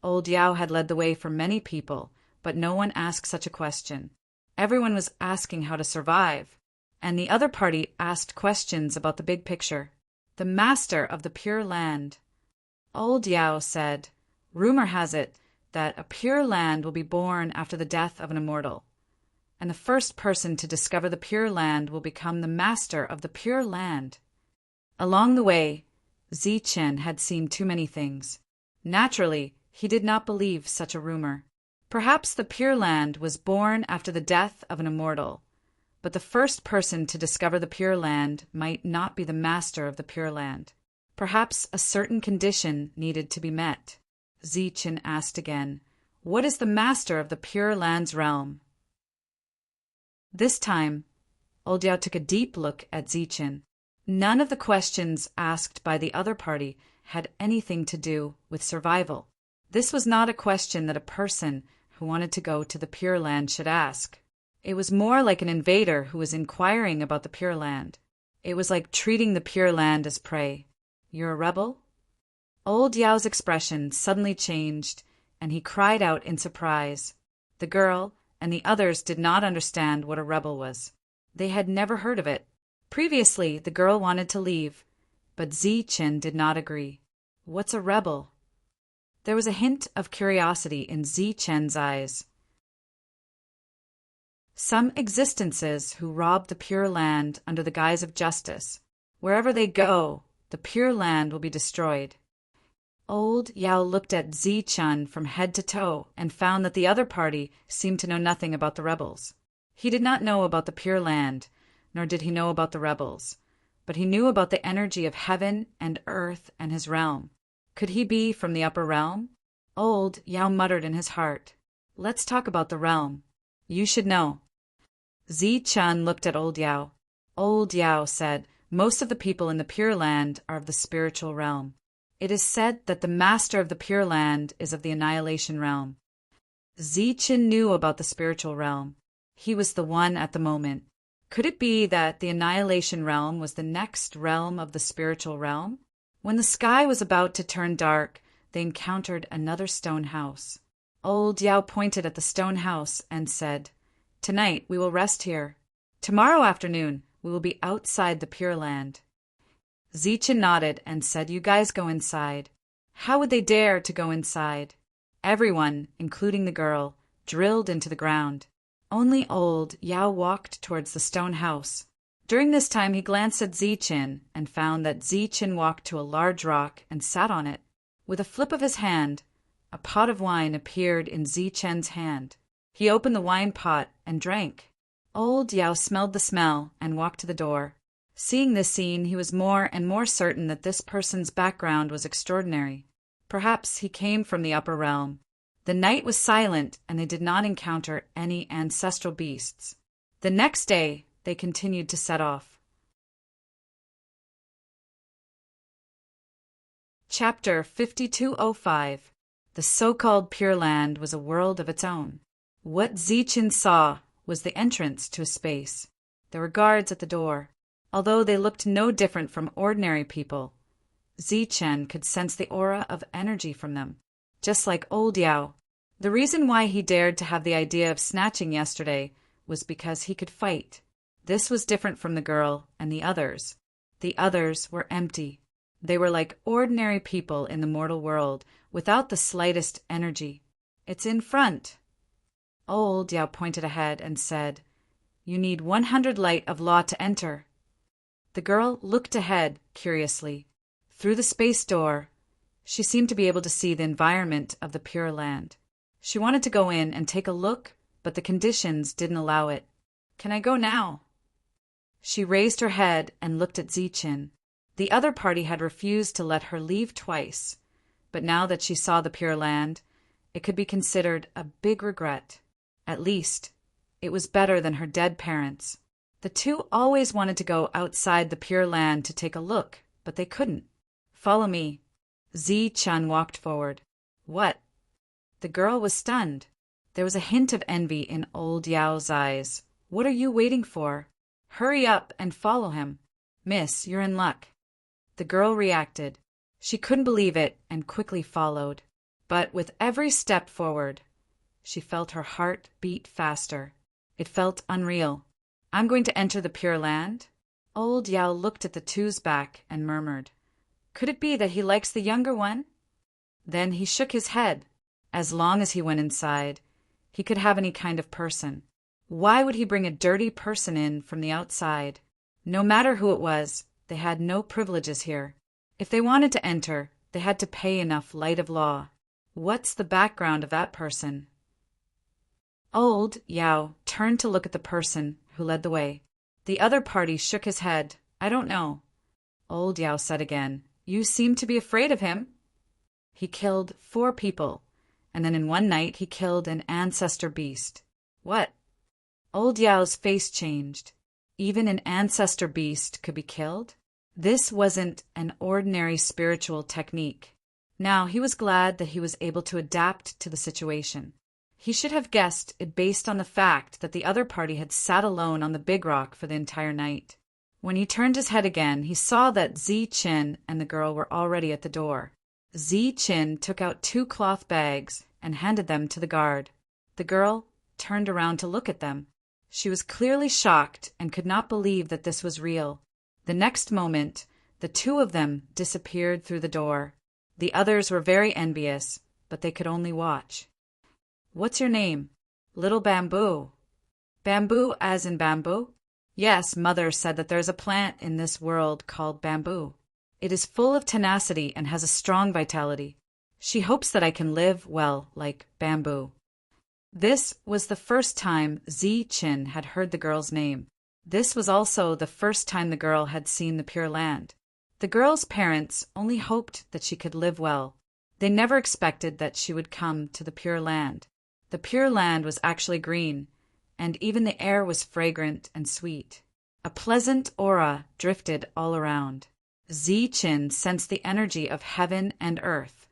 Old Yao had led the way for many people, but no one asked such a question. Everyone was asking how to survive, and the other party asked questions about the big picture. The master of the Pure Land. Old Yao said, "Rumor has it that a Pure Land will be born after the death of an immortal, and the first person to discover the Pure Land will become the master of the Pure Land." Along the way, Chen had seen too many things. Naturally, he did not believe such a rumor. Perhaps the Pure Land was born after the death of an immortal, but the first person to discover the Pure Land might not be the master of the Pure Land. Perhaps a certain condition needed to be met. Chin asked again, "What is the master of the Pure Land's realm?" This time, Old Yao took a deep look at Chin. None of the questions asked by the other party had anything to do with survival. This was not a question that a person who wanted to go to the Pure Land should ask. It was more like an invader who was inquiring about the Pure Land. It was like treating the Pure Land as prey. "You're a rebel?" Old Yao's expression suddenly changed, and he cried out in surprise. The girl and the others did not understand what a rebel was. They had never heard of it. Previously, the girl wanted to leave, but Chen did not agree. "What's a rebel?" There was a hint of curiosity in Chen's eyes. "Some existences who rob the Pure Land under the guise of justice. Wherever they go, the Pure Land will be destroyed. Old Yao looked at Zi-chun from head to toe and found that the other party seemed to know nothing about the rebels. He did not know about the Pure Land, nor did he know about the rebels, but he knew about the energy of heaven and earth and his realm. Could he be from the upper realm? Old Yao muttered in his heart, "Let's talk about the realm. You should know." Zi-chun looked at Old Yao. Old Yao said, "Most of the people in the Pure Land are of the spiritual realm. It is said that the master of the Pure Land is of the Annihilation realm." Zi-chun knew about the spiritual realm. He was the one at the moment. Could it be that the Annihilation realm was the next realm of the spiritual realm? When the sky was about to turn dark, they encountered another stone house. Old Yao pointed at the stone house and said, "Tonight we will rest here. Tomorrow afternoon we will be outside the Pure Land." Zi-chun nodded and said, "You guys go inside." How would they dare to go inside? Everyone, including the girl, drilled into the ground. Only Old Yao walked towards the stone house. During this time he glanced at Zi-chun and found that Zi-chun walked to a large rock and sat on it. With a flip of his hand, a pot of wine appeared in Zi-chun's hand. He opened the wine pot and drank. Old Yao smelled the smell and walked to the door. Seeing this scene, he was more and more certain that this person's background was extraordinary. Perhaps he came from the upper realm. The night was silent, and they did not encounter any ancestral beasts. The next day, they continued to set off. Chapter 5205. The so-called Pure Land was a world of its own. What Zi-chun saw was the entrance to a space. There were guards at the door. Although they looked no different from ordinary people, Zi-chun could sense the aura of energy from them, just like Old Yao. The reason why he dared to have the idea of snatching yesterday was because he could fight. This was different from the girl and the others. The others were empty. They were like ordinary people in the mortal world, without the slightest energy. "It's in front." Old Yao pointed ahead and said, "You need 100 light of law to enter." The girl looked ahead curiously. Through the space door, she seemed to be able to see the environment of the Pure Land. She wanted to go in and take a look, but the conditions didn't allow it. "Can I go now?" She raised her head and looked at Zi-chun. The other party had refused to let her leave twice, but now that she saw the Pure Land, it could be considered a big regret. At least, it was better than her dead parents. The two always wanted to go outside the Pure Land to take a look, but they couldn't. "Follow me." Zi-chun walked forward. "What?" The girl was stunned. There was a hint of envy in Old Yao's eyes. "What are you waiting for? Hurry up and follow him. Miss, you're in luck." The girl reacted. She couldn't believe it and quickly followed. But with every step forward, she felt her heart beat faster. It felt unreal. "I'm going to enter the Pure Land?" Old Yao looked at the two's back and murmured, "Could it be that he likes the younger one?" Then he shook his head. As long as he went inside, he could have any kind of person. Why would he bring a dirty person in from the outside? No matter who it was, they had no privileges here. If they wanted to enter, they had to pay enough light of law. What's the background of that person? Old Yao turned to look at the person who led the way. The other party shook his head. "I don't know." Old Yao said again, "You seem to be afraid of him." "He killed 4 people, and then in one night he killed an ancestor beast." "What?" Old Yao's face changed. Even an ancestor beast could be killed? This wasn't an ordinary spiritual technique. Now he was glad that he was able to adapt to the situation. He should have guessed it based on the fact that the other party had sat alone on the big rock for the entire night. When he turned his head again, he saw that Zi-chun and the girl were already at the door. Zi-chun took out 2 cloth bags and handed them to the guard. The girl turned around to look at them. She was clearly shocked and could not believe that this was real. The next moment, the 2 of them disappeared through the door. The others were very envious, but they could only watch. "What's your name?" "Little Bamboo." "Bamboo as in bamboo?" "Yes, Mother said that there's a plant in this world called bamboo." It is full of tenacity and has a strong vitality. She hopes that I can live, well, like bamboo. This was the first time Zi-Chin had heard the girl's name. This was also the first time the girl had seen the Pure Land. The girl's parents only hoped that she could live well. They never expected that she would come to the Pure Land. The Pure Land was actually green, and even the air was fragrant and sweet. A pleasant aura drifted all around. Zi-Chin sensed the energy of heaven and earth,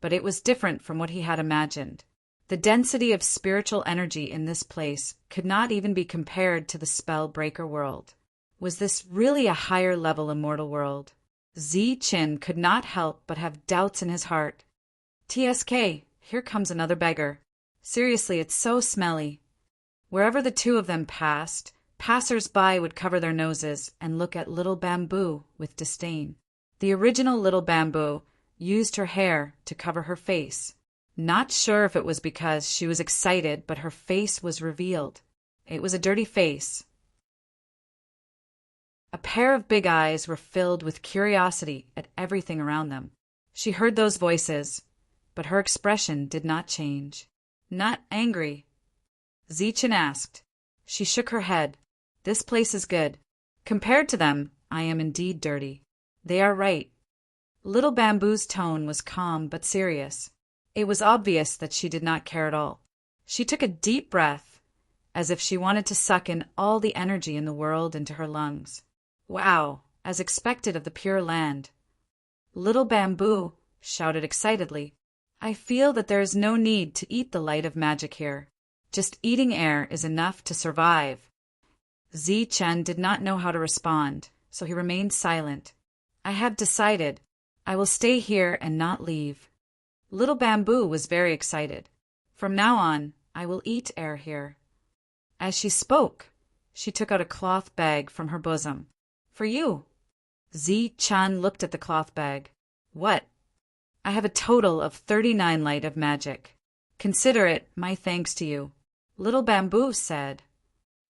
but it was different from what he had imagined. The density of spiritual energy in this place could not even be compared to the spell-breaker world. Was this really a higher-level immortal world? Zi-Chin could not help but have doubts in his heart. TSK, here comes another beggar. Seriously, it's so smelly. Wherever the two of them passed, passers-by would cover their noses and look at Little Bamboo with disdain. The original Little Bamboo used her hair to cover her face. Not sure if it was because she was excited, but her face was revealed. It was a dirty face. A pair of big eyes were filled with curiosity at everything around them. She heard those voices, but her expression did not change. Not angry. Zi-Chin asked. She shook her head. This place is good. Compared to them, I am indeed dirty. They are right. Little Bamboo's tone was calm but serious. It was obvious that she did not care at all. She took a deep breath, as if she wanted to suck in all the energy in the world into her lungs. Wow, as expected of the Pure Land. Little Bamboo shouted excitedly. I feel that there is no need to eat the light of magic here. Just eating air is enough to survive. Zi-Chin did not know how to respond, so he remained silent. I have decided. I will stay here and not leave. Little Bamboo was very excited. From now on, I will eat air here. As she spoke, she took out a cloth bag from her bosom. For you. Zi-Chin looked at the cloth bag. What? I have a total of 39 light of magic. Consider it my thanks to you. Little Bamboo said.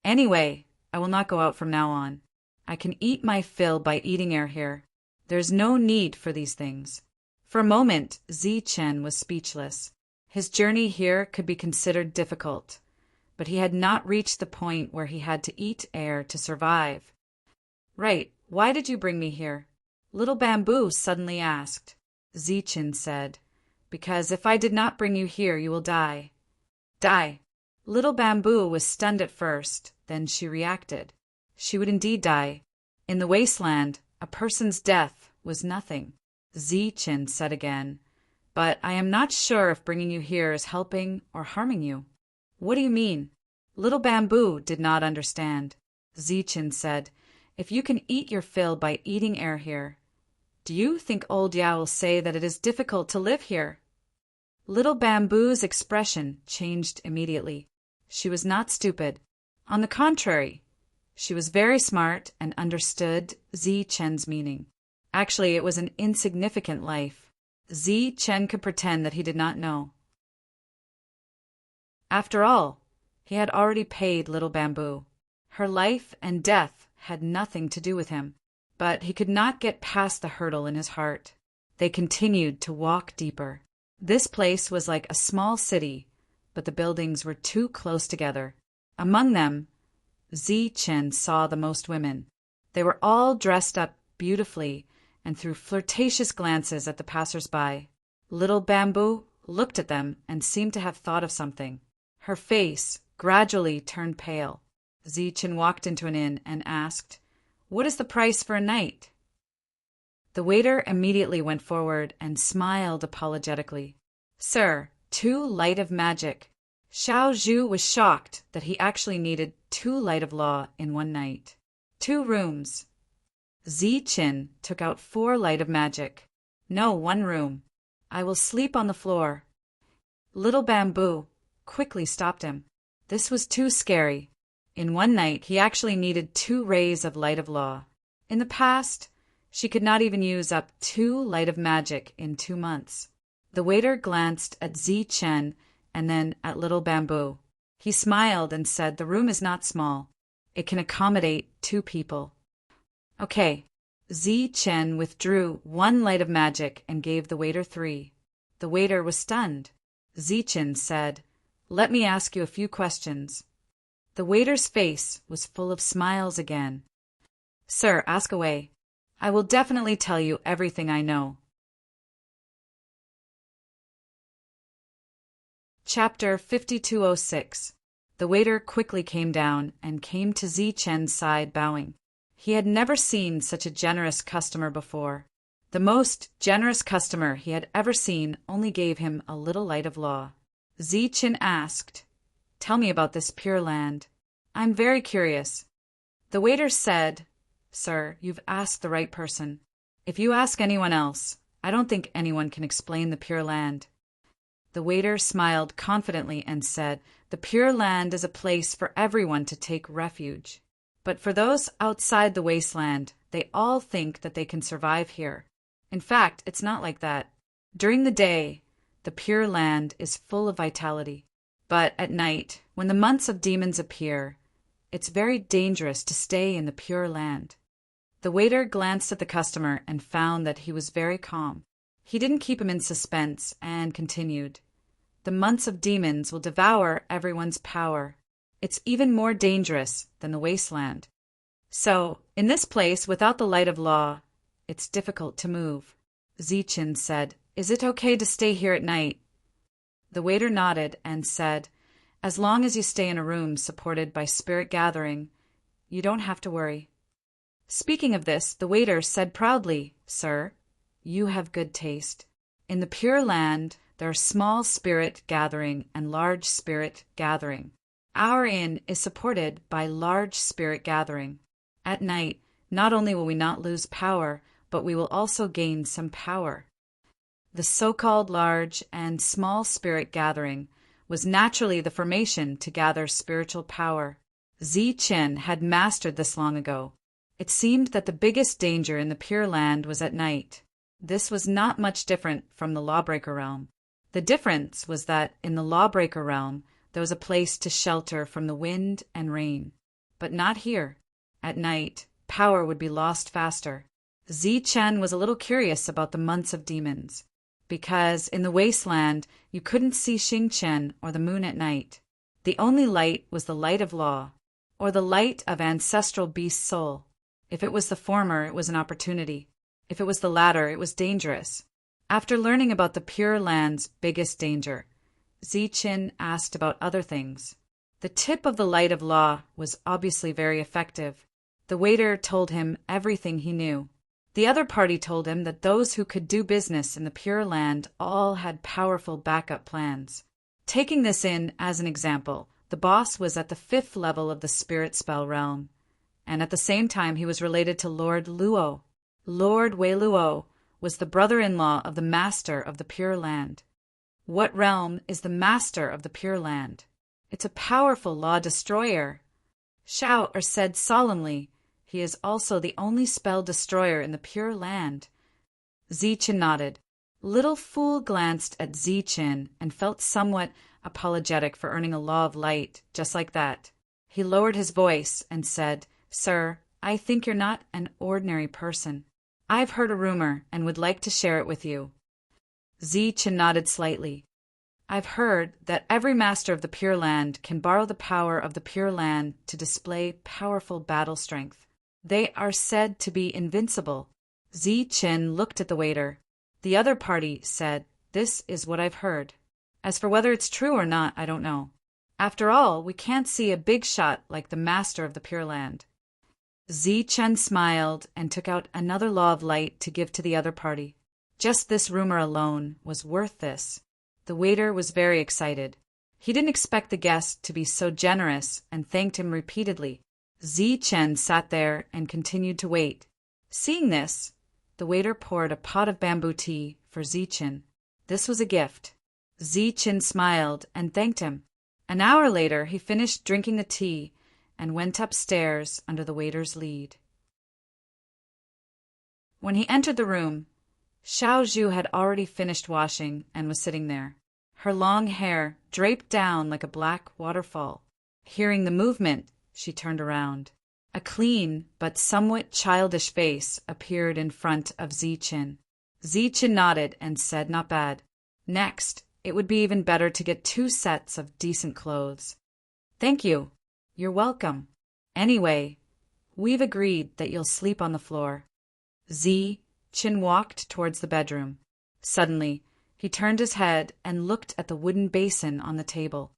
Anyway, I will not go out from now on. I can eat my fill by eating air here. There's no need for these things. For a moment, Zi-Chin was speechless. His journey here could be considered difficult, but he had not reached the point where he had to eat air to survive. Right, why did you bring me here? Little Bamboo suddenly asked. Zi-Chin said, Because if I did not bring you here, you will die. Die. Little Bamboo was stunned at first, then she reacted. She would indeed die. In the wasteland, a person's death was nothing. Zi-Chin said again, But I am not sure if bringing you here is helping or harming you. What do you mean? Little Bamboo did not understand. Zi-Chin said, If you can eat your fill by eating air here, do you think old Ya will say that it is difficult to live here? Little Bamboo's expression changed immediately. She was not stupid. On the contrary, she was very smart and understood Zi-Chin's meaning. Actually, it was an insignificant life. Zi-Chin could pretend that he did not know. After all, he had already paid Little Bamboo. Her life and death had nothing to do with him, but he could not get past the hurdle in his heart. They continued to walk deeper. This place was like a small city, but the buildings were too close together. Among them, Zi-Chin saw the most women. They were all dressed up beautifully and threw flirtatious glances at the passers-by. Little Bamboo looked at them and seemed to have thought of something. Her face gradually turned pale. Zi-Chin walked into an inn and asked, What is the price for a night? The waiter immediately went forward and smiled apologetically. Sir, 2 light of magic. Xiao Zhu was shocked that he actually needed 2 light of law in one night. 2 rooms. Zi-Chin took out 4 light of magic. No, 1 room. I will sleep on the floor. Little Bamboo quickly stopped him. This was too scary. In one night, he actually needed 2 rays of light of law. In the past, she could not even use up 2 light of magic in 2 months. The waiter glanced at Zi-Chin and then at Little Bamboo. He smiled and said, The room is not small. It can accommodate 2 people. Okay, Zi Chen withdrew 1 light of magic and gave the waiter 3. The waiter was stunned. Zi Chen said, "Let me ask you a few questions." The waiter's face was full of smiles again. "Sir, ask away. I will definitely tell you everything I know." Chapter 5206. The waiter quickly came down and came to Zi Chen's side, bowing. He had never seen such a generous customer before. The most generous customer he had ever seen only gave him a little light of law. Zi Chen asked, "Tell me about this Pure Land. I'm very curious." The waiter said, "Sir, you've asked the right person. If you ask anyone else, I don't think anyone can explain the Pure Land." The waiter smiled confidently and said, "The Pure Land is a place for everyone to take refuge. But for those outside the wasteland, they all think that they can survive here. In fact, it's not like that. During the day, the Pure Land is full of vitality. But at night, when the months of demons appear, it's very dangerous to stay in the Pure Land." The waiter glanced at the customer and found that he was very calm. He didn't keep him in suspense and continued, "The months of demons will devour everyone's power. It's even more dangerous than the wasteland. So, in this place without the light of law, it's difficult to move." Zi Chen said, "Is it okay to stay here at night?" The waiter nodded and said, "As long as you stay in a room supported by spirit gathering, you don't have to worry." Speaking of this, the waiter said proudly, "Sir, you have good taste. In the Pure Land, there are small spirit gathering and large spirit gathering. Our inn is supported by large spirit gathering. At night, not only will we not lose power, but we will also gain some power." The so-called large and small spirit gathering was naturally the formation to gather spiritual power. Zi Chen had mastered this long ago. It seemed that the biggest danger in the Pure Land was at night. This was not much different from the Lawbreaker realm. The difference was that in the Lawbreaker realm, there was a place to shelter from the wind and rain. But not here. At night, power would be lost faster. Zi Chen was a little curious about the months of demons, because in the wasteland you couldn't see Xing Chen or the moon at night. The only light was the light of law, or the light of ancestral beast soul. If it was the former, it was an opportunity. If it was the latter, it was dangerous. After learning about the Pure Land's biggest danger, Zi Chen asked about other things. The tip of the light of law was obviously very effective. The waiter told him everything he knew. The other party told him that those who could do business in the Pure Land all had powerful backup plans. Taking this in as an example, the boss was at the 5th level of the spirit spell realm, and at the same time he was related to Lord Luo. Lord Wei Luo was the brother-in-law of the master of the Pure Land. What realm is the master of the Pure Land? It's a powerful law destroyer. Shao said solemnly, "He is also the only spell destroyer in the Pure Land." Zi Chen nodded. Little Fool glanced at Zi Chen and felt somewhat apologetic for earning a law of light just like that. He lowered his voice and said, "Sir, I think you're not an ordinary person. I've heard a rumor and would like to share it with you." Zi Chen nodded slightly. "I've heard that every master of the Pure Land can borrow the power of the Pure Land to display powerful battle strength. They are said to be invincible." Zi Chen looked at the waiter. The other party said, "This is what I've heard. As for whether it's true or not, I don't know. After all, we can't see a big shot like the master of the Pure Land." Zi Chen smiled and took out another law of light to give to the other party. Just this rumor alone was worth this. The waiter was very excited. He didn't expect the guest to be so generous and thanked him repeatedly. Zi Chen sat there and continued to wait. Seeing this, the waiter poured a pot of bamboo tea for Zi Chen. This was a gift. Zi Chen smiled and thanked him. An hour later, he finished drinking the tea and went upstairs under the waiter's lead. When he entered the room, Xiao Zhu had already finished washing and was sitting there, her long hair draped down like a black waterfall. Hearing the movement, she turned around. A clean but somewhat childish face appeared in front of Zichen. Zichen nodded and said not bad. Next, it would be even better to get 2 sets of decent clothes. Thank you. You're welcome. Anyway, we've agreed that you'll sleep on the floor. Zichen walked towards the bedroom. Suddenly, he turned his head and looked at the wooden basin on the table.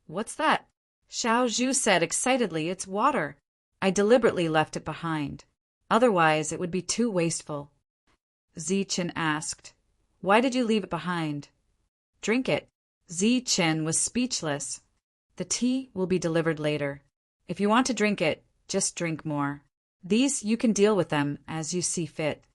What's that? Xiao Zhu said excitedly. It's water. I deliberately left it behind. Otherwise, it would be too wasteful. Zichen asked, Why did you leave it behind? Drink it. Zichen was speechless. The tea will be delivered later. If you want to drink it, just drink more. These you can deal with them as you see fit.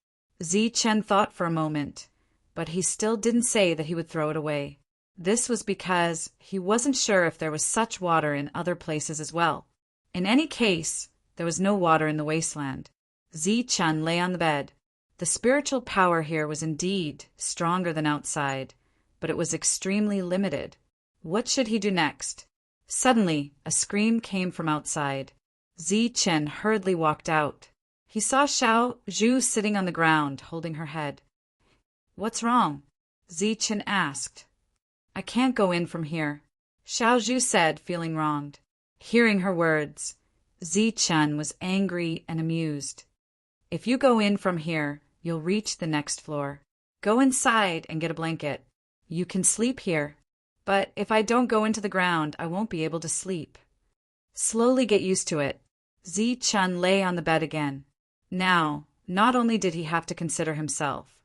Zichen thought for a moment, but he still didn't say that he would throw it away. This was because he wasn't sure if there was such water in other places as well. In any case, there was no water in the wasteland. Zichen lay on the bed. The spiritual power here was indeed stronger than outside, but it was extremely limited. What should he do next? Suddenly, a scream came from outside. Zichen hurriedly walked out. He saw Xiao Zhu sitting on the ground, holding her head. What's wrong? Zichen asked. I can't go in from here, Xiao Zhu said, feeling wronged. Hearing her words, Zichen was angry and amused. If you go in from here, you'll reach the next floor. Go inside and get a blanket. You can sleep here. But if I don't go into the ground, I won't be able to sleep. Slowly get used to it. Zichen lay on the bed again. Now, not only did he have to consider himself,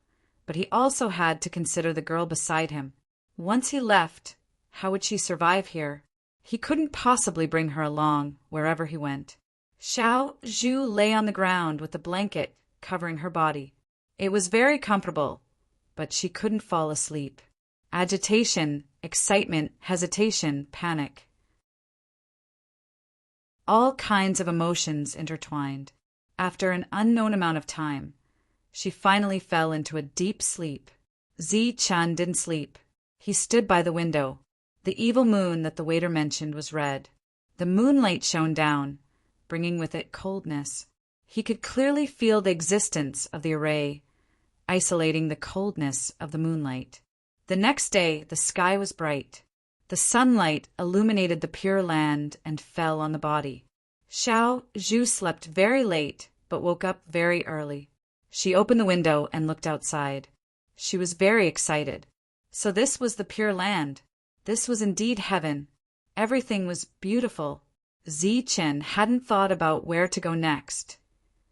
but he also had to consider the girl beside him. Once he left, how would she survive here? He couldn't possibly bring her along wherever he went. Xiao Zhu lay on the ground with a blanket covering her body. It was very comfortable, but she couldn't fall asleep. Agitation, excitement, hesitation, panic. All kinds of emotions intertwined. After an unknown amount of time, she finally fell into a deep sleep. Zichen didn't sleep. He stood by the window. The evil moon that the waiter mentioned was red. The moonlight shone down, bringing with it coldness. He could clearly feel the existence of the array, isolating the coldness of the moonlight. The next day, the sky was bright. The sunlight illuminated the Pure Land and fell on the body. Xiao Zhu slept very late, but woke up very early. She opened the window and looked outside. She was very excited. So this was the Pure Land. This was indeed heaven. Everything was beautiful. Zichen hadn't thought about where to go next,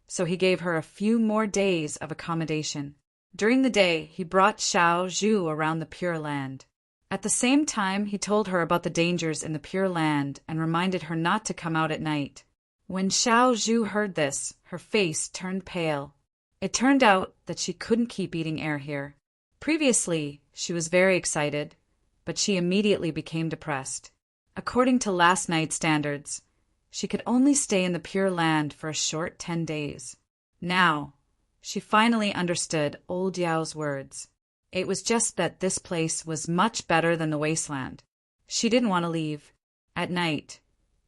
so he gave her a few more days of accommodation. During the day, he brought Xiao Zhu around the Pure Land. At the same time, he told her about the dangers in the Pure Land and reminded her not to come out at night. When Xiao Zhu heard this, her face turned pale. It turned out that she couldn't keep eating air here. Previously, she was very excited, but she immediately became depressed. According to last night's standards, she could only stay in the Pure Land for a short 10 days. Now, she finally understood old Yao's words. It was just that this place was much better than the wasteland. She didn't want to leave. At night,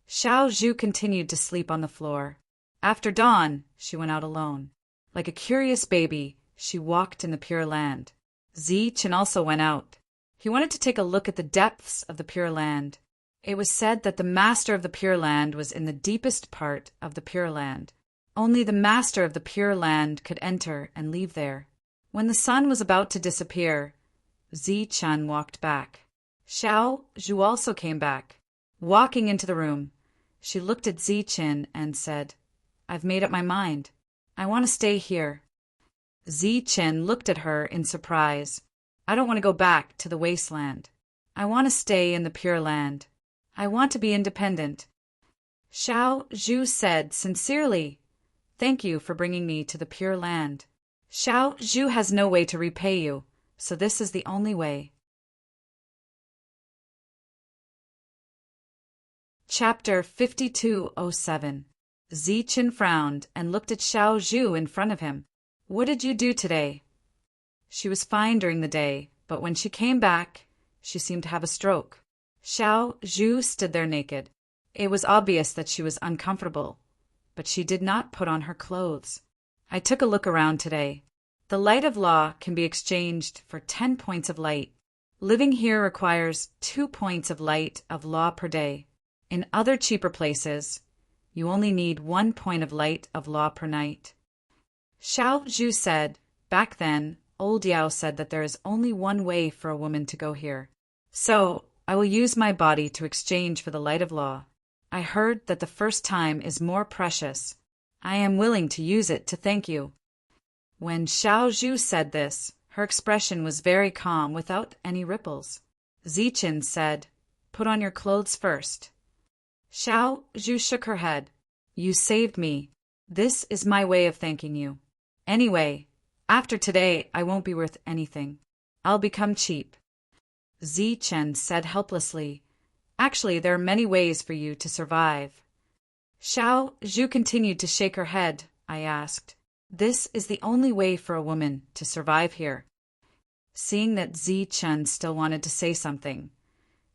Xiao Zhu continued to sleep on the floor. After dawn, she went out alone. Like a curious baby, she walked in the Pure Land. Zichen also went out. He wanted to take a look at the depths of the Pure Land. It was said that the master of the Pure Land was in the deepest part of the Pure Land. Only the master of the Pure Land could enter and leave there. When the sun was about to disappear, Zichen walked back. Xiao Zhu also came back. Walking into the room, she looked at Zichen and said, I've made up my mind. I want to stay here. Zichen looked at her in surprise. I don't want to go back to the wasteland. I want to stay in the Pure Land. I want to be independent. Xiao Zhu said sincerely, Thank you for bringing me to the Pure Land. Xiao Zhu has no way to repay you, so this is the only way. Chapter 5207. Zichen frowned and looked at Xiao Zhu in front of him. What did you do today? She was fine during the day, but when she came back, she seemed to have a stroke. Xiao Zhu stood there naked. It was obvious that she was uncomfortable, but she did not put on her clothes. I took a look around today. The light of law can be exchanged for 10 points of light. Living here requires 2 points of light of law per day. In other cheaper places, you only need 1 point of light of law per night. Xiao Zhu said, back then, old Yao said that there is only one way for a woman to go here. So, I will use my body to exchange for the light of law. I heard that the first time is more precious. I am willing to use it to thank you. When Xiao Zhu said this, her expression was very calm without any ripples. Zichen said, "Put on your clothes first." Xiao Zhu shook her head. "You saved me. This is my way of thanking you. Anyway, after today I won't be worth anything. I'll become cheap." Zichen said helplessly, "Actually, there are many ways for you to survive." Xiao Zhu continued to shake her head. I asked, "This is the only way for a woman to survive here." Seeing that Zichen still wanted to say something,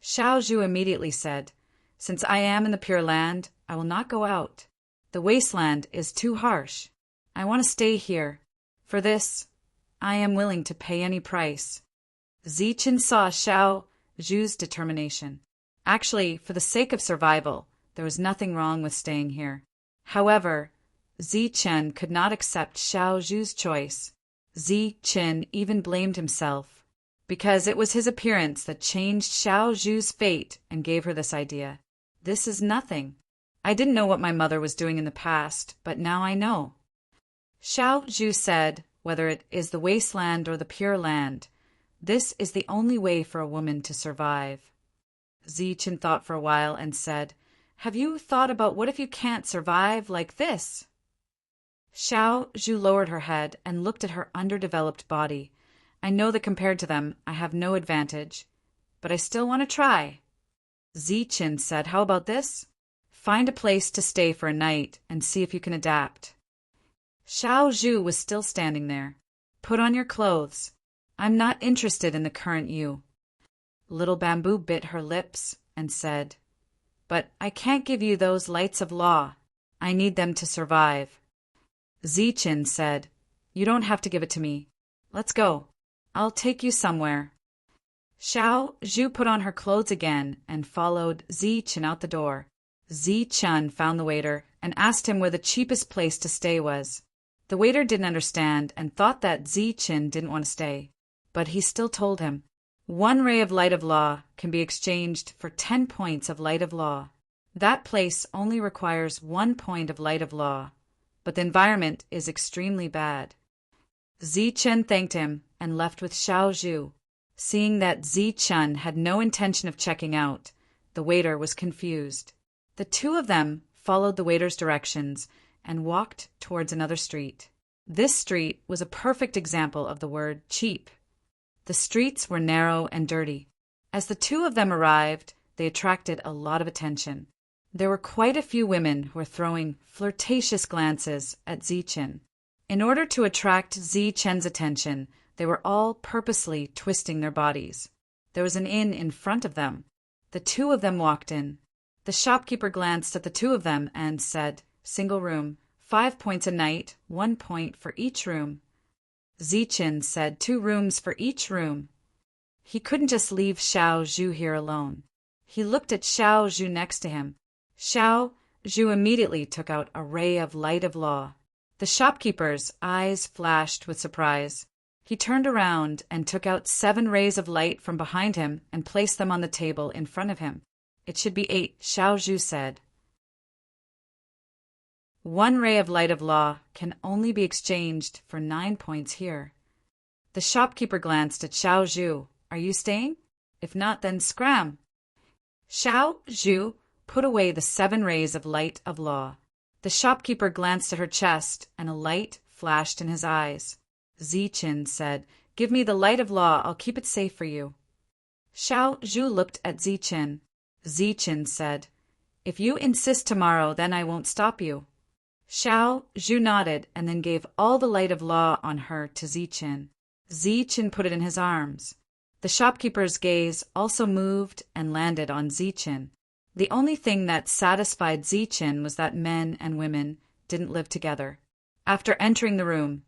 Xiao Zhu immediately said, "Since I am in the Pure Land, I will not go out. The wasteland is too harsh. I want to stay here. For this, I am willing to pay any price." Zichen saw Xiao Zhu's determination. Actually, for the sake of survival, there was nothing wrong with staying here. However, Zichen could not accept Xiao Zhu's choice. Zichen even blamed himself, because it was his appearance that changed Xiao Zhu's fate and gave her this idea. This is nothing. I didn't know what my mother was doing in the past, but now I know. Xiao Zhu said, "Whether it is the wasteland or the Pure Land, this is the only way for a woman to survive." Zichen thought for a while and said, "Have you thought about what if you can't survive like this?" Xiao Zhu lowered her head and looked at her underdeveloped body. "I know that compared to them, I have no advantage, but I still want to try." Zichen said, "How about this? Find a place to stay for a night and see if you can adapt." Xiao Zhu was still standing there. "Put on your clothes. I'm not interested in the current you." Little Bamboo bit her lips and said, "But I can't give you those lights of law. I need them to survive." Zichen said, "You don't have to give it to me. Let's go. I'll take you somewhere." Xiao Zhu put on her clothes again and followed Zichen out the door. Zichen found the waiter and asked him where the cheapest place to stay was. The waiter didn't understand and thought that Zichen didn't want to stay, but he still told him, "1 ray of light of law can be exchanged for 10 points of light of law. That place only requires 1 point of light of law, but the environment is extremely bad." Zichen thanked him and left with Xiao Zhu. Seeing that Zichen had no intention of checking out, the waiter was confused. The two of them followed the waiter's directions and walked towards another street. This street was a perfect example of the word cheap. The streets were narrow and dirty. As the two of them arrived, they attracted a lot of attention. There were quite a few women who were throwing flirtatious glances at Zichen. In order to attract Zichen's attention, they were all purposely twisting their bodies. There was an inn in front of them. The two of them walked in. The shopkeeper glanced at the two of them and said, "Single room, 5 points a night, 1 point for each room." Zichen said 2 rooms for each room. He couldn't just leave Xiao Zhu here alone. He looked at Xiao Zhu next to him. Xiao Zhu immediately took out a ray of light of law. The shopkeeper's eyes flashed with surprise. He turned around and took out 7 rays of light from behind him and placed them on the table in front of him. "It should be 8, Xiao Zhu said. 1 ray of light of law can only be exchanged for 9 points here." The shopkeeper glanced at Xiao Zhu. "Are you staying? If not, then scram." Xiao Zhu put away the 7 rays of light of law. The shopkeeper glanced at her chest, and a light flashed in his eyes. Zichen said, "Give me the light of law, I'll keep it safe for you." Xiao Zhu looked at Zichen. Zichen said, "If you insist tomorrow, then I won't stop you." Xiao Zhu nodded and then gave all the light of law on her to Zichen. Zichen put it in his arms. The shopkeeper's gaze also moved and landed on Zichen. The only thing that satisfied Zichen was that men and women didn't live together. After entering the room,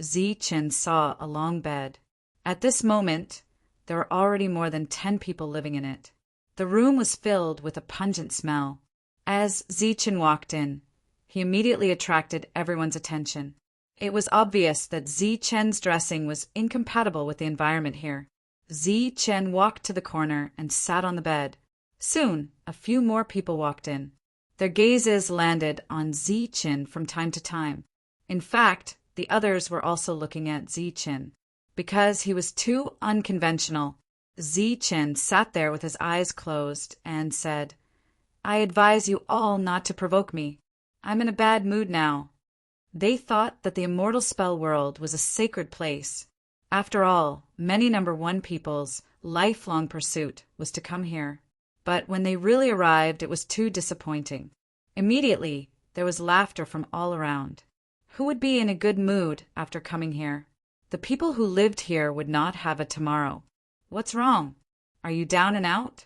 Zichen saw a long bed. At this moment, there were already more than 10 people living in it. The room was filled with a pungent smell. As Zichen walked in, he immediately attracted everyone's attention. It was obvious that Zichen's dressing was incompatible with the environment here. Zichen walked to the corner and sat on the bed. Soon, a few more people walked in. Their gazes landed on Zichen from time to time. In fact, the others were also looking at Zichen. Because he was too unconventional, Zichen sat there with his eyes closed and said, "I advise you all not to provoke me. I'm in a bad mood now." They thought that the immortal spell world was a sacred place. After all, many number 1 people's lifelong pursuit was to come here. But when they really arrived, it was too disappointing. Immediately, there was laughter from all around. Who would be in a good mood after coming here? The people who lived here would not have a tomorrow. What's wrong? Are you down and out?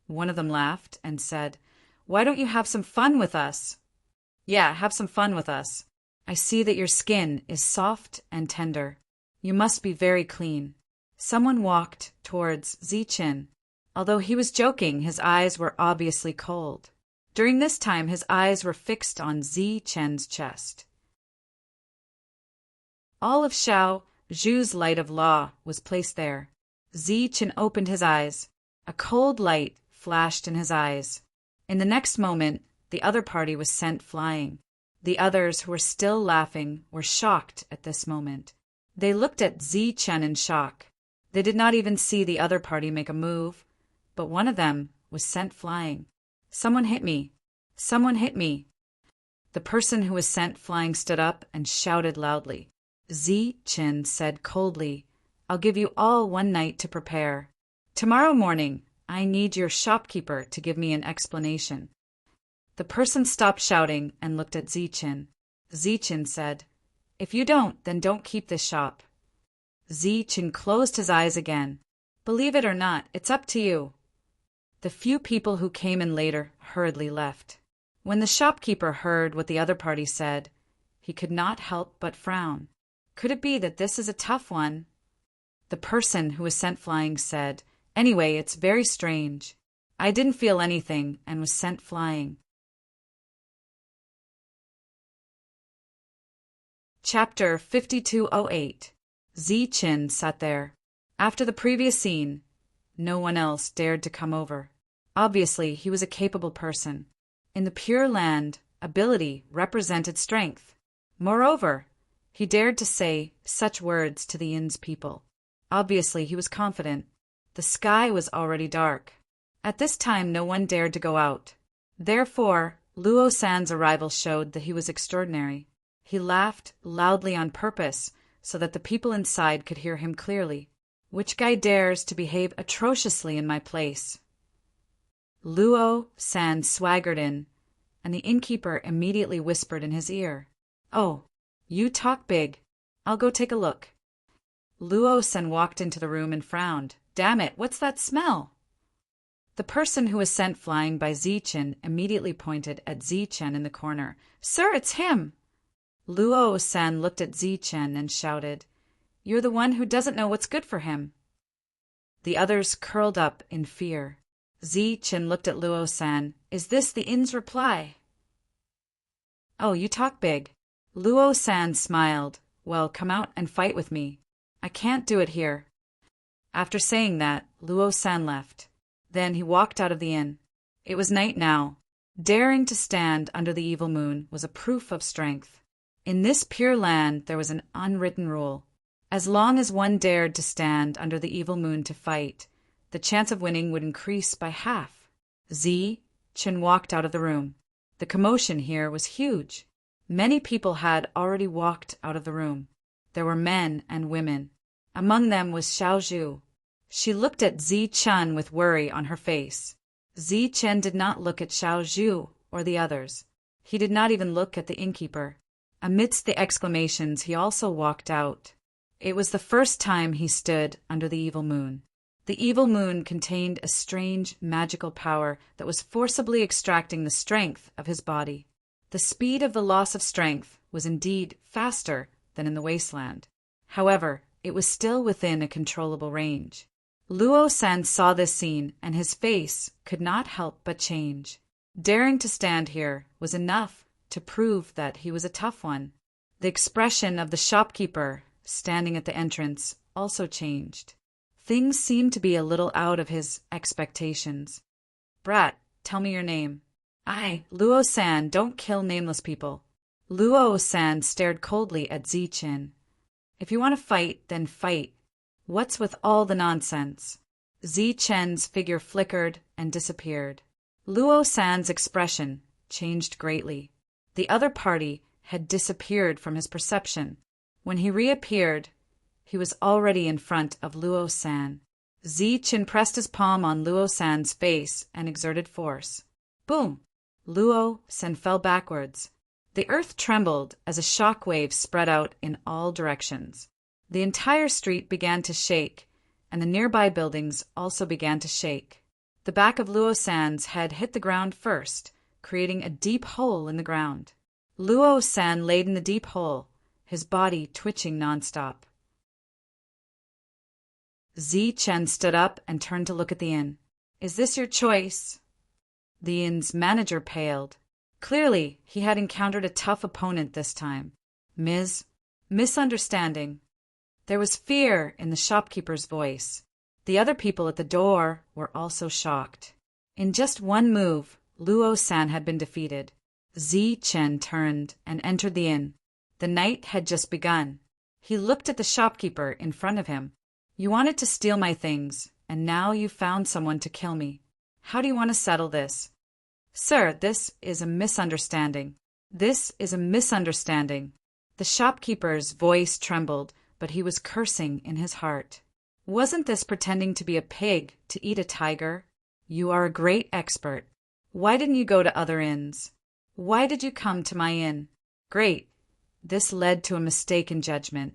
One of them laughed and said, "Why don't you have some fun with us?" "Yeah, have some fun with us. I see that your skin is soft and tender. You must be very clean." Someone walked towards Zichen. Although he was joking, his eyes were obviously cold. During this time, his eyes were fixed on Zichen's chest. All of Xiao Zhu's light of law was placed there. Zichen opened his eyes. A cold light flashed in his eyes. In the next moment, the other party was sent flying. The others, who were still laughing, were shocked at this moment. They looked at Zichen in shock. They did not even see the other party make a move, but one of them was sent flying. "Someone hit me! Someone hit me!" The person who was sent flying stood up and shouted loudly. Zichen said coldly, "I'll give you all 1 night to prepare. Tomorrow morning, I need your shopkeeper to give me an explanation." The person stopped shouting and looked at Zichen. Zichen said, "If you don't, then don't keep this shop." Zichen closed his eyes again. "Believe it or not, it's up to you." The few people who came in later hurriedly left. When the shopkeeper heard what the other party said, he could not help but frown. Could it be that this is a tough one? The person who was sent flying said, "Anyway, it's very strange. I didn't feel anything and was sent flying." Chapter 5208. Zichen sat there. After the previous scene, no one else dared to come over. Obviously, he was a capable person. In the Pure Land, ability represented strength. Moreover, he dared to say such words to the inn's people. Obviously, he was confident. The sky was already dark. At this time, no one dared to go out. Therefore, Luo San's arrival showed that he was extraordinary. He laughed loudly on purpose so that the people inside could hear him clearly. "Which guy dares to behave atrociously in my place?" Luo San swaggered in, and the innkeeper immediately whispered in his ear, "Oh, you talk big. I'll go take a look." Luo San walked into the room and frowned. "Damn it, what's that smell?" The person who was sent flying by Zichen immediately pointed at Zichen in the corner. "Sir, it's him!" Luo San looked at Zichen and shouted, "You're the one who doesn't know what's good for him." The others curled up in fear. Zichen looked at Luo San. "Is this the inn's reply?" "Oh, you talk big." Luo San smiled. "Well, come out and fight with me. I can't do it here." After saying that, Luo San left. Then he walked out of the inn. It was night now. Daring to stand under the evil moon was a proof of strength. In this Pure Land there was an unwritten rule. As long as one dared to stand under the evil moon to fight, the chance of winning would increase by half. Zichen walked out of the room. The commotion here was huge. Many people had already walked out of the room. There were men and women. Among them was Xiao Zhu. She looked at Zichen with worry on her face. Zichen did not look at Xiao Zhu or the others. He did not even look at the innkeeper. Amidst the exclamations, he also walked out. It was the first time he stood under the evil moon. The evil moon contained a strange magical power that was forcibly extracting the strength of his body. The speed of the loss of strength was indeed faster than in the wasteland. However, it was still within a controllable range. Luo San saw this scene, and his face could not help but change. Daring to stand here was enough to prove that he was a tough one. The expression of the shopkeeper standing at the entrance also changed. Things seemed to be a little out of his expectations. "Brat, tell me your name." Luo San, don't kill nameless people." Luo San stared coldly at Ziqin. "If you want to fight, then fight. What's with all the nonsense?" Ziqin's figure flickered and disappeared. Luo San's expression changed greatly. The other party had disappeared from his perception. When he reappeared, he was already in front of Luo San. Ziqin pressed his palm on Luo San's face and exerted force. Boom! Luo San fell backwards. The earth trembled as a shock wave spread out in all directions. The entire street began to shake, and the nearby buildings also began to shake. The back of Luo San's head hit the ground first, creating a deep hole in the ground. Luo San laid in the deep hole, his body twitching nonstop. Ziqin stood up and turned to look at the inn. "Is this your choice?" The inn's manager paled. Clearly, he had encountered a tough opponent this time. Misunderstanding. There was fear in the shopkeeper's voice. The other people at the door were also shocked. In just one move, Luo San had been defeated. Ziqin turned and entered the inn. The night had just begun. He looked at the shopkeeper in front of him. "You wanted to steal my things, and now you've found someone to kill me. How do you want to settle this?" "Sir, this is a misunderstanding. This is a misunderstanding." The shopkeeper's voice trembled, but he was cursing in his heart. Wasn't this pretending to be a pig to eat a tiger? "You are a great expert. Why didn't you go to other inns? Why did you come to my inn?" "Great. This led to a mistake in judgment.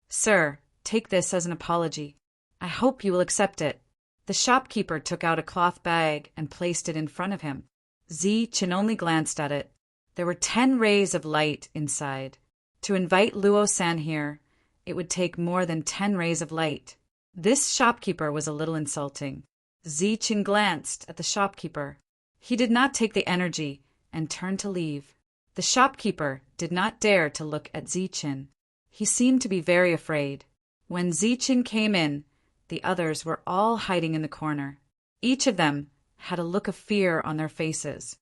Sir, take this as an apology. I hope you will accept it." The shopkeeper took out a cloth bag and placed it in front of him. Ziqin only glanced at it. There were 10 rays of light inside. To invite Luo San here, it would take more than 10 rays of light. This shopkeeper was a little insulting. Ziqin glanced at the shopkeeper. He did not take the energy and turned to leave. The shopkeeper did not dare to look at Ziqin. He seemed to be very afraid. When Ziqin came in, the others were all hiding in the corner. Each of them had a look of fear on their faces.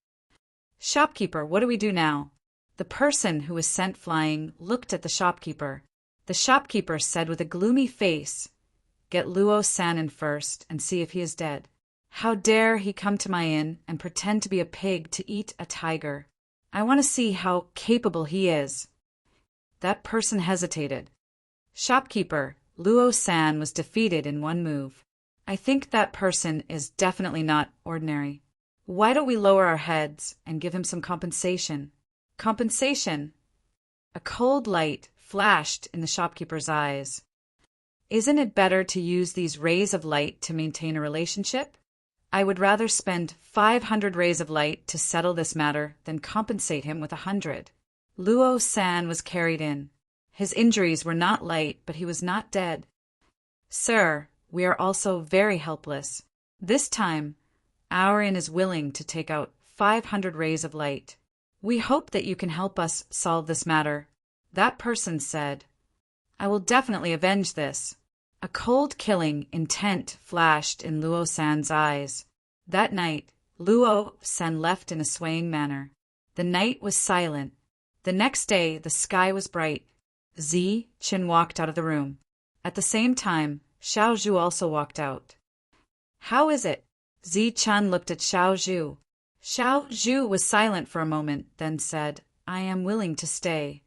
"Shopkeeper, what do we do now?" The person who was sent flying looked at the shopkeeper. The shopkeeper said with a gloomy face, "Get Luo San in first and see if he is dead. How dare he come to my inn and pretend to be a pig to eat a tiger? I want to see how capable he is." That person hesitated. "Shopkeeper, Luo San was defeated in one move. I think that person is definitely not ordinary. Why don't we lower our heads and give him some compensation?" "Compensation?" A cold light flashed in the shopkeeper's eyes. "Isn't it better to use these rays of light to maintain a relationship? I would rather spend 500 rays of light to settle this matter than compensate him with 100. Luo San was carried in. His injuries were not light, but he was not dead. "Sir, we are also very helpless. This time, our inn is willing to take out 500 rays of light. We hope that you can help us solve this matter." That person said, "I will definitely avenge this." A cold killing intent flashed in Luo San's eyes. That night, Luo San left in a swaying manner. The night was silent. The next day, the sky was bright. Ziqin walked out of the room. At the same time, Xiao Zhu also walked out. "How is it?" Ziqin looked at Xiao Zhu. Xiao Zhu was silent for a moment, then said, "I am willing to stay."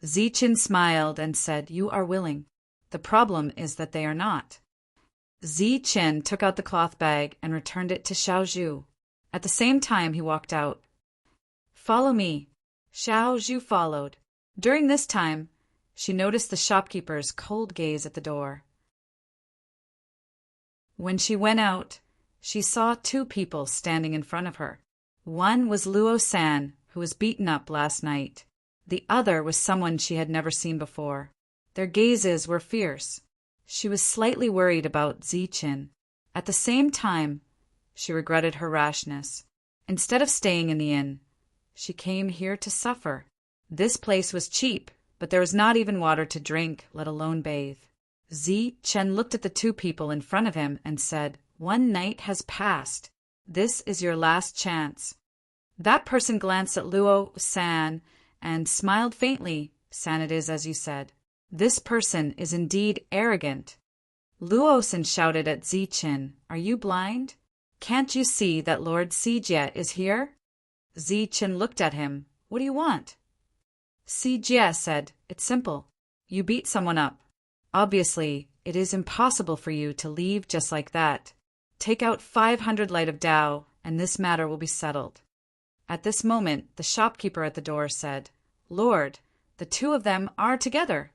Ziqin smiled and said, "You are willing. The problem is that they are not." Ziqin took out the cloth bag and returned it to Xiao Zhu. At the same time, he walked out. "Follow me." Xiao Zhu followed. During this time, she noticed the shopkeeper's cold gaze at the door. When she went out, she saw 2 people standing in front of her. One was Luo San, who was beaten up last night. The other was someone she had never seen before. Their gazes were fierce. She was slightly worried about Ziqin. At the same time, she regretted her rashness. Instead of staying in the inn, she came here to suffer. This place was cheap, but there was not even water to drink, let alone bathe. Ziqin looked at the two people in front of him and said, "One night has passed. This is your last chance." That person glanced at Luo San and smiled faintly. "San it is, as you said. This person is indeed arrogant." Luo San shouted at Ziqin, "Are you blind? Can't you see that Lord Sijie is here?" Ziqin looked at him. "What do you want?" Sijie said, "It's simple. You beat someone up. Obviously, it is impossible for you to leave just like that. Take out 500 light of Tao, and this matter will be settled." At this moment, the shopkeeper at the door said, "Lord, the two of them are together."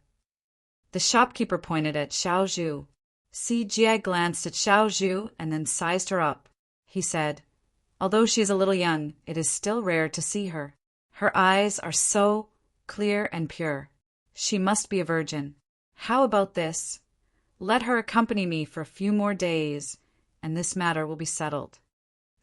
The shopkeeper pointed at Xiao Zhu. Sijie glanced at Xiao Zhu and then sized her up. He said, "Although she is a little young, it is still rare to see her. Her eyes are so clear and pure. She must be a virgin. How about this? Let her accompany me for a few more days, and this matter will be settled."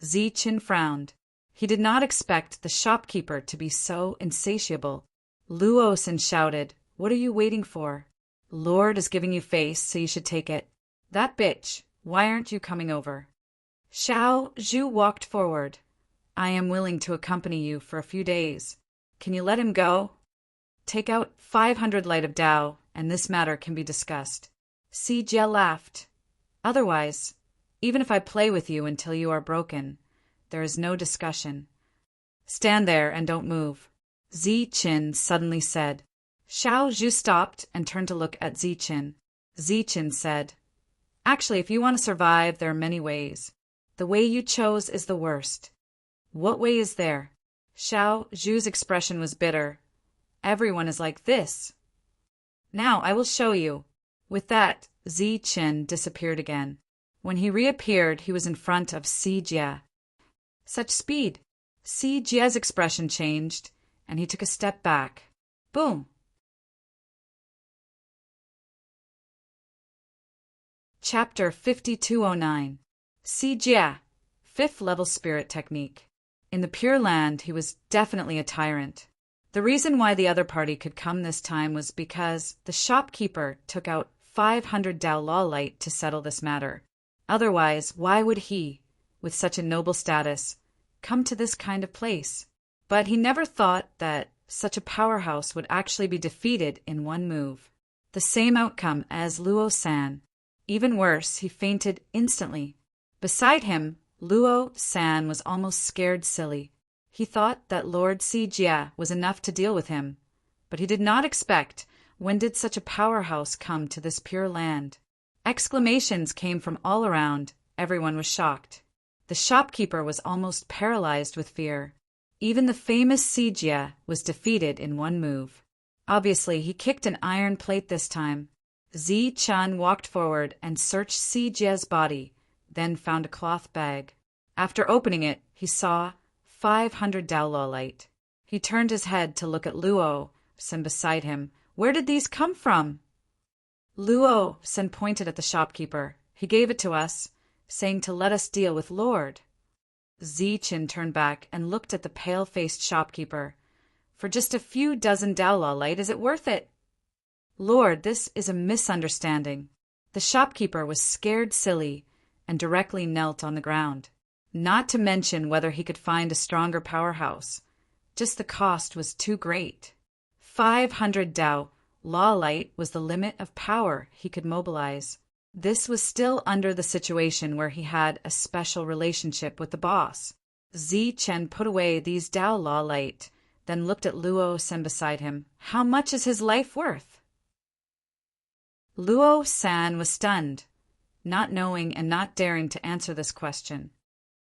Ziqin frowned. He did not expect the shopkeeper to be so insatiable. Luo San shouted, "What are you waiting for? Lord is giving you face, so you should take it. That bitch, why aren't you coming over?" Xiao Zhu walked forward. "I am willing to accompany you for a few days. Can you let him go? Take out 500 light of Tao, and this matter can be discussed." Sijie laughed. "Otherwise, even if I play with you until you are broken, there is no discussion. Stand there and don't move." Ziqin suddenly said. Xiao Zhu stopped and turned to look at Ziqin. Ziqin said, "Actually, if you want to survive, there are many ways. The way you chose is the worst." "What way is there?" Xiao Zhu's expression was bitter. "Everyone is like this." "Now I will show you." With that, Ziqin disappeared again. When he reappeared, he was in front of Sijie. Such speed! Sijie's expression changed, and he took a step back. Boom! Chapter 5209. Sijie, 5th level spirit technique. In the Pure Land, he was definitely a tyrant. The reason why the other party could come this time was because the shopkeeper took out 500 Tao Law Light to settle this matter. Otherwise, why would he, with such a noble status, come to this kind of place? But he never thought that such a powerhouse would actually be defeated in one move. The same outcome as Luo San. Even worse, he fainted instantly. Beside him, Luo San was almost scared silly. He thought that Lord Sijie was enough to deal with him, but he did not expect when did such a powerhouse come to this pure land. Exclamations came from all around. Everyone was shocked. The shopkeeper was almost paralyzed with fear. Even the famous Sijie was defeated in one move. Obviously, he kicked an iron plate this time. Ziqin walked forward and searched Sijie's body, then found a cloth bag. After opening it, he saw 500 Tao Law Light. He turned his head to look at Luo San beside him. "Where did these come from?" Luo San pointed at the shopkeeper. "He gave it to us, saying to let us deal with Lord." Ziqin turned back and looked at the pale-faced shopkeeper. "For just a few dozen Tao Law Light, is it worth it?" "Lord, this is a misunderstanding." The shopkeeper was scared silly and directly knelt on the ground. Not to mention whether he could find a stronger powerhouse. Just the cost was too great. 500 Tao Law Light was the limit of power he could mobilize. This was still under the situation where he had a special relationship with the boss. Ziqin put away these Tao Law Light, then looked at Luo San beside him. How much is his life worth? Luo San was stunned, not knowing and not daring to answer this question.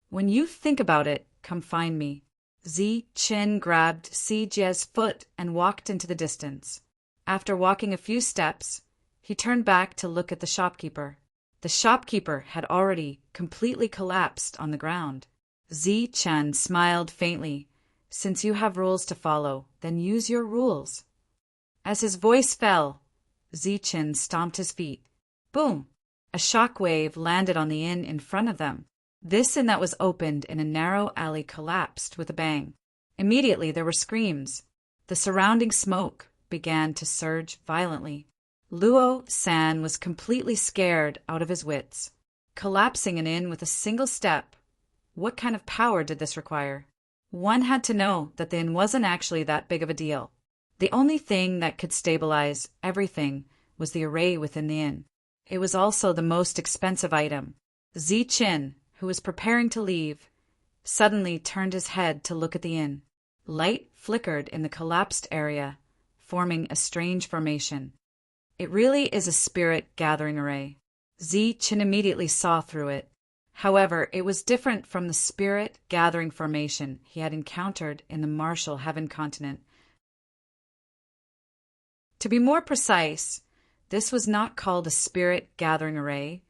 "When you think about it, come find me." Ziqin grabbed Sijie's foot and walked into the distance. After walking a few steps, he turned back to look at the shopkeeper. The shopkeeper had already completely collapsed on the ground. Ziqin smiled faintly. Since you have rules to follow, then use your rules." As his voice fell, Zichen stomped his feet. Boom! A shock wave landed on the inn in front of them. This inn that was opened in a narrow alley collapsed with a bang. Immediately there were screams. The surrounding smoke began to surge violently. Luo San was completely scared out of his wits. Collapsing an inn with a single step. What kind of power did this require? One had to know that the inn wasn't actually that big of a deal. The only thing that could stabilize everything was the array within the inn. It was also the most expensive item. Zichen, who was preparing to leave, suddenly turned his head to look at the inn. Light flickered in the collapsed area, forming a strange formation. It really is a spirit gathering array. Zichen immediately saw through it. However, it was different from the spirit gathering formation he had encountered in the Martial Heaven continent. To be more precise, this was not called a spirit gathering array,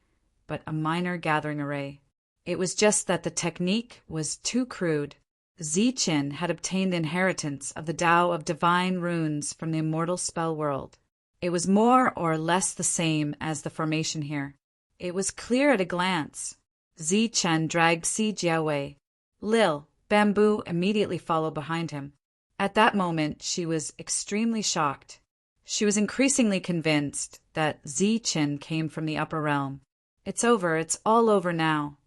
but a minor gathering array. It was just that the technique was too crude. Zichen had obtained the inheritance of the Tao of divine runes from the immortal spell world. It was more or less the same as the formation here. It was clear at a glance. Zichen dragged Si Jia away. Lil, Bamboo immediately followed behind him. At that moment, she was extremely shocked. She was increasingly convinced that Zichen came from the upper realm. It's over, it's all over now.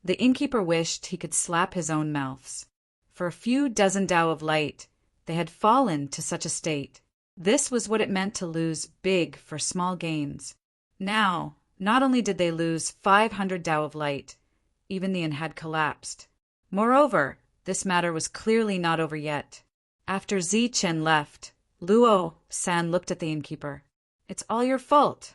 The innkeeper wished he could slap his own mouths. For a few dozen Tao of light, they had fallen to such a state. This was what it meant to lose big for small gains. Now, not only did they lose 500 Tao of light, even the inn had collapsed. Moreover, this matter was clearly not over yet. After Zichen left, Luo San looked at the innkeeper. "It's all your fault."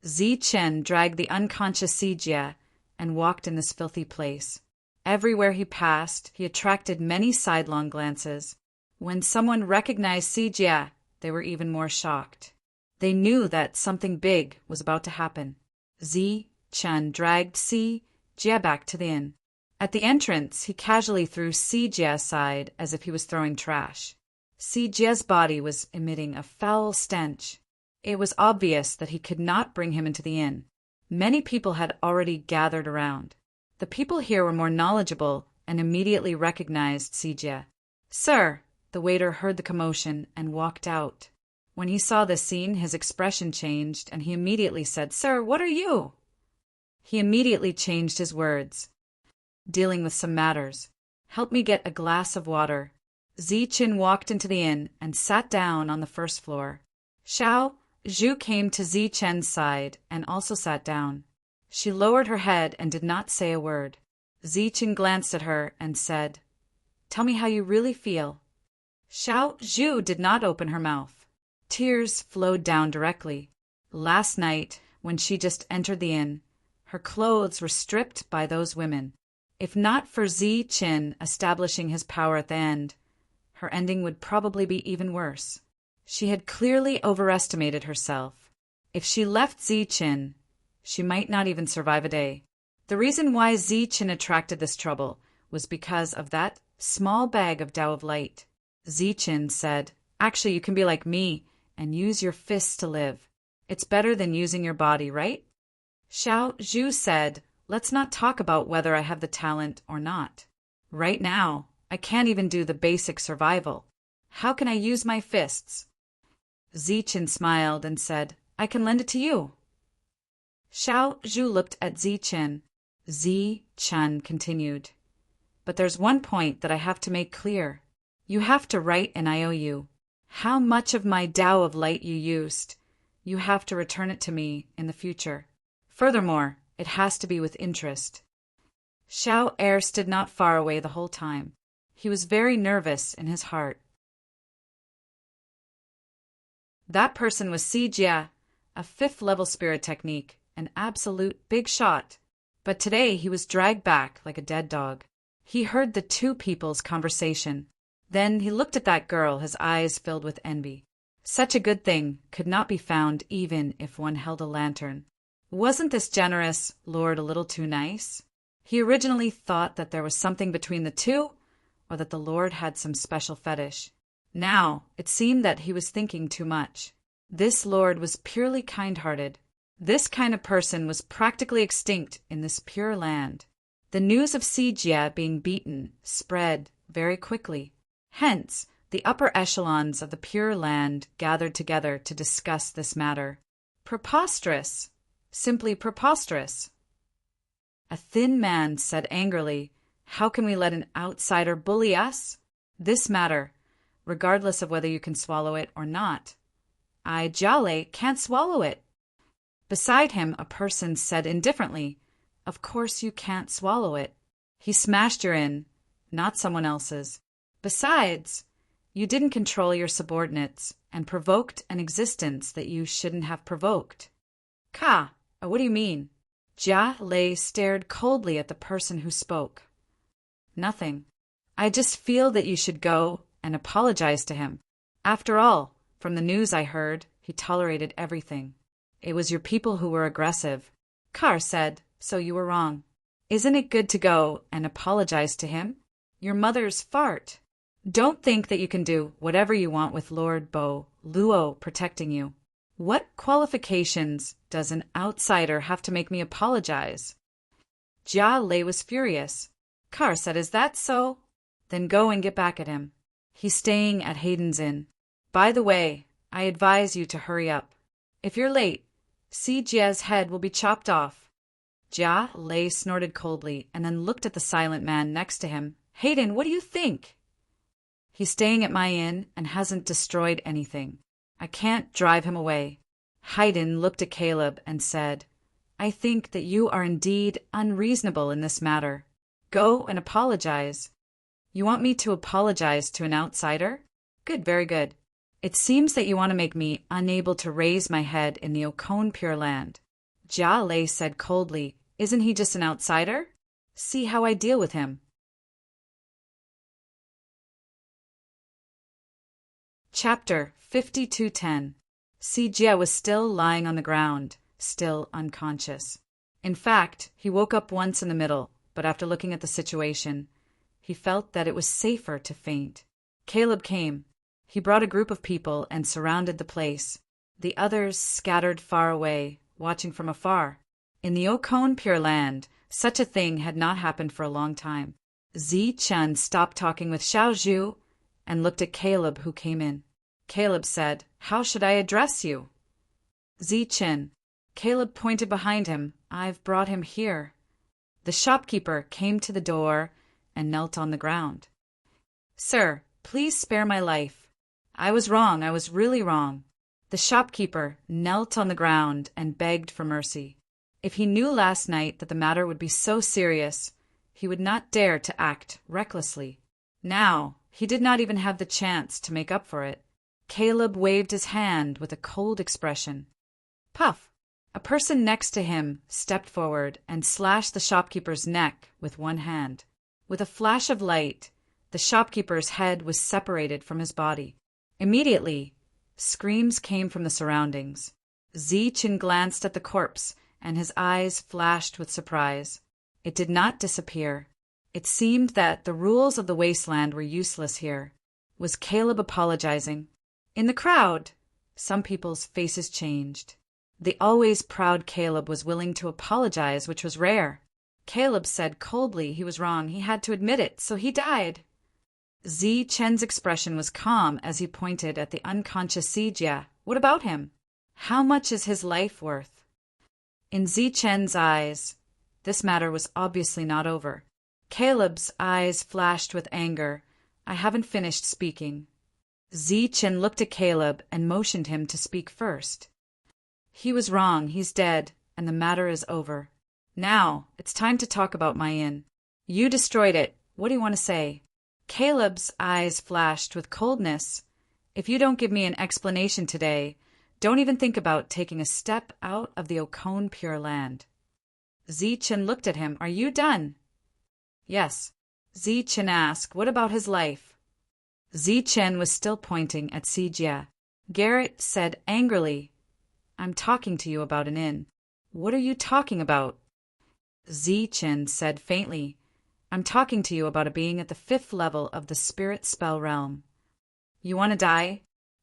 Zichen dragged the unconscious Si Jia and walked in this filthy place. Everywhere he passed, he attracted many sidelong glances. When someone recognized Si Jia, they were even more shocked. They knew that something big was about to happen. Zichen dragged Si Jia back to the inn. At the entrance, he casually threw Si Jia aside as if he was throwing trash. Si Jia's body was emitting a foul stench. It was obvious that he could not bring him into the inn. Many people had already gathered around. The people here were more knowledgeable and immediately recognized Si Jia. "Sir," the waiter heard the commotion and walked out. When he saw this scene, his expression changed, and he immediately said, "Sir, what are you?" He immediately changed his words. "Dealing with some matters. Help me get a glass of water." Zichen walked into the inn and sat down on the first floor. Xiao Zhu came to Zichen's side and also sat down. She lowered her head and did not say a word. Zichen glanced at her and said, "Tell me how you really feel." Xiao Zhu did not open her mouth. Tears flowed down directly. Last night, when she just entered the inn, her clothes were stripped by those women. If not for Zichen establishing his power at the end, her ending would probably be even worse. She had clearly overestimated herself. If she left Zichen, she might not even survive a day. The reason why Zichen attracted this trouble was because of that small bag of Tao of light. Zichen said, "Actually, you can be like me and use your fists to live. It's better than using your body, right?" Xiao Zhu said, "Let's not talk about whether I have the talent or not. Right now, I can't even do the basic survival. How can I use my fists?" Zichen smiled and said, "I can lend it to you." Xiao Zhu looked at Zichen. Zichen continued, "But there's one point that I have to make clear. You have to write an IOU. How much of my Tao of light you used, you have to return it to me in the future. Furthermore, it has to be with interest." Xiao Er stood not far away the whole time. He was very nervous in his heart. That person was Si Jia, a 5th-level spirit technique, an absolute big shot. But today he was dragged back like a dead dog. He heard the two people's conversation. Then he looked at that girl, his eyes filled with envy. Such a good thing could not be found even if one held a lantern. Wasn't this generous lord a little too nice? He originally thought that there was something between the two, or that the Lord had some special fetish. Now, it seemed that he was thinking too much. This Lord was purely kind-hearted. This kind of person was practically extinct in this pure land. The news of Sijia being beaten spread very quickly. Hence, the upper echelons of the Pure Land gathered together to discuss this matter. Preposterous! Simply preposterous! A thin man said angrily, "How can we let an outsider bully us? This matter, regardless of whether you can swallow it or not. I, Jale, can't swallow it." Beside him, a person said indifferently, "Of course you can't swallow it. He smashed your in, not someone else's. Besides, you didn't control your subordinates and provoked an existence that you shouldn't have provoked." What do you mean? Lei stared coldly at the person who spoke. "Nothing. I just feel that you should go and apologize to him. After all, from the news I heard, he tolerated everything. It was your people who were aggressive." Carr said, "So you were wrong. Isn't it good to go and apologize to him? Your mother's fart. Don't think that you can do whatever you want with Lord Bo Luo protecting you. What qualifications does an outsider have to make me apologize?" Jia Lei was furious. Carr said, "Is that so? Then go and get back at him. He's staying at Hayden's Inn. By the way, I advise you to hurry up. If you're late, Si Jia's head will be chopped off." Jia Lei snorted coldly and then looked at the silent man next to him. "Hayden, what do you think?" "He's staying at my inn and hasn't destroyed anything. I can't drive him away." Hayden looked at Caleb and said, "I think that you are indeed unreasonable in this matter. Go and apologize." "You want me to apologize to an outsider? Good, very good. It seems that you want to make me unable to raise my head in the Okon Pure Land." Jia Lei said coldly, "Isn't he just an outsider? See how I deal with him." Chapter 52:10. Si Jia was still lying on the ground, still unconscious. In fact, he woke up once in the middle, but after looking at the situation, he felt that it was safer to faint. Caleb came. He brought a group of people and surrounded the place. The others scattered far away, watching from afar. In the Okon Pure Land, such a thing had not happened for a long time. Zi Chen stopped talking with Xiao Zhu and looked at Caleb, who came in. Caleb said, "How should I address you?" "Zi Chen." Caleb pointed behind him. "I've brought him here." The shopkeeper came to the door and knelt on the ground. "Sir, please spare my life. I was wrong. I was really wrong." The shopkeeper knelt on the ground and begged for mercy. If he knew last night that the matter would be so serious, he would not dare to act recklessly. Now, he did not even have the chance to make up for it. Caleb waved his hand with a cold expression. Puff! A person next to him stepped forward and slashed the shopkeeper's neck with one hand. With a flash of light, the shopkeeper's head was separated from his body. Immediately, screams came from the surroundings. Zi Chen glanced at the corpse, and his eyes flashed with surprise. It did not disappear. It seemed that the rules of the wasteland were useless here. Was Caleb apologizing? In the crowd, some people's faces changed. The always proud Caleb was willing to apologize, which was rare. Caleb said coldly he was wrong. He had to admit it, so he died. Zi Chen's expression was calm as he pointed at the unconscious Sijia. What about him? How much is his life worth? In Zi Chen's eyes, this matter was obviously not over. Caleb's eyes flashed with anger. I haven't finished speaking. Zi Chen looked at Caleb and motioned him to speak first. He was wrong. He's dead, and the matter is over. Now, it's time to talk about my inn. You destroyed it. What do you want to say? Caleb's eyes flashed with coldness. If you don't give me an explanation today, don't even think about taking a step out of the Okon Pure Land. Zi Chen looked at him. Are you done? Yes. Zi Chen asked, what about his life? Zi Chen was still pointing at Sijia. Garrett said angrily, I'm talking to you about an inn. What are you talking about? Zi Chen said faintly, I'm talking to you about a being at the 5th level of the spirit spell realm. You want to die?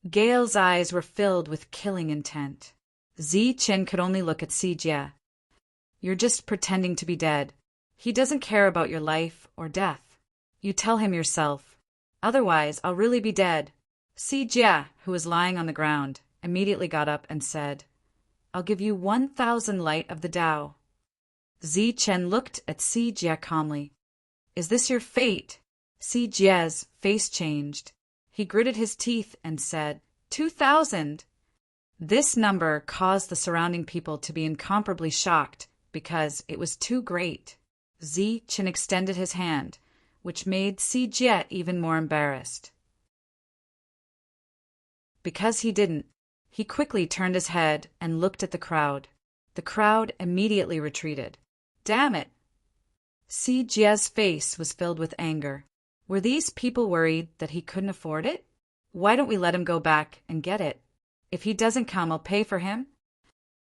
Gale's eyes were filled with killing intent. Zi Qin could only look at Si Jie. You're just pretending to be dead. He doesn't care about your life or death. You tell him yourself. Otherwise, I'll really be dead. Si Jie, who was lying on the ground, immediately got up and said, I'll give you 1,000 light of the Tao. Zi Chen looked at Si Jie calmly. Is this your fate? Si Jie's face changed. He gritted his teeth and said, 2,000. This number caused the surrounding people to be incomparably shocked because it was too great. Zi Chen extended his hand, which made Si Jie even more embarrassed. Because he didn't, he quickly turned his head and looked at the crowd. The crowd immediately retreated. Damn it! Si Jie's face was filled with anger. Were these people worried that he couldn't afford it? Why don't we let him go back and get it? If he doesn't come, I'll pay for him.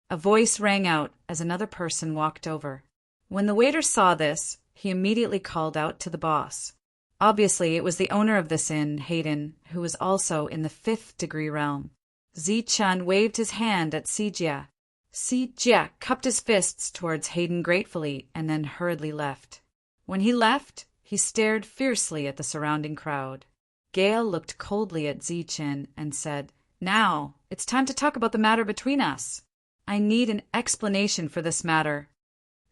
A voice rang out as another person walked over. When the waiter saw this, he immediately called out to the boss. Obviously, it was the owner of this inn, Hayden, who was also in the 5th degree realm. Zi Chen waved his hand at Si Jie. Si Jie cupped his fists towards Hayden gratefully and then hurriedly left. When he left, he stared fiercely at the surrounding crowd. Gale looked coldly at Zi Chen and said, Now, it's time to talk about the matter between us. I need an explanation for this matter.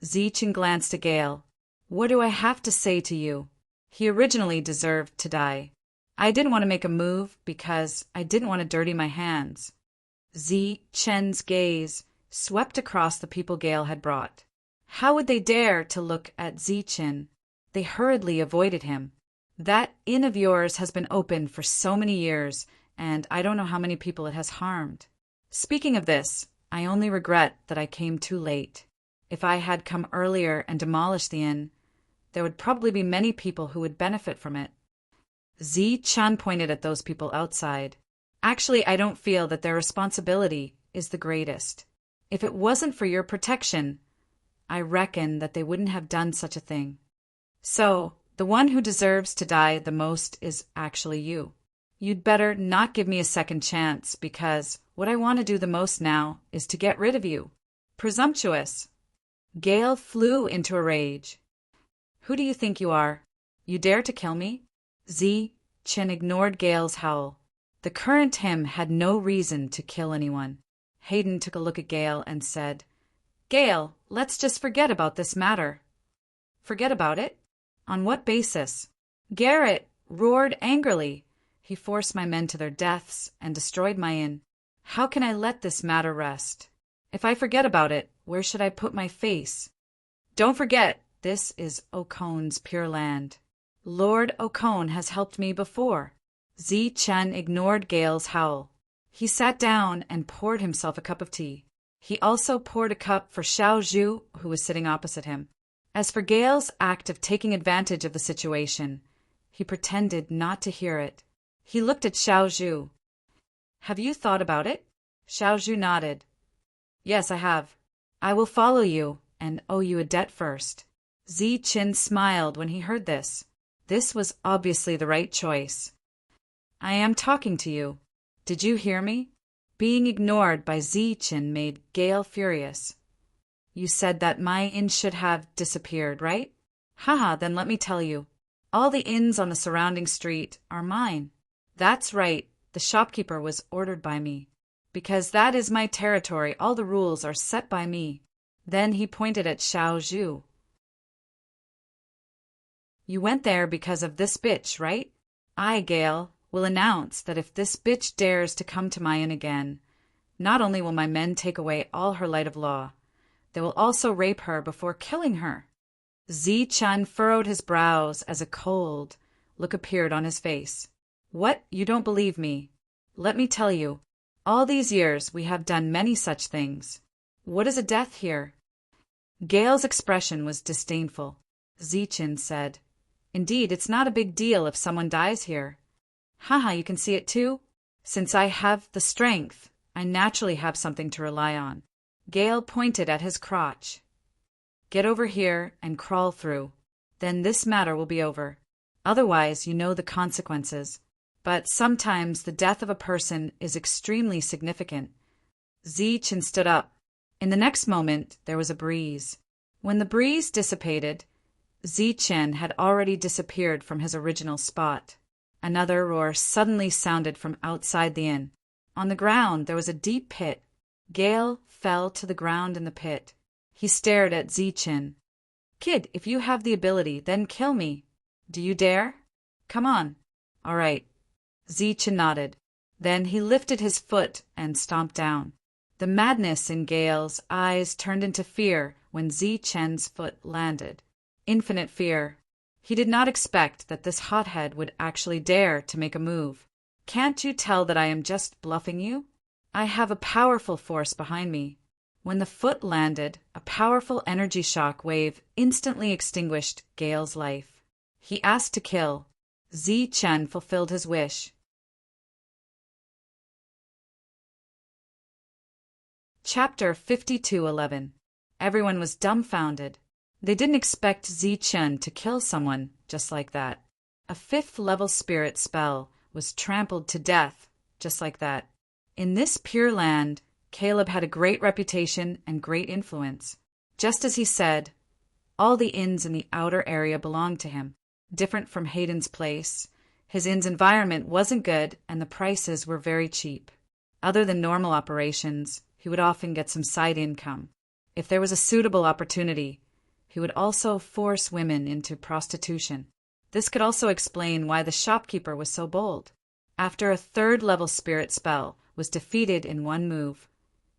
Zi Chen glanced at Gale. What do I have to say to you? He originally deserved to die. I didn't want to make a move because I didn't want to dirty my hands. Zi Chen's gaze swept across the people Gale had brought. How would they dare to look at Zi Chen? They hurriedly avoided him. That inn of yours has been open for so many years, and I don't know how many people it has harmed. Speaking of this, I only regret that I came too late. If I had come earlier and demolished the inn, there would probably be many people who would benefit from it. Zi Chen pointed at those people outside. Actually, I don't feel that their responsibility is the greatest. If it wasn't for your protection, I reckon that they wouldn't have done such a thing. So, the one who deserves to die the most is actually you. You'd better not give me a second chance because what I want to do the most now is to get rid of you. Presumptuous. Gale flew into a rage. Who do you think you are? You dare to kill me? Zi Chen ignored Gale's howl. The current him had no reason to kill anyone. Hayden took a look at Gale and said, Gale, let's just forget about this matter. Forget about it? On what basis? Garrett roared angrily. He forced my men to their deaths and destroyed my inn. How can I let this matter rest? If I forget about it, where should I put my face? Don't forget, this is Okone's pure land. Lord Okone has helped me before. Zi Chen ignored Gale's howl. He sat down and poured himself a cup of tea. He also poured a cup for Xiao Zhu, who was sitting opposite him. As for Gale's act of taking advantage of the situation, he pretended not to hear it. He looked at Xiao Zhu. Have you thought about it? Xiao Zhu nodded. Yes, I have. I will follow you and owe you a debt first. Zi Chen smiled when he heard this. This was obviously the right choice. I am talking to you. Did you hear me? Being ignored by Zi Chen made Gale furious. You said that my inn should have disappeared, right? Haha, then let me tell you. All the inns on the surrounding street are mine. That's right, the shopkeeper was ordered by me. Because that is my territory, all the rules are set by me. Then he pointed at Xiao Zhu. You went there because of this bitch, right? I, Gale, will announce that if this bitch dares to come to my inn again, not only will my men take away all her light of law, they will also rape her before killing her. Zi Chen furrowed his brows as a cold look appeared on his face. What, you don't believe me? Let me tell you, all these years we have done many such things. What is a death here? Gale's expression was disdainful. Zi Chen said, Indeed, it's not a big deal if someone dies here. Haha, you can see it too? Since I have the strength, I naturally have something to rely on. Gale pointed at his crotch. Get over here and crawl through. then this matter will be over. Otherwise, you know the consequences. But sometimes the death of a person is extremely significant. Zichen stood up. In the next moment, there was a breeze. When the breeze dissipated, Zichen had already disappeared from his original spot. Another roar suddenly sounded from outside the inn. On the ground, there was a deep pit. Gale fell to the ground in the pit. He stared at Zichen. "Kid, if you have the ability, then kill me. Do you dare? Come on." "All right." Zichen nodded. Then he lifted his foot and stomped down. The madness in Gale's eyes turned into fear when Zichen's foot landed. Infinite fear. He did not expect that this hothead would actually dare to make a move. "Can't you tell that I am just bluffing you? I have a powerful force behind me." When the foot landed, a powerful energy shock wave instantly extinguished Gale's life. He asked to kill. Zichen fulfilled his wish. Chapter 52:11. Everyone was dumbfounded. They didn't expect Zichen to kill someone just like that. A 5th-level spirit spell was trampled to death just like that. In this pure land, Caleb had a great reputation and great influence. Just as he said, all the inns in the outer area belonged to him. Different from Hayden's place, his inn's environment wasn't good and the prices were very cheap. Other than normal operations, he would often get some side income. If there was a suitable opportunity, he would also force women into prostitution. This could also explain why the shopkeeper was so bold. After a 3rd-level spirit spell was defeated in one move,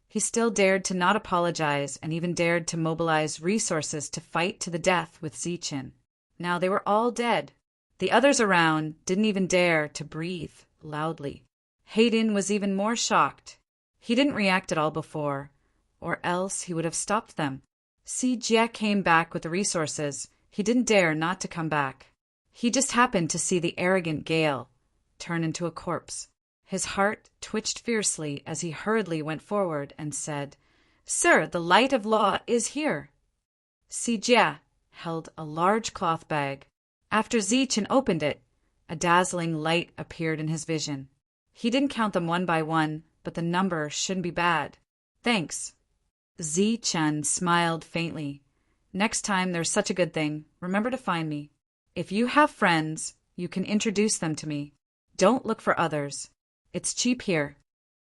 he still dared to not apologize and even dared to mobilize resources to fight to the death with Zichen. Now they were all dead. The others around didn't even dare to breathe loudly. Hayden was even more shocked. He didn't react at all before, or else he would have stopped them. Si Jie came back with the resources. He didn't dare not to come back. He just happened to see the arrogant Gale turn into a corpse. His heart twitched fiercely as he hurriedly went forward and said, "Sir, the light of law is here." Si Jie held a large cloth bag. After Zichen opened it, a dazzling light appeared in his vision. He didn't count them one by one, but the number shouldn't be bad. "Thanks." Zichen smiled faintly. "Next time there's such a good thing, remember to find me. If you have friends, you can introduce them to me. Don't look for others. It's cheap here."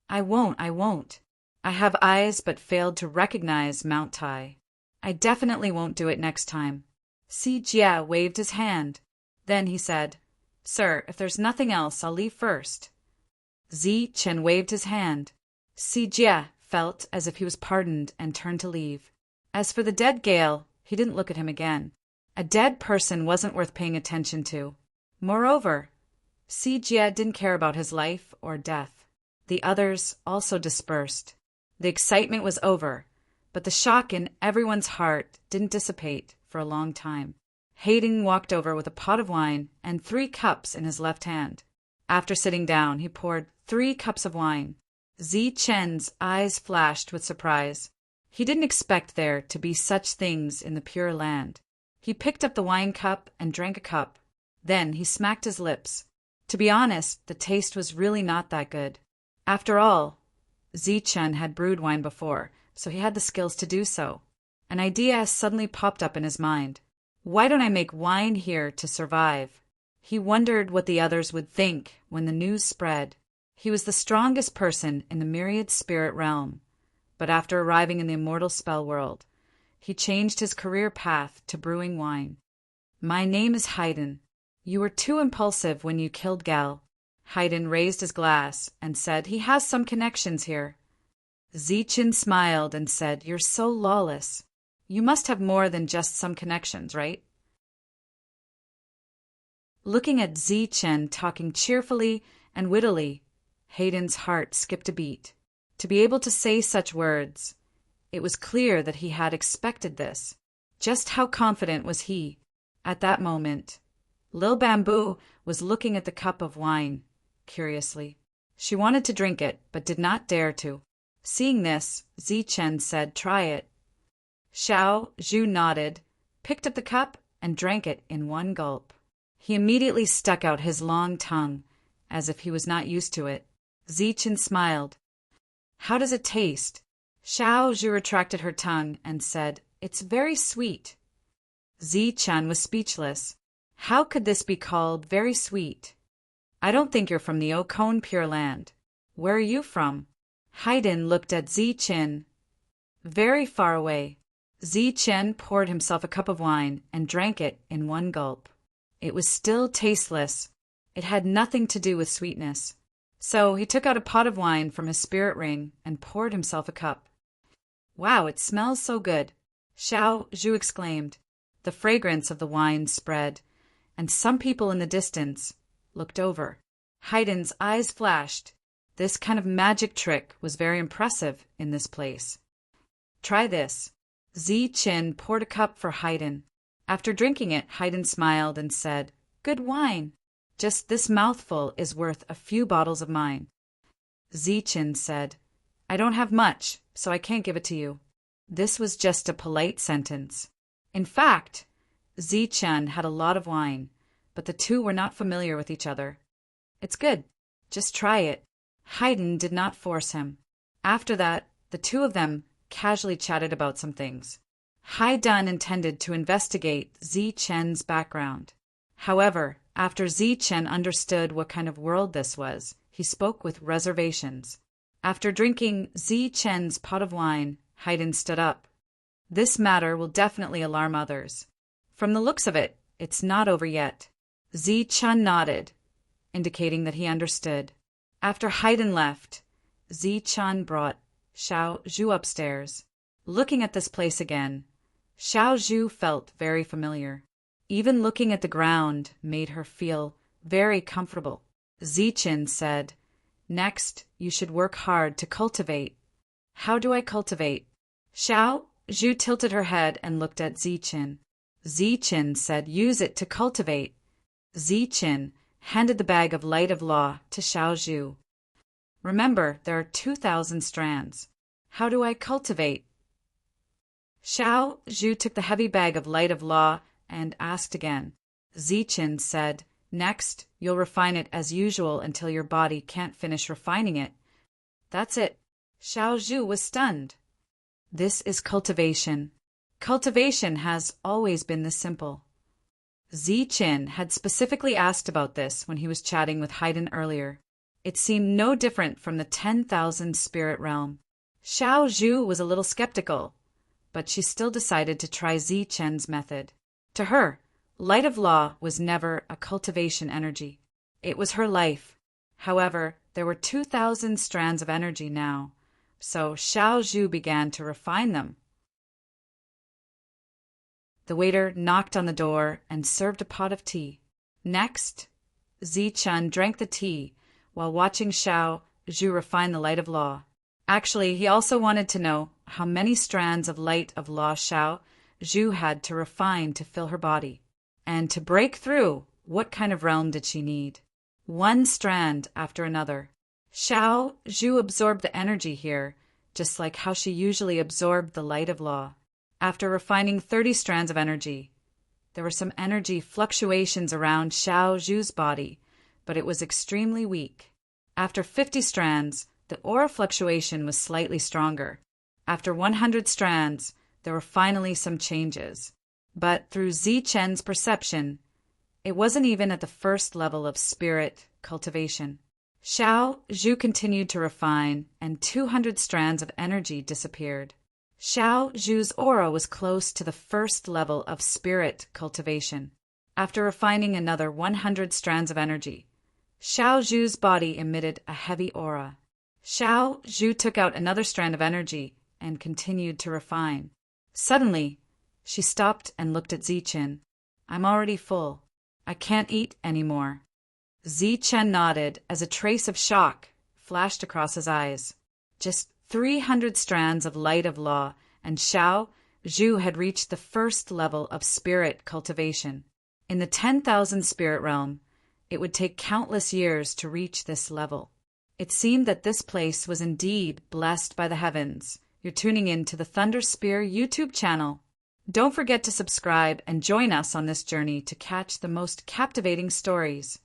I won't. I have eyes but failed to recognize Mount Tai. I definitely won't do it next time." Si Jie waved his hand. Then he said, "Sir, if there's nothing else, I'll leave first." Zichen waved his hand. Si Jie felt as if he was pardoned and turned to leave. As for the dead Gale, he didn't look at him again. A dead person wasn't worth paying attention to. Moreover, Si Jie didn't care about his life or death. The others also dispersed. The excitement was over, but the shock in everyone's heart didn't dissipate for a long time. Hayden walked over with a pot of wine and 3 cups in his left hand. After sitting down, he poured 3 cups of wine. Zichen's eyes flashed with surprise. He didn't expect there to be such things in the Pure Land. He picked up the wine cup and drank a cup. Then he smacked his lips. To be honest, the taste was really not that good. After all, Zichen had brewed wine before, so he had the skills to do so. An idea suddenly popped up in his mind. Why don't I make wine here to survive? He wondered what the others would think when the news spread. He was the strongest person in the myriad spirit realm, but after arriving in the immortal spell world, he changed his career path to brewing wine. "My name is Hayden. You were too impulsive when you killed Gal." Hayden raised his glass and said he has some connections here. Zichen smiled and said, "You're so lawless. You must have more than just some connections, right?" Looking at Zichen talking cheerfully and wittily, Hayden's heart skipped a beat. To be able to say such words, it was clear that he had expected this. Just how confident was he? At that moment, Lil Bamboo was looking at the cup of wine, curiously. She wanted to drink it, but did not dare to. Seeing this, Zichen said, "Try it." Xiao Zhu nodded, picked up the cup, and drank it in one gulp. He immediately stuck out his long tongue, as if he was not used to it. Zichen smiled. "How does it taste?" Xiao Zhu retracted her tongue and said, "It's very sweet." Zichen was speechless. How could this be called very sweet? "I don't think you're from the Okon Pure Land. Where are you from?" Haydn looked at Zichen. "Very far away." Zichen poured himself a cup of wine and drank it in one gulp. It was still tasteless. It had nothing to do with sweetness. So he took out a pot of wine from his spirit ring and poured himself a cup. "Wow, it smells so good," Xiao Zhu exclaimed. The fragrance of the wine spread, and some people in the distance looked over. Haydn's eyes flashed. This kind of magic trick was very impressive in this place. "Try this." Zichen poured a cup for Haydn. After drinking it, Haydn smiled and said, "Good wine. Just this mouthful is worth a few bottles of mine." Zichen said, "I don't have much, so I can't give it to you." This was just a polite sentence. In fact, Zichen had a lot of wine, but the two were not familiar with each other. "It's good. Just try it." Haydn did not force him. After that, the two of them casually chatted about some things. Haydn intended to investigate Zichen's background. However, after Zichen understood what kind of world this was, he spoke with reservations. After drinking Zichen's pot of wine, Haydn stood up. "This matter will definitely alarm others. From the looks of it, it's not over yet." Zichen nodded, indicating that he understood. After Haydn left, Zichen brought Xiao Zhu upstairs. Looking at this place again, Xiao Zhu felt very familiar. Even looking at the ground made her feel very comfortable. Zichen said, "Next, you should work hard to cultivate." "How do I cultivate?" Xiao Zhu tilted her head and looked at Zichen. Zichen said, "Use it to cultivate." Zichen handed the bag of light of law to Xiao Zhu. "Remember, there are 2,000 strands. How do I cultivate?" Xiao Zhu took the heavy bag of light of law and asked again. Zichen said, "Next, you'll refine it as usual until your body can't finish refining it." "That's it." Xiao Zhu was stunned. This is cultivation. Cultivation has always been this simple. Zichen had specifically asked about this when he was chatting with Haydn earlier. It seemed no different from the 10,000 spirit realm. Xiao Zhu was a little skeptical, but she still decided to try Zichen's method. To her, light of law was never a cultivation energy. It was her life. However, there were 2,000 strands of energy now, so Xiao Zhu began to refine them. The waiter knocked on the door and served a pot of tea. Next, Zichen drank the tea while watching Xiao Zhu refine the light of law. Actually, he also wanted to know how many strands of light of law Xiao Zhu had to refine to fill her body. And to break through, what kind of realm did she need? One strand after another. Xiao Zhu absorbed the energy here, just like how she usually absorbed the light of law. After refining 30 strands of energy, there were some energy fluctuations around Xiao Zhu's body, but it was extremely weak. After 50 strands, the aura fluctuation was slightly stronger. After 100 strands, there were finally some changes. But through Zichen's perception, it wasn't even at the first level of spirit cultivation. Xiao Zhu continued to refine, and 200 strands of energy disappeared. Xiao Zhu's aura was close to the first level of spirit cultivation. After refining another 100 strands of energy, Xiao Zhu's body emitted a heavy aura. Xiao Zhu took out another strand of energy and continued to refine. Suddenly, she stopped and looked at Zichen. "I'm already full. I can't eat anymore." Zichen nodded as a trace of shock flashed across his eyes. Just 300 strands of light of law, and Xiao Zhu had reached the first level of spirit cultivation. In the 10,000 spirit realm, it would take countless years to reach this level. It seemed that this place was indeed blessed by the heavens. You're tuning in to the Thunder Spear YouTube channel. Don't forget to subscribe and join us on this journey to catch the most captivating stories.